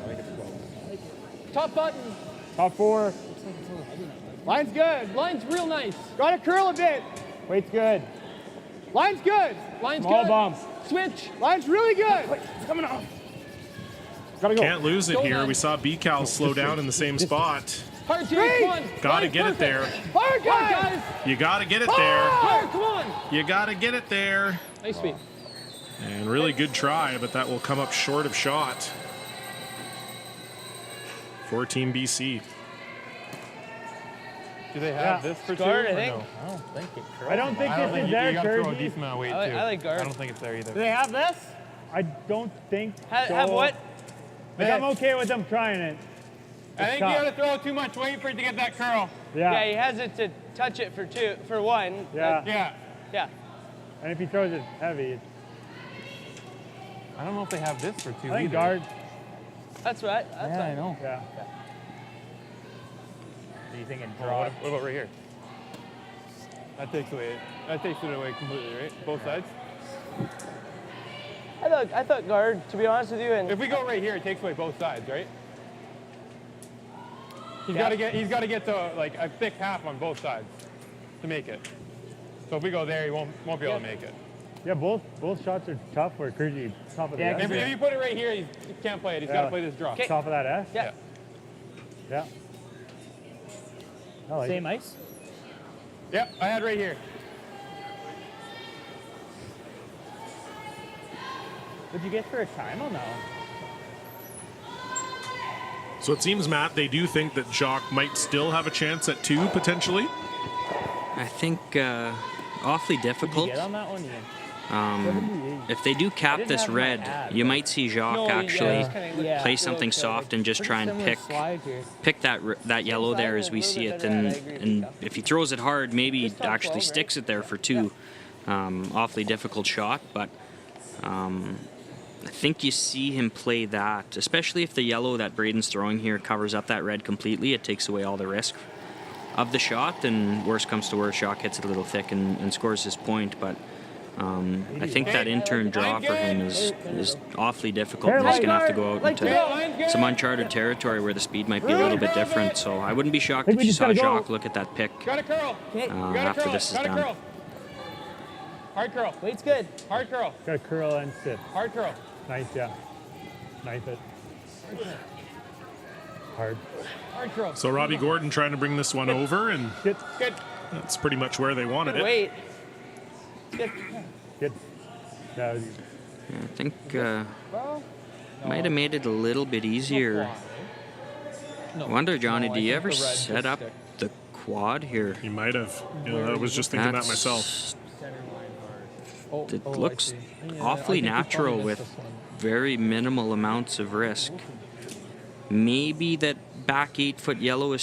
Speaker 4: Top button.
Speaker 12: Top 4.
Speaker 3: Line's good.
Speaker 4: Line's real nice.
Speaker 3: Got to curl a bit.
Speaker 12: Weight's good.
Speaker 3: Line's good.
Speaker 4: Line's
Speaker 12: Small
Speaker 4: good.
Speaker 12: bump.
Speaker 4: Switch.
Speaker 3: Line's really good.
Speaker 12: It's coming off. Gotta go.
Speaker 1: Can't lose it
Speaker 4: Go,
Speaker 1: here.
Speaker 4: man.
Speaker 1: We saw B-Cal slow down in the same spot.
Speaker 4: Hard, Jay. Come on.
Speaker 1: Gotta
Speaker 4: Line's
Speaker 1: get it
Speaker 4: perfect.
Speaker 1: there.
Speaker 3: Hard,
Speaker 4: Hard, guys.
Speaker 1: You gotta get it there.
Speaker 4: Hard, come on.
Speaker 1: You gotta get it there.
Speaker 4: Nice speed.
Speaker 1: And really good try, but that will come up short of shot for Team BC.
Speaker 6: Do they have this for 2?
Speaker 10: Guard, I
Speaker 6: or
Speaker 10: think.
Speaker 6: no?
Speaker 10: I don't think it curls.
Speaker 12: I don't think
Speaker 6: I don't
Speaker 12: this
Speaker 6: think
Speaker 12: is
Speaker 6: you
Speaker 12: there,
Speaker 6: got to throw a
Speaker 12: Kirby.
Speaker 6: decent amount of weight
Speaker 10: I
Speaker 6: too.
Speaker 10: like guard.
Speaker 6: I don't think it's there either.
Speaker 12: Do they have this? I don't think so.
Speaker 10: Have what?
Speaker 12: Like, I'm okay with them trying it.
Speaker 4: I think
Speaker 12: tough.
Speaker 4: you got to throw too much weight for it to get that curl.
Speaker 10: Yeah,
Speaker 12: Yeah.
Speaker 10: he has it to touch it for 1.
Speaker 12: Yeah.
Speaker 4: Yeah.
Speaker 10: Yeah.
Speaker 12: And if he throws it heavy, it's,
Speaker 6: I don't know if they have this for 2
Speaker 12: I think
Speaker 6: either.
Speaker 12: guard.
Speaker 10: That's right. That's
Speaker 12: Yeah,
Speaker 10: right.
Speaker 12: I know. Yeah. Do you think it
Speaker 6: Oh,
Speaker 12: draws?
Speaker 6: what about right here? That takes it away completely, right? Both sides?
Speaker 10: I thought guard, to be honest with you, and
Speaker 4: If we go right here, it takes away both sides, right? He's got to get to like a thick half on both sides to make it. So if we go there, he won't be able to make it.
Speaker 12: Yeah, both shots are tough for Kirby. Top of the S.
Speaker 4: If you put it right here, he can't play it. He's got to play this draw.
Speaker 12: Top of that S?
Speaker 10: yeah.
Speaker 12: Yeah. I like
Speaker 10: Same
Speaker 12: it.
Speaker 10: ice.
Speaker 4: Yep, I had right here.
Speaker 12: What'd you get for a time on that one?
Speaker 1: So it seems, Matt, they do think that Jacques might still have a chance at 2 potentially.
Speaker 2: I think awfully difficult.
Speaker 12: Get on that one, Ian.
Speaker 2: If they do cap
Speaker 12: didn't
Speaker 2: this
Speaker 12: have my
Speaker 2: red,
Speaker 12: ad,
Speaker 2: you might see Jacques actually
Speaker 10: Yeah.
Speaker 2: play something soft and just try and pick that yellow there as we see it. And if he throws it hard, maybe he actually sticks it there for 2. Awfully difficult shot, but I think you see him play that, especially if the yellow that Braden's throwing here covers up that red completely. It takes away all the risk of the shot, and worst comes to worst, Jacques hits it a little thick and scores his point. But I think that in-turn draw for him is awfully difficult. And he's going to have to go out into some uncharted territory where the speed might be a little bit different. So I wouldn't be shocked if you saw Jacques look at that pick
Speaker 4: Got to curl.
Speaker 2: after this is
Speaker 4: Got to
Speaker 2: done.
Speaker 4: curl. Hard curl.
Speaker 10: Weight's good.
Speaker 4: Hard curl.
Speaker 12: Got to curl and sit.
Speaker 4: Hard curl.
Speaker 12: Nice, yeah. Knife it. Hard.
Speaker 4: Hard curl.
Speaker 1: So Robbie Gordon trying to bring this one over, and
Speaker 4: Good.
Speaker 1: that's pretty much where they wanted
Speaker 10: Good
Speaker 1: it.
Speaker 10: weight. Good.
Speaker 12: Good. That was
Speaker 2: I think might have made it a little bit easier. I wonder, Johnny, do you ever set up the quad here?
Speaker 1: He might have. I was just thinking that myself.
Speaker 2: It looks awfully natural with very minimal amounts of risk. Maybe that back 8-foot yellow is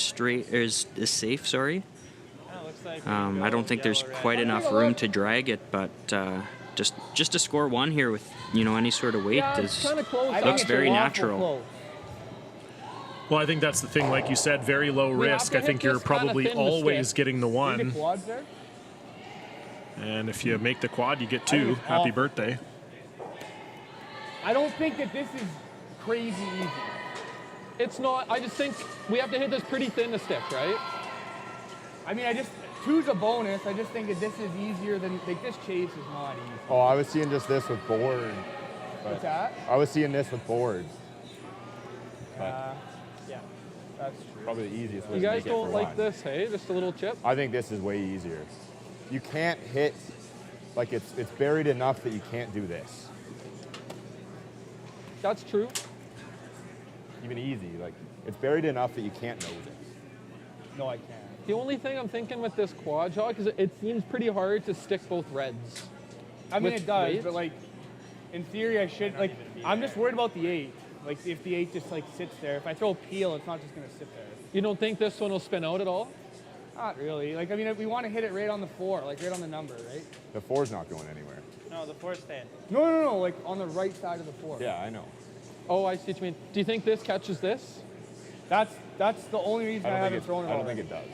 Speaker 2: safe. Sorry. I don't think there's quite enough room to drag it, but just to score 1 here with any sort of weight looks very natural.
Speaker 1: Well, I think that's the thing. Like you said, very low
Speaker 4: We have
Speaker 1: risk.
Speaker 4: to
Speaker 1: I think
Speaker 4: hit
Speaker 1: you're
Speaker 4: this kinda
Speaker 1: probably
Speaker 4: thin to
Speaker 1: always
Speaker 4: stick.
Speaker 1: getting the
Speaker 3: See the
Speaker 1: one.
Speaker 3: quads there?
Speaker 1: And if you make the quad, you get
Speaker 3: I think
Speaker 1: two.
Speaker 3: it's
Speaker 1: Happy
Speaker 3: awful.
Speaker 1: birthday.
Speaker 3: I don't think that this is crazy easy.
Speaker 4: It's not. I just think we have to hit this pretty thin to stick, right?
Speaker 3: I mean, two's a bonus. I just think that this is easier than, like, this chase is not easy.
Speaker 13: Oh, I was seeing just this with board.
Speaker 3: What's that?
Speaker 13: I was seeing this with boards.
Speaker 3: Yeah, that's true.
Speaker 13: Probably the easiest way
Speaker 4: You
Speaker 13: to
Speaker 4: guys
Speaker 13: make it
Speaker 4: don't
Speaker 13: for
Speaker 4: like
Speaker 13: one.
Speaker 4: this, hey? Just a little chip.
Speaker 13: I think this is way easier. You can't hit, like it's buried enough that you can't do this.
Speaker 4: That's true.
Speaker 13: Even easy, like it's buried enough that you can't know this.
Speaker 3: No, I can't.
Speaker 4: The only thing I'm thinking with this quad shot, because it seems pretty hard to stick both reds.
Speaker 3: I mean,
Speaker 4: With
Speaker 3: it does,
Speaker 4: weight?
Speaker 3: but, like, in theory, I should, like, I'm just worried about the 8. Like, if the 8 just, like, sits there. If I throw a peel, it's not just going to sit there.
Speaker 4: You don't think this one will spin out at all?
Speaker 3: Not really. Like, I mean, we want to hit it right on the 4, like, right on the number, right?
Speaker 13: The 4's not going anywhere.
Speaker 5: No, the 4's staying.
Speaker 3: No, like, on the right side of the 4.
Speaker 13: Yeah, I know.
Speaker 4: Oh, I see what you mean. Do you think this catches this?
Speaker 3: That's the only reason I haven't thrown it
Speaker 13: I don't
Speaker 3: already.
Speaker 13: think it does.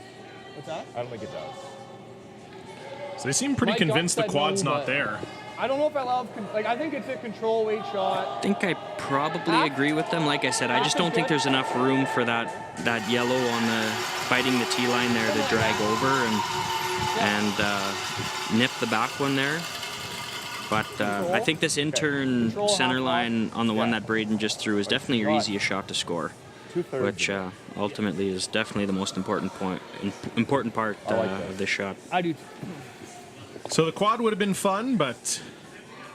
Speaker 3: What's that?
Speaker 13: I don't think it does.
Speaker 1: So they seem pretty
Speaker 4: My gut
Speaker 1: convinced the
Speaker 4: said
Speaker 1: quad's
Speaker 4: no,
Speaker 1: not
Speaker 4: but-
Speaker 1: there.
Speaker 3: I don't know if I love, like, I think it's a control weight shot.
Speaker 2: I think I probably agree with them. Like I said, I just don't think there's enough room for that yellow on the fighting the T line there to drag over and nip the back one there. But I think this intern center line on the one that Braden just threw is definitely your easiest shot to score, which ultimately is definitely the most important part of this shot.
Speaker 3: I do.
Speaker 1: So the quad would have been fun, but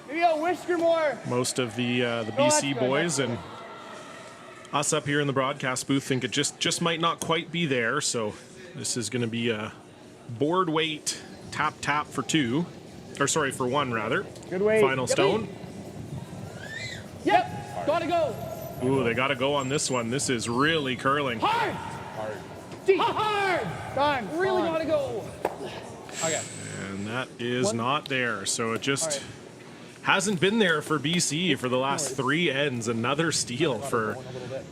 Speaker 3: Maybe a whisker more.
Speaker 1: most of the
Speaker 3: that's
Speaker 1: BC
Speaker 3: good,
Speaker 1: boys
Speaker 3: that's
Speaker 1: and us up here in the broadcast booth think it just might not quite be there. So this is going to be a board weight tap for 2, or sorry, for 1 rather.
Speaker 3: Good weight.
Speaker 1: Final stone.
Speaker 4: Yep, gotta go.
Speaker 1: Ooh, they got to go on this one. This is really curling.
Speaker 4: Hard,
Speaker 3: Deep.
Speaker 4: hard.
Speaker 3: Done.
Speaker 4: Really
Speaker 3: Done.
Speaker 4: gotta go. Okay.
Speaker 1: And that is not there. So it just hasn't been there for BC for the last 3 ends. Another steal for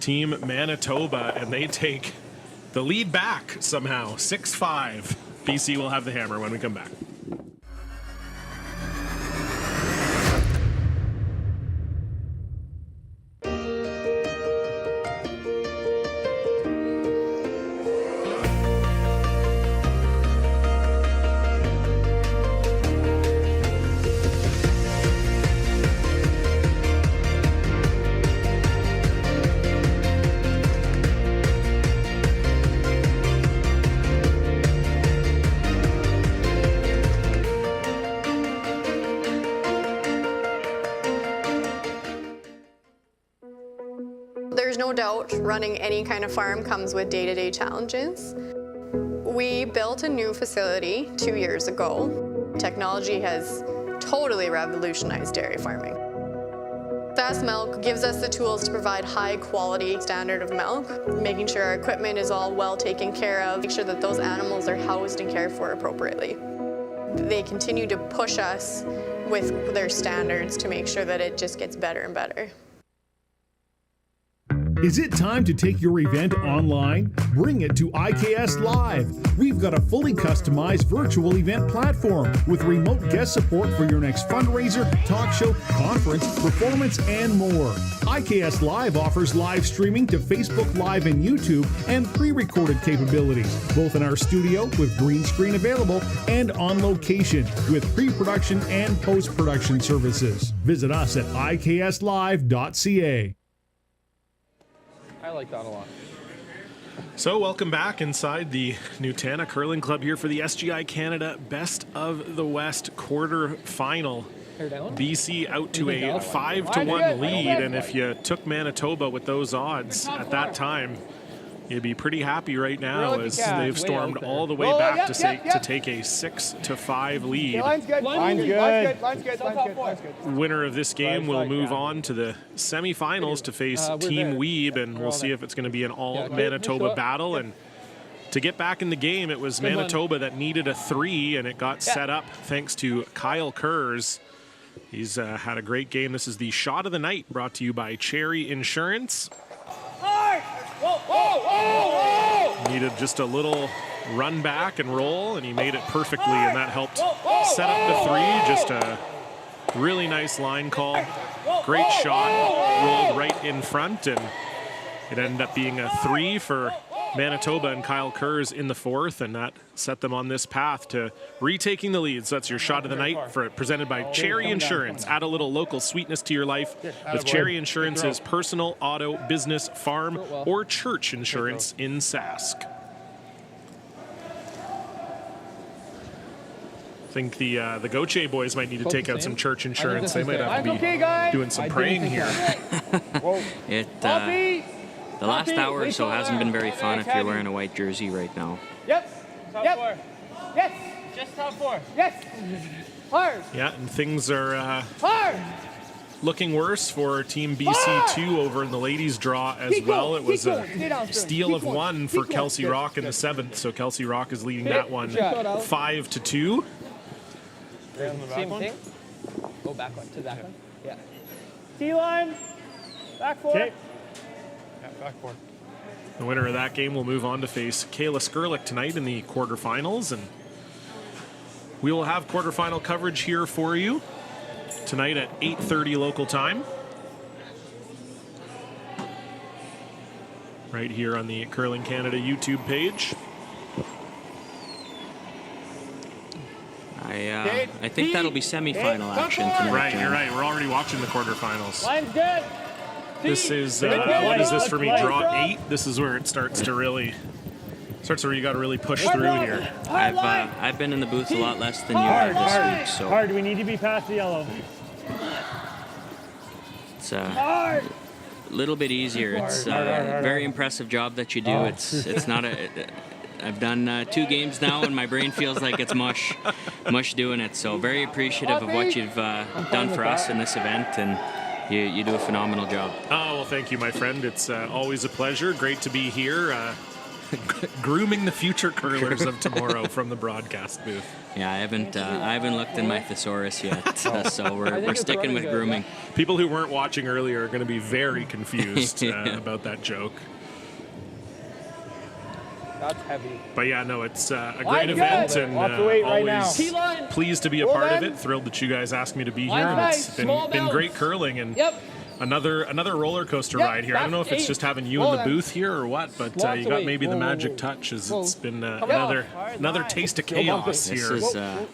Speaker 1: Team Manitoba, and they take the lead back somehow, 6-5. BC will have the hammer when we come back.
Speaker 7: There's no doubt running any kind of farm comes with day-to-day challenges. We built a new facility 2 years ago. Technology has totally revolutionized dairy farming. Fast Milk gives us the tools to provide high quality standard of milk, making sure our equipment is all well taken care of, make sure that those animals are housed and cared for appropriately. They continue to push us with their standards to make sure that it just gets better and better.
Speaker 8: Is it time to take your event online? Bring it to IKS Live. We've got a fully customized virtual event platform with remote guest support for your next fundraiser, talk show, conference, performance, and more. IKS Live offers live streaming to Facebook Live and YouTube and pre-recorded capabilities, both in our studio with green screen available and on location with pre-production and post-production services. Visit us at ikslive.ca.
Speaker 4: I like that a lot.
Speaker 1: So welcome back inside the Nutana Curling Club here for the SGI Canada Best of the West quarter final. BC out to a 5-1 lead, and if you took Manitoba with those odds at that time, you'd be pretty happy right now as they've stormed all the way back to take a 6-5 lead.
Speaker 3: Line's good. Line's good. Line's good.
Speaker 1: Winner of this game will move on to the semifinals to face Team Weeb, and we'll see if it's going to be an all Manitoba battle. And to get back in the game, it was Manitoba that needed a 3, and it got set up thanks to Kyle Kurz. He's had a great game. This is the shot of the night, brought to you by Cherry Insurance. Needed just a little run back and roll, and he made it perfectly, and that helped set up the three. Just a really nice line call. Great shot, rolled right in front, and it ended up being a 3 for Manitoba and Kyle Kurz in the fourth, and that set them on this path to retaking the lead. So that's your shot of the night, presented by Cherry Insurance. Add a little local sweetness to your life with Cherry Insurance's personal, auto, business, farm, or church insurance in Sask. I think the Gauthier boys might need to take out some church insurance. They might have to be doing some praying here.
Speaker 2: The last hour or so hasn't been very fun if you're wearing a white jersey right now.
Speaker 10: Yep.
Speaker 3: Top 4. Yes.
Speaker 10: Just top 4.
Speaker 3: Yes. Hard.
Speaker 1: Yeah, and things are
Speaker 3: hard.
Speaker 1: Looking worse for Team BC2 over in the ladies' draw as well. It was a steal of 1 for Kelsey Rock in the 7th, so Kelsey Rock is leading that one 5-2.
Speaker 10: Same thing. Go back one to the back one. Yeah.
Speaker 12: T-line. Back 4.
Speaker 6: Okay. Yeah, back 4.
Speaker 1: The winner of that game will move on to face Kayla Skurlik tonight in the quarterfinals, and we will have quarterfinal coverage here for you tonight at 8:30 local time. Right here on the Curling Canada YouTube page.
Speaker 2: I think that'll be semifinal action tonight.
Speaker 1: Right, you're right. We're already watching the quarterfinals.
Speaker 12: Line's good.
Speaker 1: This is what is this for me? Draw 8. This is where it starts to where you got to really push through here.
Speaker 2: I've been in the booth a lot less than you have this week, so
Speaker 12: Hard. We need to be past the yellow.
Speaker 2: it's a little bit easier. It's a very impressive job that you do. It's not a. I've done 2 games now, and my brain feels like it's mush doing it. So very appreciative of what you've done for us in this event, and you do a phenomenal job.
Speaker 1: Oh, well, thank you, my friend. It's always a pleasure. Great to be here, grooming the future curlers of tomorrow from the broadcast booth.
Speaker 2: Yeah, I haven't looked in my thesaurus yet, so we're sticking with grooming.
Speaker 1: People who weren't watching earlier are going to be very confused about that joke.
Speaker 3: That's heavy.
Speaker 1: But yeah, no, it's a great event, and always pleased to be a part of it. Thrilled that you guys asked me to be here, and it's been great curling, and another roller coaster ride here. I don't know if it's just having you in the booth here or what, but you got maybe the magic touch, as it's been another taste of chaos here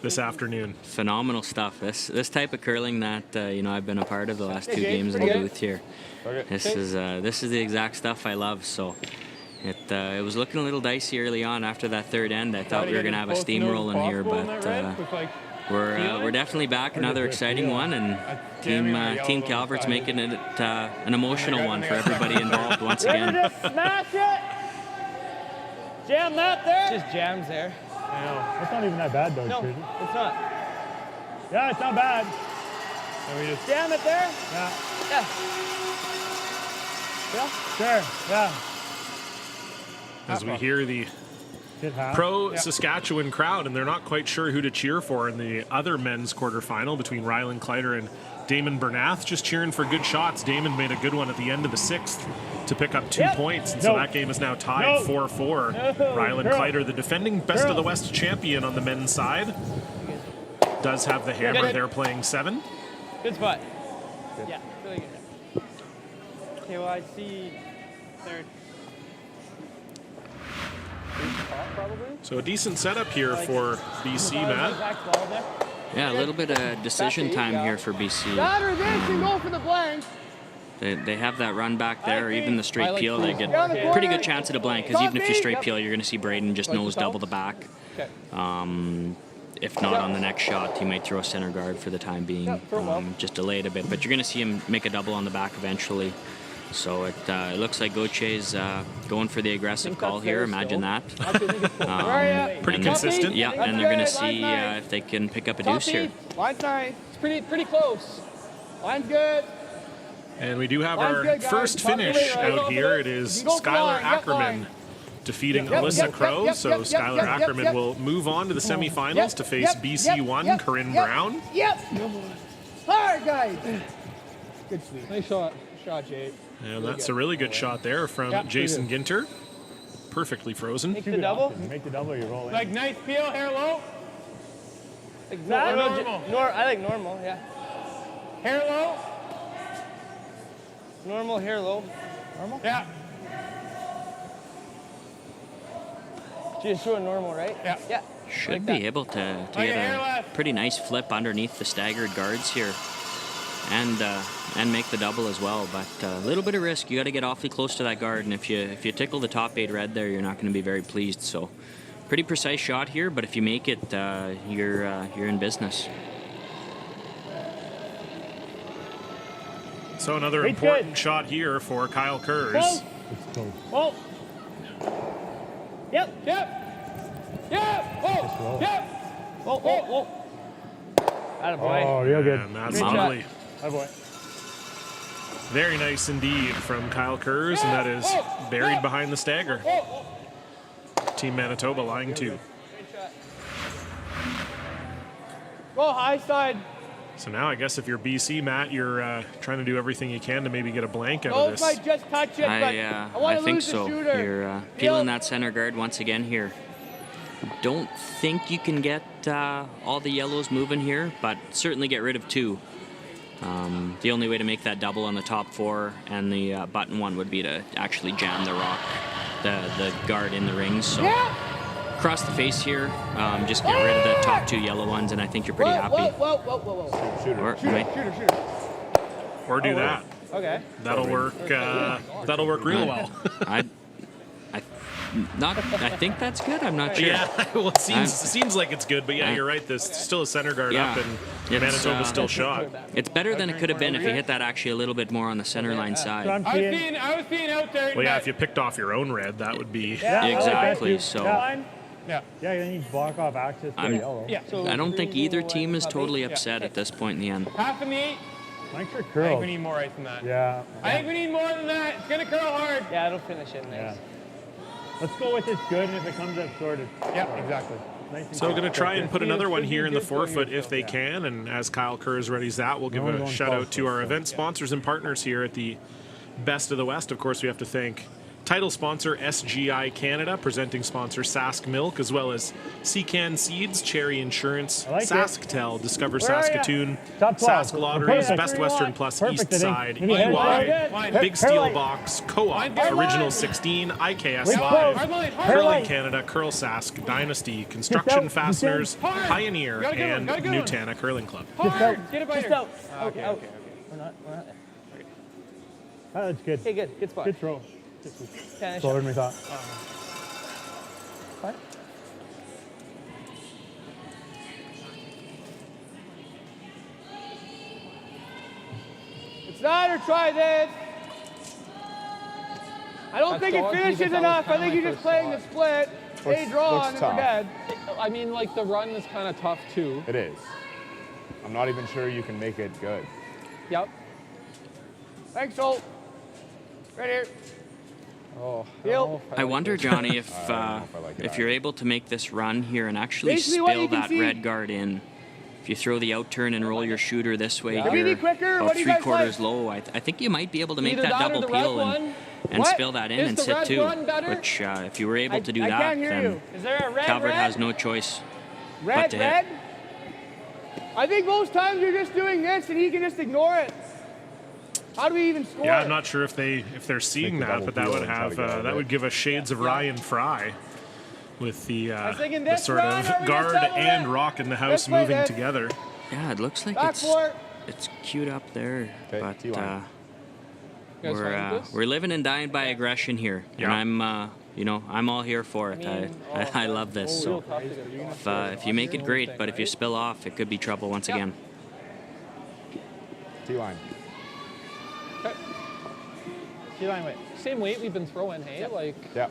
Speaker 1: this afternoon.
Speaker 2: Phenomenal stuff. This type of curling that I've been a part of the last 2 games in the booth here. This is the exact stuff I love. So. It was looking a little dicey early on after that third end. I thought we were going to have a steamroll in here, but we're definitely back. Another exciting one, and Team Calvert's making it an emotional one for everybody involved once again.
Speaker 12: Smash it! Jam that there.
Speaker 10: Just jams there.
Speaker 12: I know. That's not even that bad, though.
Speaker 10: No, it's not.
Speaker 12: Yeah, it's not bad.
Speaker 6: And we just
Speaker 12: jam it there.
Speaker 10: Yeah.
Speaker 12: Sure. Yeah.
Speaker 1: As we hear the pro Saskatchewan crowd, and they're not quite sure who to cheer for in the other men's quarterfinal between Rylan Kleider and Damon Bernath, just cheering for good shots. Damon made a good one at the end of the 6th to pick up 2 points, and so that game is now tied 4-4. Rylan Kleider, the defending Best of the West champion on the men's side, does have the hammer. They're playing 7.
Speaker 10: Good spot. Yeah, really good. Okay, well, I see third.
Speaker 1: So a decent setup here for BC, Matt.
Speaker 2: Yeah, a little bit of decision time here for BC.
Speaker 3: Batter this and go for the blank.
Speaker 2: They have that run back there, or even the straight peel. They get a pretty good chance at a blank, because even if you straight peel, you're going to see Braden just nose double the back. If not on the next shot, he might throw a center guard for the time being, just delay it a bit. But you're going to see him make a double on the back eventually. So it looks like Gautier's going for the aggressive call here. Imagine that.
Speaker 1: Pretty consistent.
Speaker 2: Yeah, and they're going to see if they can pick up a deuce here.
Speaker 3: Line's nice.
Speaker 10: It's pretty close.
Speaker 3: Line's good.
Speaker 1: And we do have our first finish out here. It is Skylar Ackerman defeating Alyssa Crow. So Skylar Ackerman will move on to the semifinals to face BC1 Corinne Brown.
Speaker 3: Hard, guys. Good sweep.
Speaker 10: Nice shot. Shot, Jade.
Speaker 1: And that's a really good shot there from Jason Ginter. Perfectly frozen.
Speaker 10: Make the double.
Speaker 12: Make the double, you roll in.
Speaker 4: Like nice peel, hair low.
Speaker 10: Like that?
Speaker 4: Normal.
Speaker 10: I like normal, yeah.
Speaker 4: Hair low.
Speaker 10: Normal, hair low. Normal?
Speaker 4: Yeah.
Speaker 10: Just doing normal, right?
Speaker 4: Yeah.
Speaker 10: Yeah.
Speaker 2: Should
Speaker 10: like
Speaker 2: be
Speaker 10: that.
Speaker 2: able to
Speaker 4: Okay,
Speaker 2: get
Speaker 4: hair
Speaker 2: a
Speaker 4: left.
Speaker 2: pretty nice flip underneath the staggered guards here, and make the double as well. But a little bit of risk. You got to get awfully close to that guard, and if you tickle the top 8 red there, you're not going to be very pleased. So, pretty precise shot here. But if you make it, you're in business.
Speaker 1: So another important shot here for Kyle Kurz.
Speaker 12: Oh.
Speaker 10: Yep.
Speaker 4: Yep. Yep. Oh. Yep.
Speaker 10: Oh. Attaboy.
Speaker 12: Oh, real good.
Speaker 1: And that's
Speaker 10: Good
Speaker 1: lovely.
Speaker 12: Oh, boy.
Speaker 1: Very nice indeed from Kyle Kurz, and that is buried behind the stagger. Team Manitoba lying 2.
Speaker 10: Go high side.
Speaker 1: So now I guess if you're BC, Matt, you're trying to do everything you can to maybe get a blank out of
Speaker 10: Those
Speaker 1: this.
Speaker 10: might just touch it, but I want
Speaker 2: I
Speaker 10: to
Speaker 2: think
Speaker 10: lose
Speaker 2: so.
Speaker 10: the shooter.
Speaker 2: You're peeling that center guard once again here. Don't think you can get all the yellows moving here, but certainly get rid of 2. The only way to make that double on the top 4 and the button one would be to actually jam the rock, the guard in the rings. So across the face here, just get rid of the top 2 yellow ones, and I think you're pretty happy.
Speaker 10: Whoa. Shooter.
Speaker 1: Or do that.
Speaker 10: Okay.
Speaker 1: That'll work. That'll work real well.
Speaker 2: I think that's good. I'm not sure.
Speaker 1: Yeah, well, it seems like it's good, but yeah, you're right. There's still a center guard up, and Manitoba's still shot.
Speaker 2: It's better than it could have been if you hit that actually a little bit more on the center line side.
Speaker 4: I was seeing out there.
Speaker 1: Well, yeah, if you picked off your own red, that would be
Speaker 2: Exactly. So.
Speaker 12: Yeah, then you block off access to the yellow.
Speaker 4: Yeah.
Speaker 2: I don't think either team is totally upset at this point in the end.
Speaker 4: Half in the 8.
Speaker 12: Thanks for
Speaker 4: I think
Speaker 12: curls.
Speaker 4: we need more ice than that.
Speaker 12: Yeah.
Speaker 4: I think we need more than that. It's gonna curl hard.
Speaker 10: Yeah, it'll finish it nice.
Speaker 12: Yeah. Let's go with it's good, and if it comes up sorted.
Speaker 4: Yeah, exactly.
Speaker 12: Nice and
Speaker 1: So
Speaker 12: good.
Speaker 1: going to try and put another one here in the
Speaker 12: Good
Speaker 1: forefoot if they can. And as Kyle Kurz readies that, we'll give a shout out to our event sponsors and partners here at the Best of the West. Of course, we have to thank title sponsor SGI Canada, presenting sponsor Sask Milk, as well as Seacan Seeds, Cherry Insurance, Sasktel, Discover Saskatoon, Sask Lotteries, Best Western Plus East Side, EY, Big Steel Box, Co-op, Original 16, IKS Live, Curling Canada, Curl Sask, Dynasty, Construction Fasteners, Pioneer, and Nutana Curling Club.
Speaker 4: Hard. Get it by
Speaker 10: Just out. Okay. We're not there.
Speaker 12: Oh, that's good.
Speaker 10: Okay, good spot.
Speaker 12: Good throw.
Speaker 10: Finish
Speaker 12: Slower than we thought.
Speaker 10: What? It's not, or try this. I don't think it finishes enough. I think you're just playing the split. They draw and then we're dead.
Speaker 4: I mean, like, the run is kind of tough, too.
Speaker 13: It is. I'm not even sure you can make it good.
Speaker 4: Yep.
Speaker 3: Thanks, Holt. Right here.
Speaker 13: Oh,
Speaker 2: I wonder, Johnny, if you're able to make this run here and actually
Speaker 3: Basically what
Speaker 2: spill
Speaker 3: you can
Speaker 2: that
Speaker 3: see-
Speaker 2: red guard in. If you throw the out turn and roll your shooter this way
Speaker 3: Do we
Speaker 2: here,
Speaker 3: need quicker?
Speaker 2: about
Speaker 3: What do you guys
Speaker 2: 3/4
Speaker 3: like?
Speaker 2: low, I think you might be able to make
Speaker 4: Either
Speaker 2: that
Speaker 4: that or
Speaker 2: double
Speaker 4: the red
Speaker 2: peel
Speaker 4: one.
Speaker 2: and
Speaker 3: What?
Speaker 2: spill that in
Speaker 4: Is
Speaker 2: and
Speaker 4: the
Speaker 2: sit
Speaker 4: red
Speaker 2: two.
Speaker 4: one better?
Speaker 2: Which, if you were able to do
Speaker 3: I
Speaker 2: that,
Speaker 3: can't hear
Speaker 2: then
Speaker 3: you.
Speaker 10: Is there a red?
Speaker 2: Calvert has no choice but
Speaker 3: Red,
Speaker 2: to
Speaker 3: red.
Speaker 2: hit.
Speaker 3: I think most times you're just doing this and he can just ignore it. How do we even score?
Speaker 1: Yeah, I'm not sure if they're seeing
Speaker 13: Make the
Speaker 1: that, but that
Speaker 13: double
Speaker 1: would
Speaker 13: peel and try
Speaker 1: have
Speaker 13: to get out of
Speaker 1: that
Speaker 13: it.
Speaker 1: would give us shades of Ryan Fry with the
Speaker 3: thinking
Speaker 1: the
Speaker 3: this
Speaker 1: sort
Speaker 3: run,
Speaker 1: of
Speaker 3: or we just
Speaker 1: guard
Speaker 3: double
Speaker 1: and
Speaker 3: it?
Speaker 1: rock in the house
Speaker 3: Let's play
Speaker 1: moving
Speaker 3: this.
Speaker 1: together.
Speaker 2: Yeah, it looks like
Speaker 3: Back for it.
Speaker 2: it's queued up there,
Speaker 13: Okay,
Speaker 2: but
Speaker 13: T-line.
Speaker 4: You guys fine with this?
Speaker 2: we're living and dying by aggression here,
Speaker 1: Yeah.
Speaker 2: and I'm all here for it. I love this. So if you make it, great, but if you spill off, it could be trouble once again.
Speaker 13: T-line.
Speaker 10: T-line weight.
Speaker 4: Same weight we've been throwing, hey? Like,
Speaker 13: Yeah.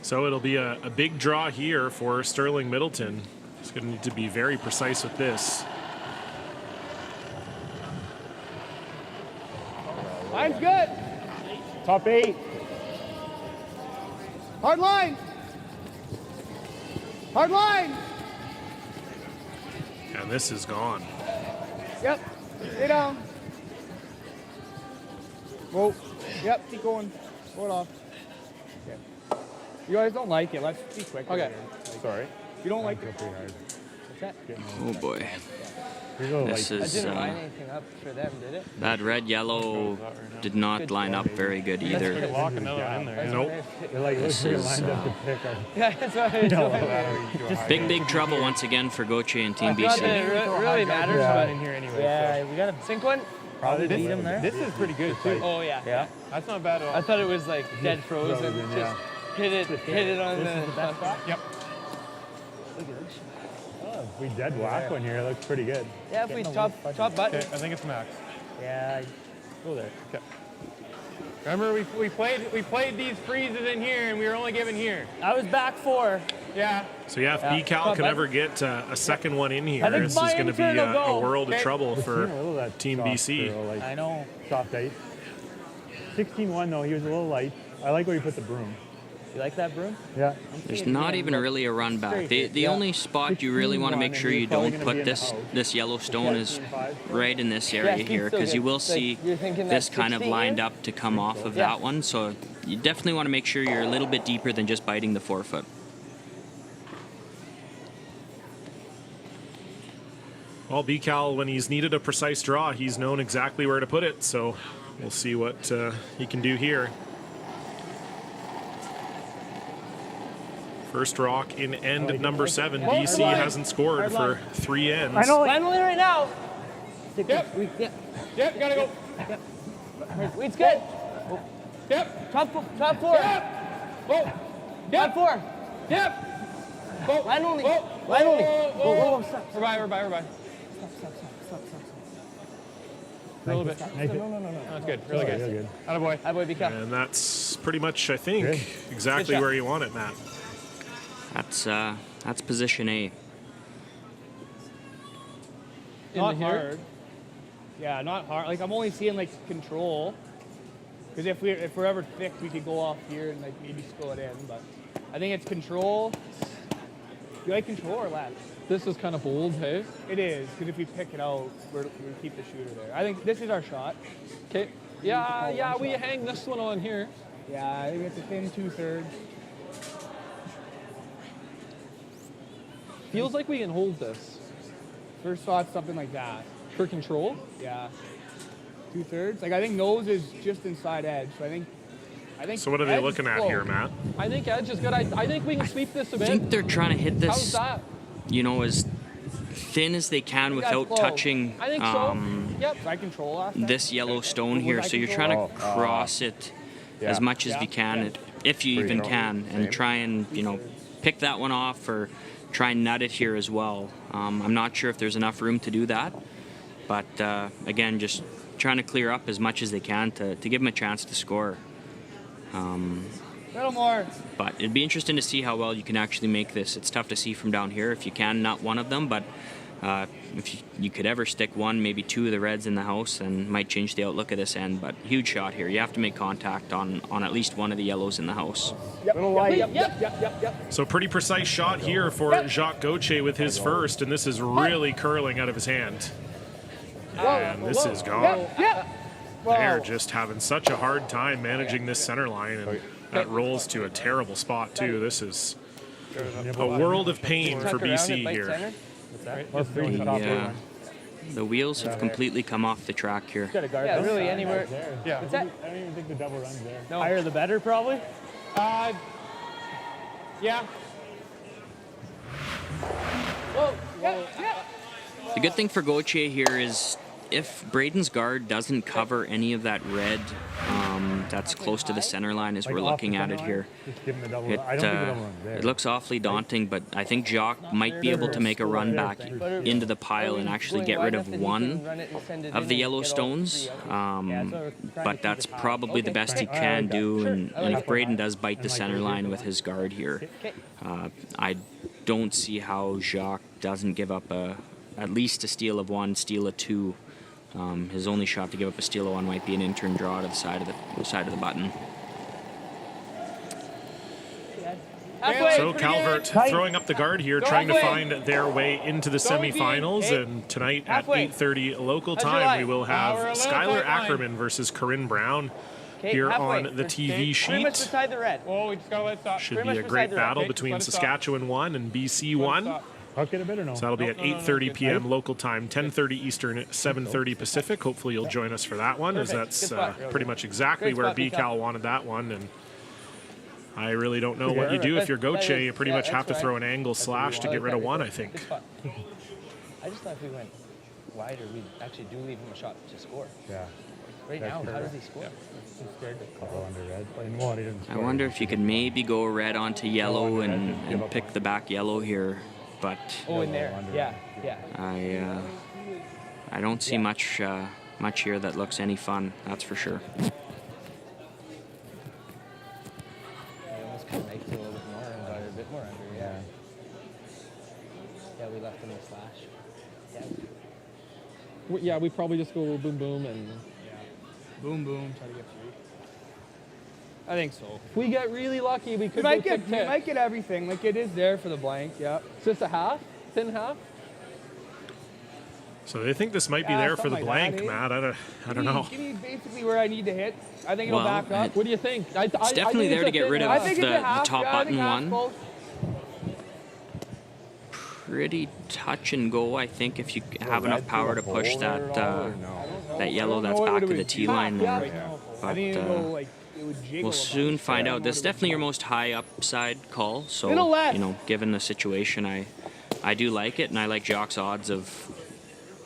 Speaker 1: So it'll be a big draw here for Sterling Middleton. He's going to need to be very precise with this.
Speaker 3: Mine's good.
Speaker 12: Top 8.
Speaker 3: Hard line. Hard line.
Speaker 1: And this is gone.
Speaker 3: Yep. Stay down. Whoa. Yep, keep going. Hold off. Okay. You guys don't like it. Let's be quick.
Speaker 4: Okay.
Speaker 13: Sorry.
Speaker 3: You don't like it.
Speaker 13: Pretty hard.
Speaker 3: What's that?
Speaker 2: Oh boy. This
Speaker 10: That
Speaker 2: is
Speaker 10: didn't line anything up for them, did it?
Speaker 2: that red yellow did not line up very good either.
Speaker 6: Lock another one in there.
Speaker 1: Nope.
Speaker 13: They're like,
Speaker 2: This
Speaker 13: we're
Speaker 2: is,
Speaker 13: lined up to pick our.
Speaker 10: Yeah, that's what I was doing.
Speaker 2: Big trouble once again for Goche and Team
Speaker 10: Not that
Speaker 2: BC.
Speaker 10: it really matters,
Speaker 13: Yeah.
Speaker 10: but yeah, we got a sink one. Probably beat him there.
Speaker 6: This is pretty good too.
Speaker 10: Oh yeah.
Speaker 6: Yeah. That's not bad at all.
Speaker 10: I thought it was like dead frozen.
Speaker 13: Frozen,
Speaker 10: Just hit it on the.
Speaker 6: Yep.
Speaker 13: Oh, if we dead whack one here, it looks pretty good.
Speaker 10: Yeah, if we top button.
Speaker 6: Okay, I think it's max.
Speaker 10: Yeah.
Speaker 6: Go there. Okay. Remember we played these freezes in here and we were only given here.
Speaker 10: I was back 4.
Speaker 6: Yeah.
Speaker 1: So yeah, if BCal can ever get a second one in here,
Speaker 10: I think
Speaker 1: this is
Speaker 10: my
Speaker 1: going to be
Speaker 10: turn will
Speaker 1: a
Speaker 10: go.
Speaker 1: world of
Speaker 10: Okay.
Speaker 1: trouble for
Speaker 13: A little of that
Speaker 1: Team
Speaker 13: soft
Speaker 1: BC.
Speaker 13: curl, like
Speaker 10: I know.
Speaker 13: soft ice. 16-1 though, he was a little light. I like where he put the broom.
Speaker 10: You like that broom?
Speaker 13: Yeah.
Speaker 2: There's not even really a run back. The only spot you really want to make sure you don't put this yellow stone is right in this area here, because you will see this kind of lined up to come off of that one. So you definitely want to make sure you're a little bit deeper than just biting the forefoot.
Speaker 1: Well, BCal, when he's needed a precise draw, he's known exactly where to put it. So we'll see what he can do here. First rock in end number 7. BC hasn't scored for 3 ends.
Speaker 10: Finally, right now.
Speaker 4: Yep. Yep, gotta go.
Speaker 10: Yep. It's good.
Speaker 4: Yep.
Speaker 10: Top 4.
Speaker 4: Yep. Whoa.
Speaker 10: Top 4.
Speaker 4: Yep. Whoa.
Speaker 10: Line only.
Speaker 4: Whoa.
Speaker 10: Line only.
Speaker 4: Whoa.
Speaker 10: Stop.
Speaker 4: We're by.
Speaker 10: Stop.
Speaker 4: A little bit.
Speaker 10: No.
Speaker 4: That's good. Really good. Attaboy.
Speaker 10: Attaboy, BCal.
Speaker 1: And that's pretty much, I think, exactly where you want it, Matt.
Speaker 2: That's position A.
Speaker 3: Not hard. Yeah, not hard. Like I'm only seeing like control. Because if we're ever thick, we could go off here and like maybe spill it in. But I think it's control. You like control or laps?
Speaker 4: This is kind of bold, hey?
Speaker 3: It is, because if we pick it out, we keep the shooter there. I think this is our shot.
Speaker 4: Okay. Yeah, we hang this one on here.
Speaker 3: Yeah, I think it's a thin 2/3.
Speaker 4: Feels like we can hold this.
Speaker 3: First thought, something like that.
Speaker 4: For control?
Speaker 3: Yeah. 2/3. Like I think nose is just inside edge. So I think.
Speaker 1: So what are they
Speaker 3: edge
Speaker 1: looking at
Speaker 3: close.
Speaker 1: here, Matt?
Speaker 4: I think edge is good. I think we can sweep this a
Speaker 2: I
Speaker 4: bit.
Speaker 2: think they're trying to hit
Speaker 4: How's
Speaker 2: this,
Speaker 4: that?
Speaker 2: as thin as they can without
Speaker 3: close.
Speaker 2: touching
Speaker 4: I think so. Yep.
Speaker 3: Did I control last time?
Speaker 2: this yellow stone here. So you're trying to cross it as much as you can, if you even can, and try and pick that one off or try and nut it here as well. I'm not sure if there's enough room to do that, but again, just trying to clear up as much as they can to give them a chance to score.
Speaker 3: A little more.
Speaker 2: But it'd be interesting to see how well you can actually make this. It's tough to see from down here if you can nut one of them, but if you could ever stick one, maybe 2 of the reds in the house, and might change the outlook of this end. But huge shot here. You have to make contact on at least one of the yellows in the house.
Speaker 3: Little light. Yep.
Speaker 1: So pretty precise shot here for Jacques Gauthier with his first, and this is really curling out of his hand. And this is gone. They're just having such a hard time managing this center line, and that rolls to a terrible spot too. This is a world of pain for BC here.
Speaker 2: The wheels have completely come off the track here.
Speaker 10: Yeah, really anywhere.
Speaker 6: Yeah.
Speaker 10: What's that?
Speaker 13: I don't even think the double run's there.
Speaker 10: No. Higher the better, probably.
Speaker 4: Yeah.
Speaker 2: The good thing for Gauthier here is if Braden's guard doesn't cover any of that red that's close to the center line as we're looking at it here, it looks awfully daunting, but I think Jacques might be able to make a run back into the pile and actually get rid of one of the yellow stones, but that's probably the best he can do, and if Braden does bite the center line with his guard here, I don't see how Jacques doesn't give up at least a steal of 1, steal of 2. His only shot to give up a steal of 1 might be an in-turn draw to the side of the button.
Speaker 1: So Calvert throwing up the guard here, trying to find their way into the semifinals. And tonight at 8:30 local time, we will have Skylar Ackerman versus Corinne Brown here on the TV sheet.
Speaker 10: Pretty much beside the red.
Speaker 4: Oh, we just gotta let it stop.
Speaker 1: Should be a great battle between Saskatchewan 1 and BC 1.
Speaker 12: Hook it a bit or no?
Speaker 1: So that'll be at 8:30 p.m. local time, 10:30 Eastern, 7:30 Pacific. Hopefully you'll join us for that one, as that's pretty much exactly where BCal wanted that one. And I really don't know what you do if you're Gauthier. You pretty much have to throw an angle slash to get rid of one, I think.
Speaker 10: I just thought if we went wider, we'd actually do leave him a shot to score.
Speaker 13: Yeah.
Speaker 10: Right now, how does he score?
Speaker 13: He's scared to couple under red. And one, he didn't
Speaker 2: I
Speaker 13: score.
Speaker 2: wonder if you could maybe go red onto yellow and pick the back yellow here, but
Speaker 10: In there. Yeah.
Speaker 2: I don't see much here that looks any fun. That's for sure.
Speaker 10: I almost kind of makes it a little bit more and got it a bit more under. Yeah. Yeah, we left him a slash. Yeah.
Speaker 4: Yeah, we probably just go boom, boom, and
Speaker 3: Boom, boom. Try to get free. I think so.
Speaker 4: if we get really lucky, we could
Speaker 3: We
Speaker 4: go
Speaker 3: might get,
Speaker 4: tip.
Speaker 3: we might get everything. Like, it is there for the blank, yeah.
Speaker 4: It's just a half, thin half.
Speaker 1: So they think this might be
Speaker 3: Yeah,
Speaker 1: there for the
Speaker 3: something like
Speaker 1: blank,
Speaker 3: that,
Speaker 1: Matt. I don't know.
Speaker 3: Give me basically where I need to hit. I think it'll back up.
Speaker 4: What do you think?
Speaker 2: It's definitely there to get rid of
Speaker 3: I think it's a
Speaker 2: the
Speaker 3: half.
Speaker 2: top
Speaker 3: Yeah, I
Speaker 2: button
Speaker 3: think half's
Speaker 2: one.
Speaker 3: close.
Speaker 2: Pretty touch and go, I think, if you have enough power to push that that yellow that's back to the T line there.
Speaker 3: I think
Speaker 2: But
Speaker 3: it'll go, like, it would jiggle
Speaker 2: we'll
Speaker 3: a
Speaker 2: soon
Speaker 3: bunch.
Speaker 2: find out. This is definitely your most high upside call. So,
Speaker 3: Little less.
Speaker 2: you know, given the situation, I do like it, and I like Jacques' odds of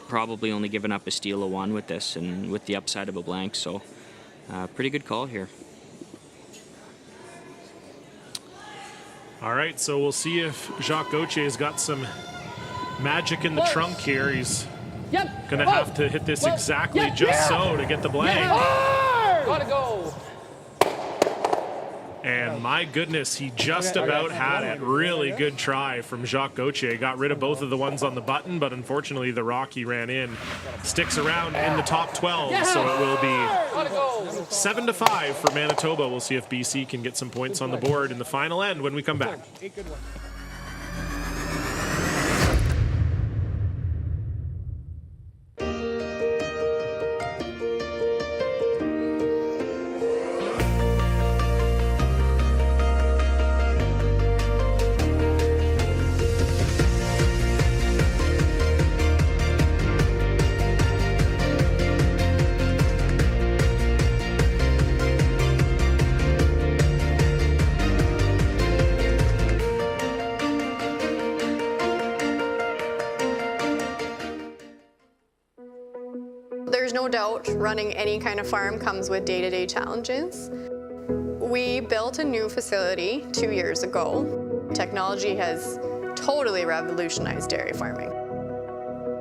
Speaker 2: probably only giving up a steal of one with this and with the upside of a blank. So, pretty good call here.
Speaker 1: All right, so we'll see if Jacques Gauthier has got some magic in the trunk here. He's going to have to hit this exactly just so to get the blank.
Speaker 4: Gotta go.
Speaker 1: And my goodness, he just about had it. Really good try from Jacques Gauthier. Got rid of both of the ones on the button, but unfortunately the rock he ran in sticks around in the top 12. So it will be 7-5 for Manitoba. We'll see if BC can get some points on the board in the final end when we come back.
Speaker 7: There's no doubt running any kind of farm comes with day-to-day challenges. We built a new facility 2 years ago. Technology has totally revolutionized dairy farming.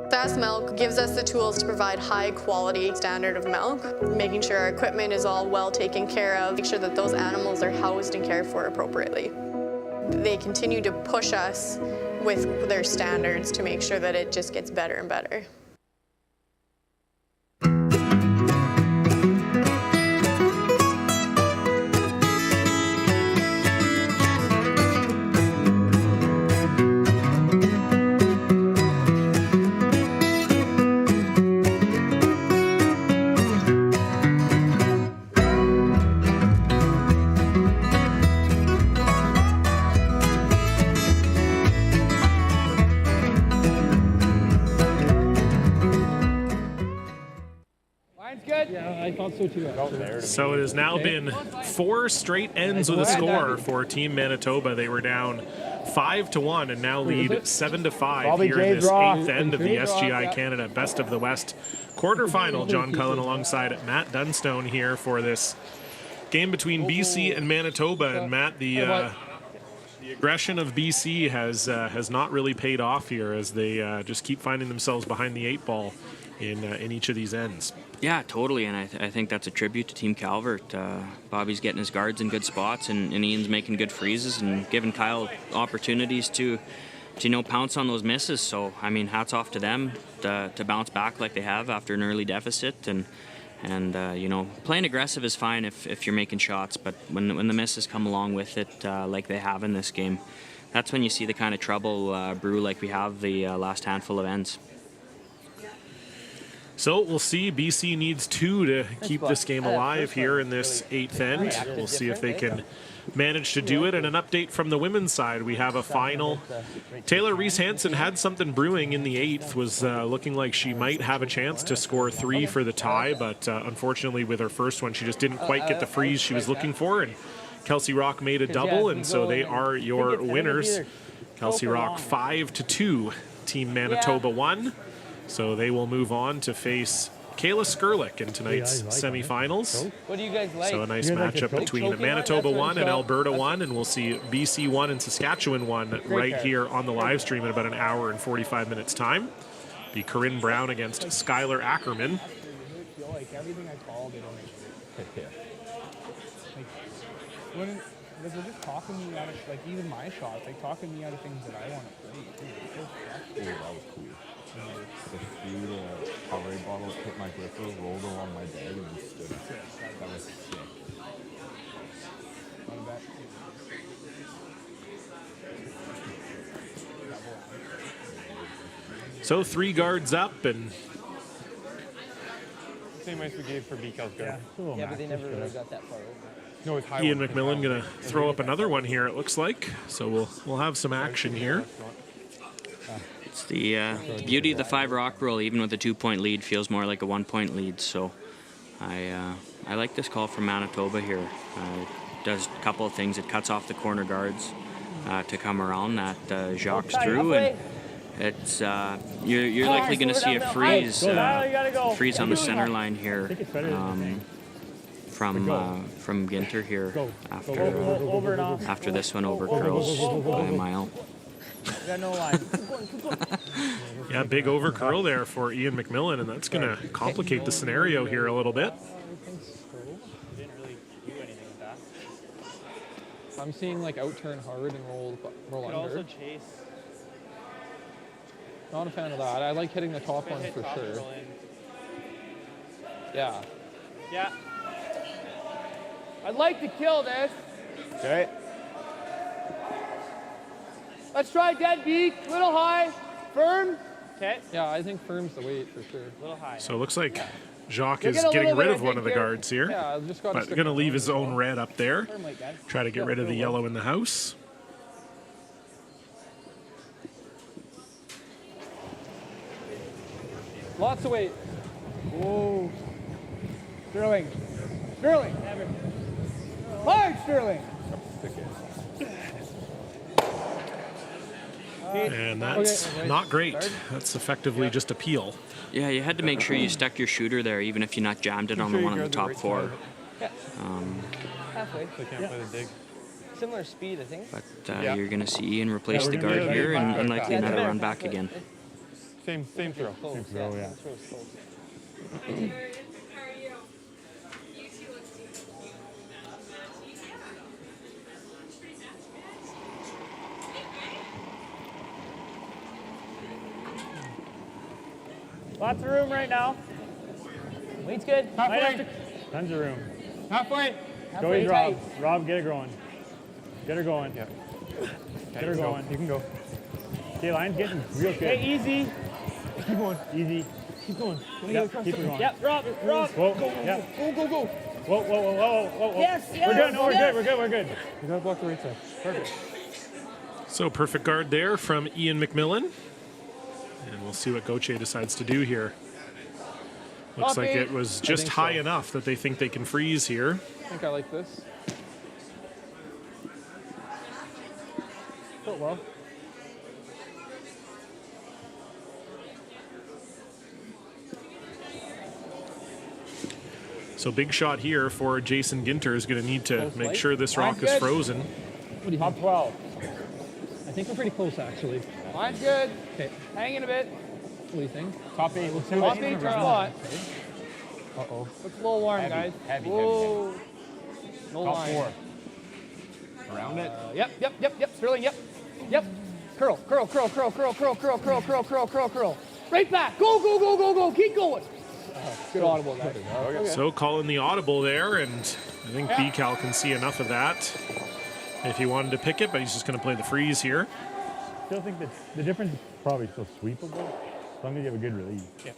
Speaker 7: Sask Milk gives us the tools to provide high quality standard of milk, making sure our equipment is all well taken care of, make sure that those animals are housed and cared for appropriately. They continue to push us with their standards to make sure that it just gets better and better.
Speaker 4: Yeah, I thought so too.
Speaker 1: So it has now been 4 straight ends with a score for Team Manitoba. They were down 5-1 and now lead 7-5 here in this 8th end of the SGI Canada Best of the West quarterfinal. John Cullen alongside Matt Dunstone here for this game between BC and Manitoba. And Matt, the aggression of BC has not really paid off here as they just keep finding themselves behind the 8 ball in each of these ends.
Speaker 2: Yeah, totally, and I think that's a tribute to Team Calvert. Bobby's getting his guards in good spots, and Ian's making good freezes and giving Kyle opportunities to pounce on those misses. So, I mean, hats off to them to bounce back like they have after an early deficit. And And, playing aggressive is fine if you're making shots, but when the misses come along with it, like they have in this game, that's when you see the kind of trouble brew like we have the last handful of ends.
Speaker 1: So we'll see. BC needs 2 to keep this game alive here in this 8th end. We'll see if they can manage to do it. And an update from the women's side. We have a final. Taylor Reese-Hansen had something brewing in the 8th, was looking like she might have a chance to score 3 for the tie, but unfortunately with her first one, she just didn't quite get the freeze she was looking for, and Kelsey Rock made a double, and so they are your winners. Kelsey Rock 5-2, Team Manitoba 1. So they will move on to face Kayla Skurlik in tonight's semifinals.
Speaker 10: What do you guys like?
Speaker 1: So a nice matchup between Manitoba 1 and Alberta 1, and we'll see BC 1 and Saskatchewan 1 right here on the live stream in about an hour and 45 minutes time. Be Corinne Brown against Skylar Ackerman.
Speaker 3: Like everything I called it on when they're just talking me out of, like, even my shots, like talking me out of things that I want to play.
Speaker 13: That was cool. The food Powerade bottle hit my gripper, rolled along my bed, and then stood up. That was sick.
Speaker 1: So 3 guards up, and
Speaker 6: Same ice we gave for Beakel's guard.
Speaker 10: Yeah, but they never really got that far over.
Speaker 6: No, it's high.
Speaker 1: Ian McMillan going to throw up another one here, it looks like. So we'll have some action here.
Speaker 2: It's the beauty of the 5 rock rule. Even with a 2-point lead, feels more like a 1-point lead. So I like this call from Manitoba here. It does a couple of things. It cuts off the corner guards to come around. That Jacques through, and it's you're likely going to see a freeze freeze on the center line here from Ginter here after this one over curls by a mile.
Speaker 1: Yeah, big over curl there for Ian McMillan, and that's going to complicate the scenario here a little bit.
Speaker 4: I'm seeing like out turn hard and roll under.
Speaker 10: Also chase.
Speaker 4: Not a fan of that. I like hitting the top one for sure. Yeah.
Speaker 10: Yeah. I'd like to kill this.
Speaker 13: Okay.
Speaker 10: Let's try dead beak. Little high. Firm. Okay.
Speaker 4: Yeah, I think firm's the weight for sure.
Speaker 10: Little high.
Speaker 1: So it looks like Jacques is getting rid of one of the guards here.
Speaker 4: Yeah, I've just got
Speaker 1: but going to leave his own red up there. Try to get rid of the yellow in the house.
Speaker 4: Lots of weight.
Speaker 3: Whoa. Sterling. Sterling. Hard, Sterling.
Speaker 1: And that's not great. That's effectively just a peel.
Speaker 2: Yeah, you had to make sure you stuck your shooter there, even if you not jammed it on the one on the top 4.
Speaker 10: Halfway.
Speaker 6: So I can't play the dig.
Speaker 10: Similar speed, I think.
Speaker 2: But you're going to see Ian replace the guard here and likely another run back again.
Speaker 6: Same throw.
Speaker 13: Same throw, yeah.
Speaker 10: Lots of room right now. Weight's good.
Speaker 12: Halfway. Tons of room.
Speaker 4: Halfway.
Speaker 12: Go easy, Rob. Rob, get her going. Get her going.
Speaker 6: Yeah.
Speaker 12: Get her going.
Speaker 6: You can go.
Speaker 12: Okay, line's getting real good.
Speaker 10: Okay, easy.
Speaker 12: Keep going. Easy.
Speaker 10: Keep going.
Speaker 12: Yep, keep it going.
Speaker 10: Yep, Rob.
Speaker 12: Whoa, yep.
Speaker 10: Go.
Speaker 12: Whoa.
Speaker 10: Yes.
Speaker 12: We're good. No, we're good.
Speaker 6: You gotta block the right side. Perfect.
Speaker 1: So perfect guard there from Ian McMillan. And we'll see what Gauthier decides to do here. Looks like it was just high enough that they think they can freeze here.
Speaker 4: I think I like this. Oh, well.
Speaker 1: So big shot here for Jason Ginter is going to need to make sure this rock is frozen.
Speaker 12: What do you think? Top 12. I think we're pretty close, actually.
Speaker 10: Mine's good.
Speaker 12: Okay.
Speaker 10: Hanging a bit.
Speaker 12: What do you think? Top 8. We'll see
Speaker 10: Top 8 turn a lot.
Speaker 12: Uh-oh.
Speaker 10: Looks a little warm, guys.
Speaker 13: Heavy.
Speaker 10: No
Speaker 13: Top
Speaker 10: line.
Speaker 13: 4. Around it.
Speaker 10: Yep. Sterling, yep. Curl. Right back. Go. Keep going.
Speaker 3: Good audible there.
Speaker 1: So calling the audible there, and I think BCal can see enough of that if he wanted to pick it, but he's just going to play the freeze here.
Speaker 12: Still think that the difference is probably still sweepable, as long as you have a good release.
Speaker 3: Yeah.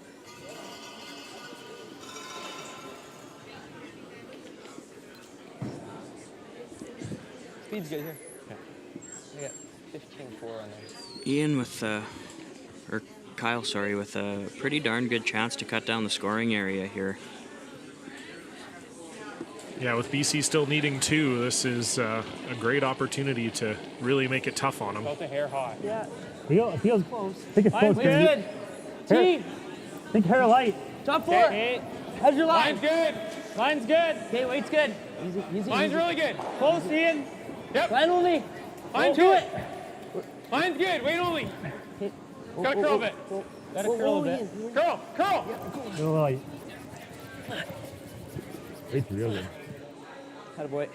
Speaker 10: Speed's good here. I got 15.4 on there.
Speaker 2: Ian with, or Kyle, sorry, with a pretty darn good chance to cut down the scoring area here.
Speaker 1: Yeah, with BC still needing 2, this is a great opportunity to really make it tough on them.
Speaker 4: Felt the hair hot.
Speaker 10: Yeah.
Speaker 12: It feels close. I think it's close.
Speaker 10: Good. Team.
Speaker 12: I think hair light.
Speaker 10: Top 4.
Speaker 4: Okay.
Speaker 10: How's your line?
Speaker 4: Line's good. Line's good.
Speaker 10: Okay, weight's good. Easy.
Speaker 4: Line's really good.
Speaker 10: Close, Ian.
Speaker 4: Yep.
Speaker 10: Line only.
Speaker 4: Line's
Speaker 10: Do
Speaker 4: good.
Speaker 10: it.
Speaker 4: Line's good. Wait only. Gotta curl a bit.
Speaker 10: Gotta curl a bit.
Speaker 4: Curl.
Speaker 12: A little light. It's real good.
Speaker 10: Attaboy.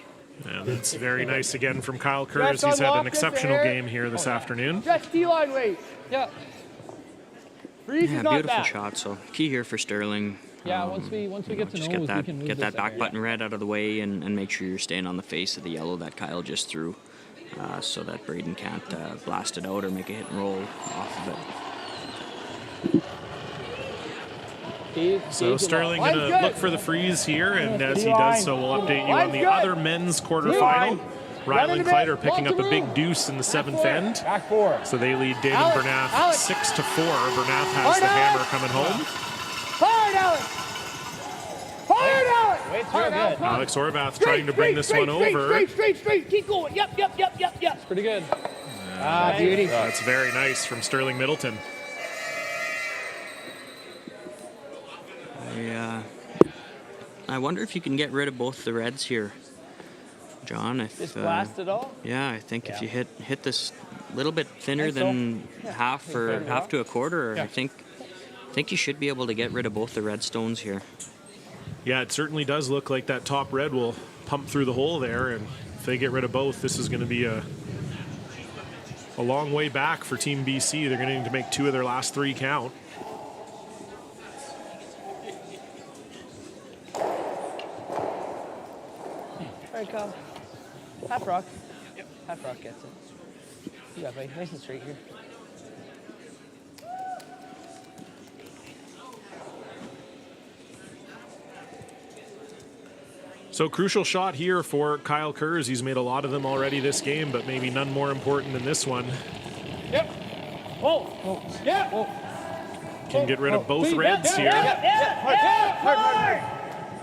Speaker 1: And it's very nice again from Kyle Kurz.
Speaker 3: Press
Speaker 1: He's had
Speaker 3: unlock
Speaker 1: an
Speaker 3: this
Speaker 1: exceptional
Speaker 3: air.
Speaker 1: game here this afternoon.
Speaker 3: Just D-line weight.
Speaker 4: Yeah.
Speaker 3: Freeze
Speaker 2: Yeah,
Speaker 3: is not
Speaker 2: beautiful
Speaker 3: bad.
Speaker 2: shot. So key here for Sterling.
Speaker 4: Yeah, once we get to
Speaker 2: just
Speaker 4: nose,
Speaker 2: get
Speaker 4: we can move
Speaker 2: that
Speaker 4: this
Speaker 2: back
Speaker 4: area.
Speaker 2: button red out of the way and make sure you're staying on the face of the yellow that Kyle just threw, so that Braden can't blast it out or make a hit and roll off of it.
Speaker 1: So Sterling going to look for the freeze here, and as he does so, we'll update you on the other men's quarterfinal. Riley and Clyde are picking up a big deuce in the 7th end.
Speaker 4: Back 4.
Speaker 1: So they lead David Bernath 6-4. Bernath has the hammer coming home.
Speaker 3: Hard, Alex. Hard, Alex.
Speaker 4: Wait's real good.
Speaker 1: Alex Horvath trying to bring this one over.
Speaker 3: Straight. Keep going. Yep.
Speaker 4: Pretty good.
Speaker 3: Beauty.
Speaker 1: That's very nice from Sterling Middleton.
Speaker 2: I wonder if you can get rid of both the reds here, John. If
Speaker 10: Just blast it all?
Speaker 2: yeah, I think if you hit this a little bit thinner than half or half to a quarter, I think you should be able to get rid of both the red stones here.
Speaker 1: Yeah, it certainly does look like that top red will pump through the hole there, and if they get rid of both, this is going to be a long way back for Team BC. They're going to need to make 2 of their last 3 count.
Speaker 10: All right, Kyle. Half rock. Yep. Half rock gets it. You got it, buddy. Nice and straight here.
Speaker 1: So crucial shot here for Kyle Kurz. He's made a lot of them already this game, but maybe none more important than this one.
Speaker 4: Yep. Oh. Yeah.
Speaker 1: Can get rid of both reds here.
Speaker 10: Hard.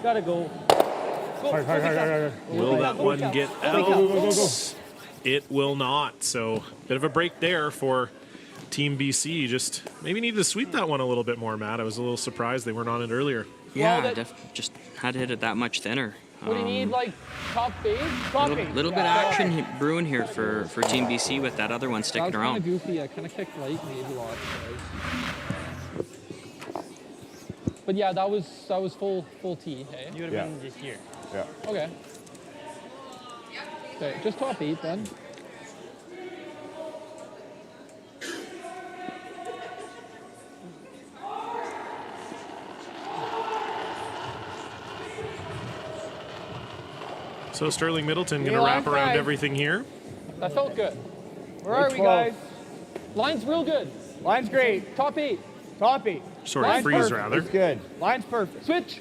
Speaker 10: Gotta go.
Speaker 12: Hard.
Speaker 1: Will that one get out? It will not. So bit of a break there for Team BC. Just maybe need to sweep that one a little bit more, Matt. I was a little surprised they weren't on it earlier.
Speaker 2: Yeah, just had to hit it that much thinner.
Speaker 4: What do you need, like top 8?
Speaker 2: Little bit of action brewing here for Team BC with that other one sticking around.
Speaker 4: Kind of goofy. I kind of kicked light, maybe lost. But yeah, that was full T. Hey?
Speaker 10: You would have been just here.
Speaker 13: Yeah.
Speaker 4: Okay. Okay, just top 8 then.
Speaker 1: So Sterling Middleton going to wrap around everything here.
Speaker 4: That felt good.
Speaker 3: Where are we, guys?
Speaker 4: Line's real good.
Speaker 3: Line's great.
Speaker 4: Top 8.
Speaker 3: Top 8.
Speaker 1: Sort of
Speaker 3: Line's
Speaker 1: freeze,
Speaker 3: perfect.
Speaker 1: rather.
Speaker 3: It's good. Line's perfect.
Speaker 4: Switch.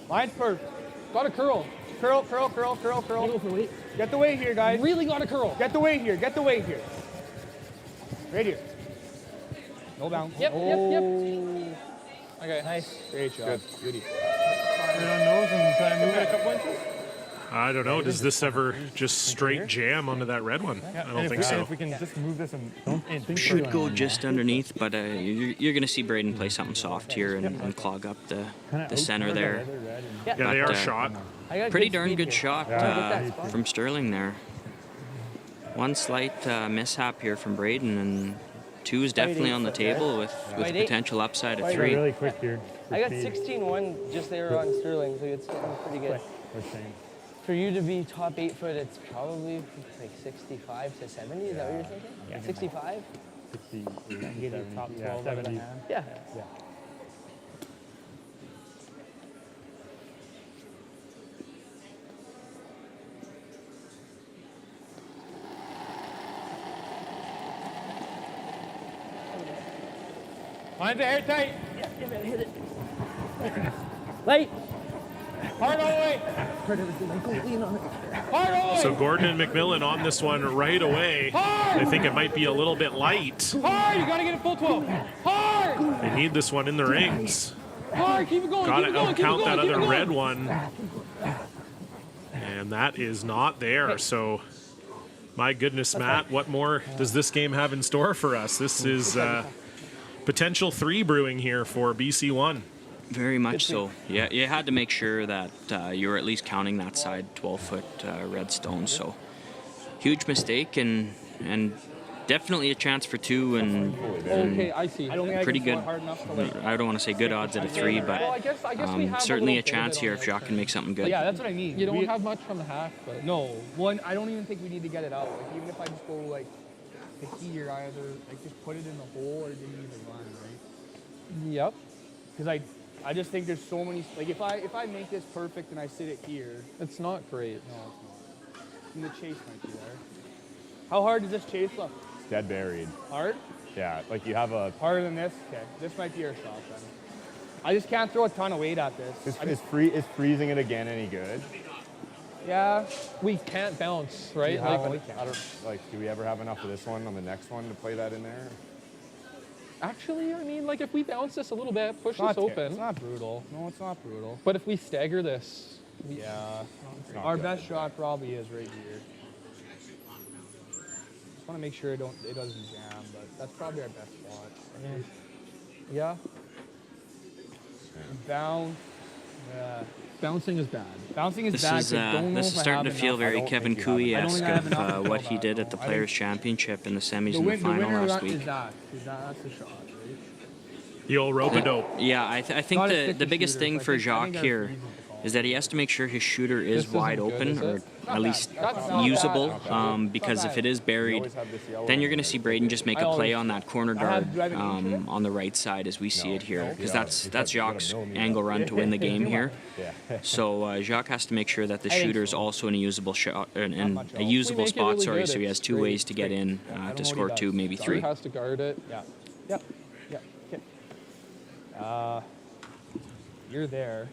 Speaker 3: Line's perfect.
Speaker 4: Got a curl.
Speaker 3: Curl.
Speaker 4: Go for weight.
Speaker 3: Get the weight here, guys.
Speaker 4: Really got a curl.
Speaker 3: Get the weight here. Right here. No bounce.
Speaker 4: Yep. Okay.
Speaker 3: Nice. Great job. Beauty.
Speaker 12: Right on nose and try and move it a couple inches.
Speaker 1: I don't know. Does this ever just straight jam onto that red one? I don't think so.
Speaker 12: If we can just move this and don't think
Speaker 2: Should go just underneath, but you're going to see Braden play something soft here and clog up the center there.
Speaker 1: Yeah, they are shot.
Speaker 2: Pretty darn good shot from Sterling there. One slight mishap here from Braden, and 2 is definitely on the table with potential upside of 3.
Speaker 12: really quick here.
Speaker 10: I got 16-1 just there on Sterling, so it's pretty good. For you to be top 8 foot, it's probably like 65 to 70. Is that what you're thinking? Yeah. 65?
Speaker 12: 60, 70, top 12
Speaker 10: Yeah.
Speaker 4: Lines are airtight.
Speaker 10: Yeah, hit it. Light.
Speaker 4: Hard all the way.
Speaker 10: Lean on it.
Speaker 4: Hard all the way.
Speaker 1: So Gordon and McMillan on this one right away.
Speaker 4: Hard.
Speaker 1: I think it might be a little bit light.
Speaker 4: Hard. You got to get it full 12. Hard.
Speaker 1: They need this one in the rings.
Speaker 4: Hard. Keep it going.
Speaker 1: Got
Speaker 4: keep
Speaker 1: to
Speaker 4: it going, keep it
Speaker 1: outcount
Speaker 4: going,
Speaker 1: that
Speaker 4: keep it
Speaker 1: other
Speaker 4: going.
Speaker 1: red one. And that is not there. So, my goodness, Matt, what more does this game have in store for us? This is potential 3 brewing here for BC1.
Speaker 2: Very much so. Yeah, you had to make sure that you were at least counting that side 12-foot red stone. So, huge mistake and definitely a chance for 2 and
Speaker 4: Okay, I see.
Speaker 3: I don't think
Speaker 2: pretty
Speaker 3: I can
Speaker 2: good.
Speaker 3: throw it hard enough to like.
Speaker 2: I don't want to say good odds at a 3, but
Speaker 4: Well, I guess we have
Speaker 2: certainly a
Speaker 4: little
Speaker 2: chance
Speaker 4: bit
Speaker 2: here
Speaker 4: on
Speaker 2: if
Speaker 4: the
Speaker 2: Jacques can make something good.
Speaker 3: Yeah, that's what I mean.
Speaker 4: You don't have much from the half, but
Speaker 3: No, one. I don't even think we need to get it out. Like even if I just go like to here, either like just put it in the hole or it didn't even run, right?
Speaker 4: Yep.
Speaker 3: Because I just think there's so many. Like if I make this perfect and I sit it here,
Speaker 4: It's not great.
Speaker 3: no, it's not. And the chase might be there. How hard does this chase look?
Speaker 13: It's dead buried.
Speaker 3: Hard?
Speaker 13: Yeah, like you have a.
Speaker 3: Harder than this? Okay, this might be our shot then. I just can't throw a ton of weight at this.
Speaker 13: Is freezing it again any good?
Speaker 3: Yeah.
Speaker 4: We can't bounce, right?
Speaker 13: Do you have
Speaker 4: Like,
Speaker 3: we can't.
Speaker 13: I don't, like, do we ever have enough of this one on the next one to play that in there?
Speaker 4: actually, I mean, like if we bounce this a little bit, push
Speaker 3: It's
Speaker 4: this
Speaker 3: not
Speaker 4: open.
Speaker 3: It's not brutal. No, it's not brutal.
Speaker 4: But if we stagger this,
Speaker 3: Yeah.
Speaker 13: not
Speaker 3: Our
Speaker 13: good.
Speaker 3: best shot probably is right here. Just want to make sure it doesn't jam, but that's probably our best spot.
Speaker 4: yeah,
Speaker 3: Bounce. Yeah.
Speaker 4: bouncing is bad.
Speaker 3: Bouncing is
Speaker 2: This
Speaker 3: bad.
Speaker 2: is
Speaker 3: 'cause don't know
Speaker 2: this
Speaker 3: if
Speaker 2: is
Speaker 3: I
Speaker 2: starting to
Speaker 3: have
Speaker 2: feel
Speaker 3: enough.
Speaker 2: very
Speaker 13: don't
Speaker 2: Kevin
Speaker 13: think you have enough.
Speaker 3: I don't
Speaker 2: Cooey-esque
Speaker 3: think I have
Speaker 2: of
Speaker 3: enough to
Speaker 2: what
Speaker 3: fill
Speaker 2: he
Speaker 3: that,
Speaker 2: did at
Speaker 3: no.
Speaker 2: the
Speaker 3: I think
Speaker 2: Players' Championship in the semis
Speaker 3: The
Speaker 2: and the
Speaker 3: winner
Speaker 2: final last
Speaker 3: is
Speaker 2: week.
Speaker 3: that's the shot, right?
Speaker 1: The old rope-a-dope.
Speaker 2: Yeah, I think
Speaker 3: Not a
Speaker 2: the
Speaker 3: sticky
Speaker 2: biggest
Speaker 3: shooter,
Speaker 2: thing
Speaker 3: so
Speaker 2: for
Speaker 3: I think
Speaker 2: Jacques
Speaker 3: that's
Speaker 2: here
Speaker 3: easy to call.
Speaker 2: is that he has to make sure his shooter is
Speaker 4: This
Speaker 2: wide
Speaker 4: isn't good,
Speaker 2: open,
Speaker 4: is
Speaker 2: or
Speaker 4: it?
Speaker 2: at least
Speaker 3: That's not
Speaker 2: usable,
Speaker 3: bad.
Speaker 2: because if it is
Speaker 13: We
Speaker 2: buried,
Speaker 13: always have this yellow
Speaker 2: then you're
Speaker 13: one
Speaker 2: going to see Braden just make a play on that corner
Speaker 3: do
Speaker 2: guard
Speaker 3: I have an inch in it?
Speaker 2: on the right side as we see it here, because
Speaker 13: Yeah,
Speaker 2: that's
Speaker 13: you got
Speaker 2: Jacques'
Speaker 13: a millimeter.
Speaker 2: angle run to win the game here.
Speaker 13: Yeah.
Speaker 2: So Jacques has to make sure that the
Speaker 3: I think
Speaker 2: shooter is
Speaker 3: so.
Speaker 2: also in a usable shot and
Speaker 3: much
Speaker 2: a
Speaker 3: else.
Speaker 2: usable
Speaker 4: We make it
Speaker 2: spot.
Speaker 4: really
Speaker 2: Sorry,
Speaker 4: good,
Speaker 2: so he has
Speaker 4: it's
Speaker 2: 2
Speaker 4: great.
Speaker 2: ways to get in
Speaker 3: I don't know
Speaker 2: to
Speaker 3: what
Speaker 2: score
Speaker 3: he
Speaker 2: 2,
Speaker 3: does.
Speaker 2: maybe
Speaker 4: He
Speaker 2: 3.
Speaker 4: has to guard it.
Speaker 3: Yeah. Yep. Okay. You're there.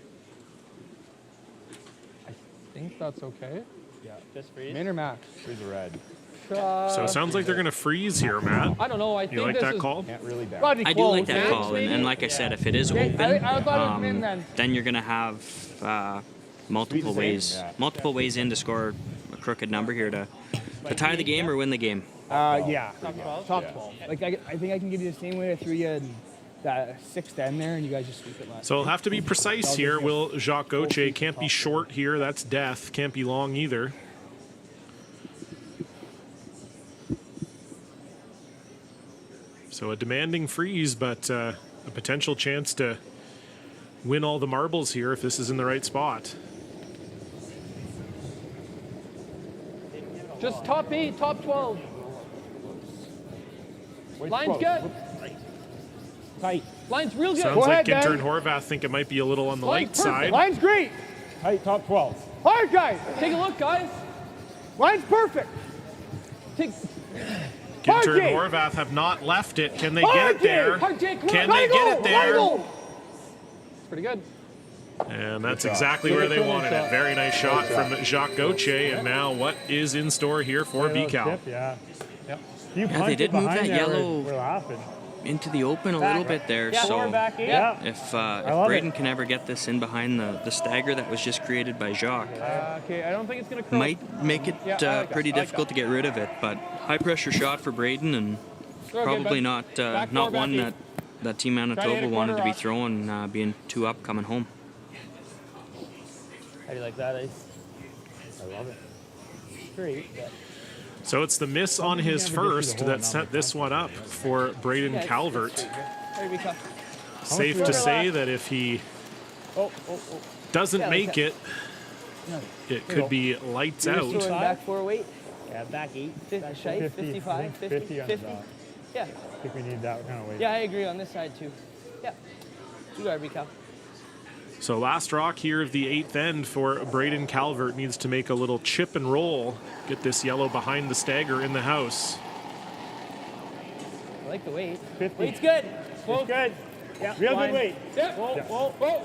Speaker 4: I think that's okay.
Speaker 3: Yeah.
Speaker 10: Just freeze.
Speaker 3: Min or max?
Speaker 13: Freeze the red.
Speaker 1: So it sounds like they're going to freeze here, Matt.
Speaker 4: I don't know. I
Speaker 1: You
Speaker 4: think
Speaker 1: like
Speaker 4: this
Speaker 1: that
Speaker 4: is
Speaker 1: call?
Speaker 13: Can't really down.
Speaker 3: Probably
Speaker 2: I do like
Speaker 3: close.
Speaker 2: that
Speaker 4: Max,
Speaker 2: call, and
Speaker 4: maybe?
Speaker 2: like I said, if it is
Speaker 3: Okay,
Speaker 2: open,
Speaker 3: I thought it was min then.
Speaker 2: you're going to have multiple
Speaker 13: Sweet
Speaker 2: ways,
Speaker 13: same, yeah.
Speaker 2: multiple ways in to score a crooked number here to tie the game or win the game.
Speaker 3: Yeah.
Speaker 10: Top 12?
Speaker 3: Top 12. Like I think I can give you the same way I threw you in that 6th end there, and you guys just sweep it last.
Speaker 1: So it'll have to be precise here. Will Jacques Gauthier can't be short here. That's death. Can't be long either. So a demanding freeze, but a potential chance to win all the marbles here if this is in the right spot.
Speaker 4: just top 8, top 12.
Speaker 13: Wait,
Speaker 4: Line's
Speaker 13: close.
Speaker 4: good.
Speaker 3: Tight.
Speaker 4: Line's real good.
Speaker 1: Sounds
Speaker 3: Go
Speaker 1: like
Speaker 3: ahead,
Speaker 1: Ginter
Speaker 3: Dan.
Speaker 1: and Horvath think it might be a little on the
Speaker 4: Line's
Speaker 1: light
Speaker 4: perfect.
Speaker 1: side.
Speaker 3: Line's great.
Speaker 12: Tight top 12.
Speaker 3: Hard, guys.
Speaker 4: Take a look, guys.
Speaker 3: Line's perfect.
Speaker 4: Take.
Speaker 1: Ginter and
Speaker 3: Jake.
Speaker 1: Horvath have not left it. Can they
Speaker 3: Hard,
Speaker 1: get it
Speaker 3: Jake.
Speaker 1: there?
Speaker 4: Hard, Jake, come
Speaker 1: Can
Speaker 4: on.
Speaker 1: they
Speaker 3: Gotta
Speaker 1: get
Speaker 3: go.
Speaker 1: it
Speaker 3: Gotta
Speaker 1: there?
Speaker 3: go.
Speaker 4: It's pretty good.
Speaker 1: And that's
Speaker 13: shot.
Speaker 1: exactly where they
Speaker 4: Good
Speaker 1: wanted
Speaker 4: shot.
Speaker 1: it. Very nice shot from Jacques Gauthier. And now what is in store here for BCAL?
Speaker 12: Tip, yeah. You
Speaker 2: they
Speaker 12: punch it
Speaker 2: did move
Speaker 12: behind
Speaker 2: that
Speaker 12: there,
Speaker 2: yellow-
Speaker 12: We're laughing.
Speaker 2: Into the open a little bit there,
Speaker 10: Yeah,
Speaker 2: so
Speaker 10: forward, back 8.
Speaker 12: Yeah.
Speaker 2: if
Speaker 12: love
Speaker 2: Braden
Speaker 12: it.
Speaker 2: can ever get this in behind the stagger that was just created by Jacques,
Speaker 3: Okay, I don't think it's gonna curl.
Speaker 2: might make it
Speaker 3: Yeah, I like that.
Speaker 2: pretty
Speaker 3: I like
Speaker 2: difficult to get rid of it. But high pressure shot for Braden, and
Speaker 3: Throw it
Speaker 2: probably
Speaker 3: good, bud.
Speaker 2: not
Speaker 3: Back
Speaker 2: not
Speaker 3: four,
Speaker 2: one
Speaker 3: back
Speaker 2: that Team
Speaker 3: Try to hit
Speaker 2: Manitoba
Speaker 3: a
Speaker 2: wanted to
Speaker 3: corner
Speaker 2: be
Speaker 3: off.
Speaker 2: throwing, being 2 up coming home.
Speaker 10: How do you like that, Ice?
Speaker 12: I love it.
Speaker 10: Great. Yeah.
Speaker 1: So it's the miss on his first that set this one up for Braden Calvert.
Speaker 10: There we go.
Speaker 1: Safe to say that if he doesn't
Speaker 10: Yeah,
Speaker 1: make
Speaker 10: okay.
Speaker 1: it, it could be lights
Speaker 10: You're just
Speaker 1: out.
Speaker 10: throwing back 4 weight.
Speaker 5: Yeah, back 8.
Speaker 10: 50, shy, 55, 50,
Speaker 12: 50 on
Speaker 10: 50.
Speaker 12: the dot.
Speaker 10: Yeah.
Speaker 12: I think we need that kind of weight.
Speaker 10: Yeah, I agree on this side too. Yeah. You got it, Cal.
Speaker 1: So last rock here of the 8th end for Braden Calvert needs to make a little chip and roll. Get this yellow behind the stagger in the house.
Speaker 3: like the weight.
Speaker 12: 50.
Speaker 10: Weight's good.
Speaker 12: It's good.
Speaker 3: Yeah,
Speaker 12: Real
Speaker 3: line.
Speaker 12: good weight.
Speaker 4: Yep.
Speaker 3: Whoa,
Speaker 12: Yeah.
Speaker 3: whoa.
Speaker 4: Whoa.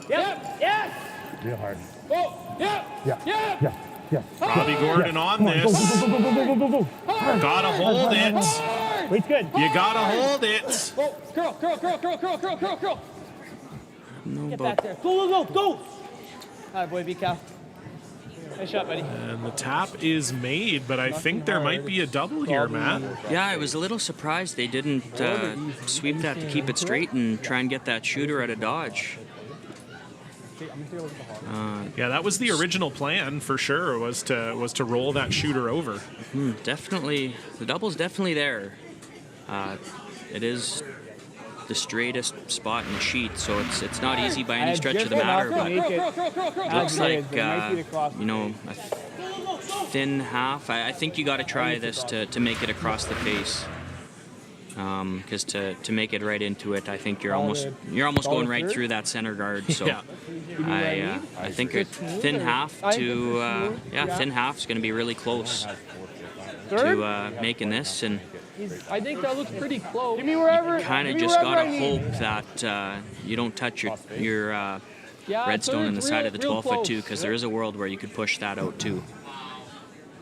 Speaker 10: Yep. Yes.
Speaker 12: Real hard.
Speaker 4: Whoa. Yeah.
Speaker 12: Yeah.
Speaker 4: Yeah.
Speaker 12: Yeah. Yeah.
Speaker 1: Robbie Gordon on this.
Speaker 12: Go.
Speaker 1: Gotta hold it.
Speaker 12: Weight's good.
Speaker 1: You gotta hold it.
Speaker 4: Whoa. Curl.
Speaker 2: No,
Speaker 10: Get
Speaker 2: but
Speaker 10: back there. Go.
Speaker 3: All right, boy, be cow. Nice shot, buddy.
Speaker 1: And the tap is made, but I think there might be a double here, Matt.
Speaker 2: yeah, I was a little surprised they didn't sweep that to keep it straight and try and get that shooter out of dodge.
Speaker 1: Yeah, that was the original plan for sure, was to roll that shooter over.
Speaker 2: Definitely, the double's definitely there. It is the straightest spot in the sheet, so it's not easy by any stretch of the matter, but it looks like a thin half. I think you got to try this to make it across the face, because to make it right into it, I think you're almost going right through that center guard. So
Speaker 1: Yeah.
Speaker 2: I think a thin half to thin half is going to be really close to making this, and
Speaker 4: I think that looks pretty close.
Speaker 3: Give me wherever.
Speaker 2: kind of just got to hope that you don't touch your redstone in the side of the 12-foot too, because there is a world where you could push that out too.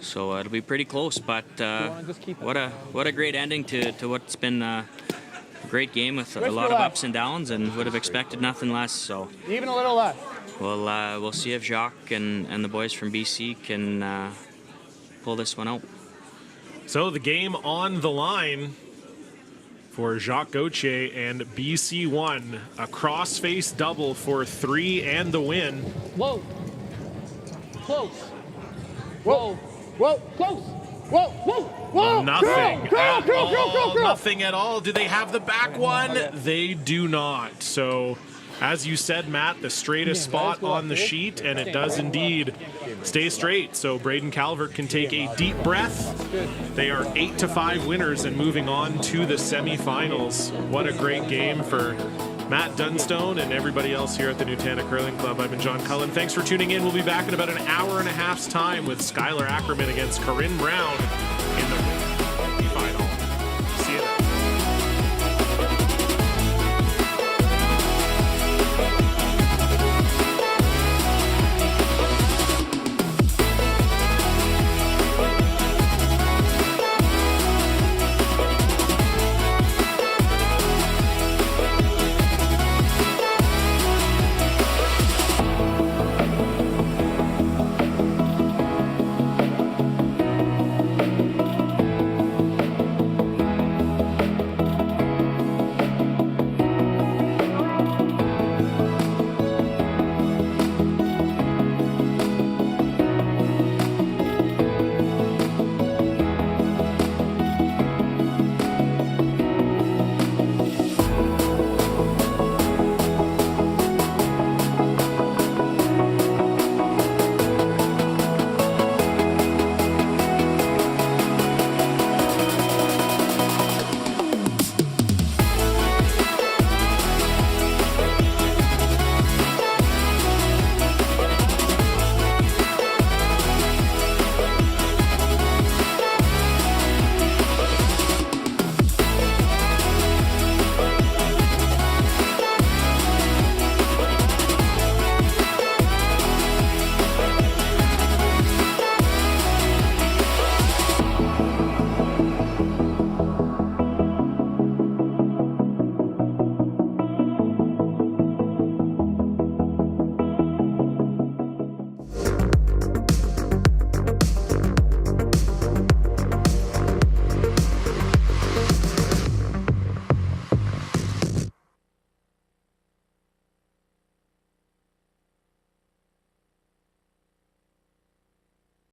Speaker 2: So it'll be pretty close, but what a great ending to what's been a great game with a lot of ups and downs, and would have expected nothing less. So
Speaker 3: Even a little less.
Speaker 2: we'll see if Jacques and the boys from BC can pull this one out.
Speaker 1: So the game on the line for Jacques Gauthier and BC1. A cross-face double for 3 and the win.
Speaker 4: Whoa. Close.
Speaker 3: Whoa. Whoa. Close. Whoa. Whoa. Whoa.
Speaker 1: Nothing at all.
Speaker 3: Girl.
Speaker 1: Nothing at all. Do they have the back one? They do not. So, as you said, Matt, the straightest spot on the sheet, and it does indeed stay straight. So Braden Calvert can take a deep breath. They are 8-5 winners and moving on to the semifinals. What a great game for Matt Dunstone and everybody else here at the Nutana Curling Club. I've been John Cullen. Thanks for tuning in. We'll be back in about an hour and a half's time with Skylar Ackerman against Corinne Brown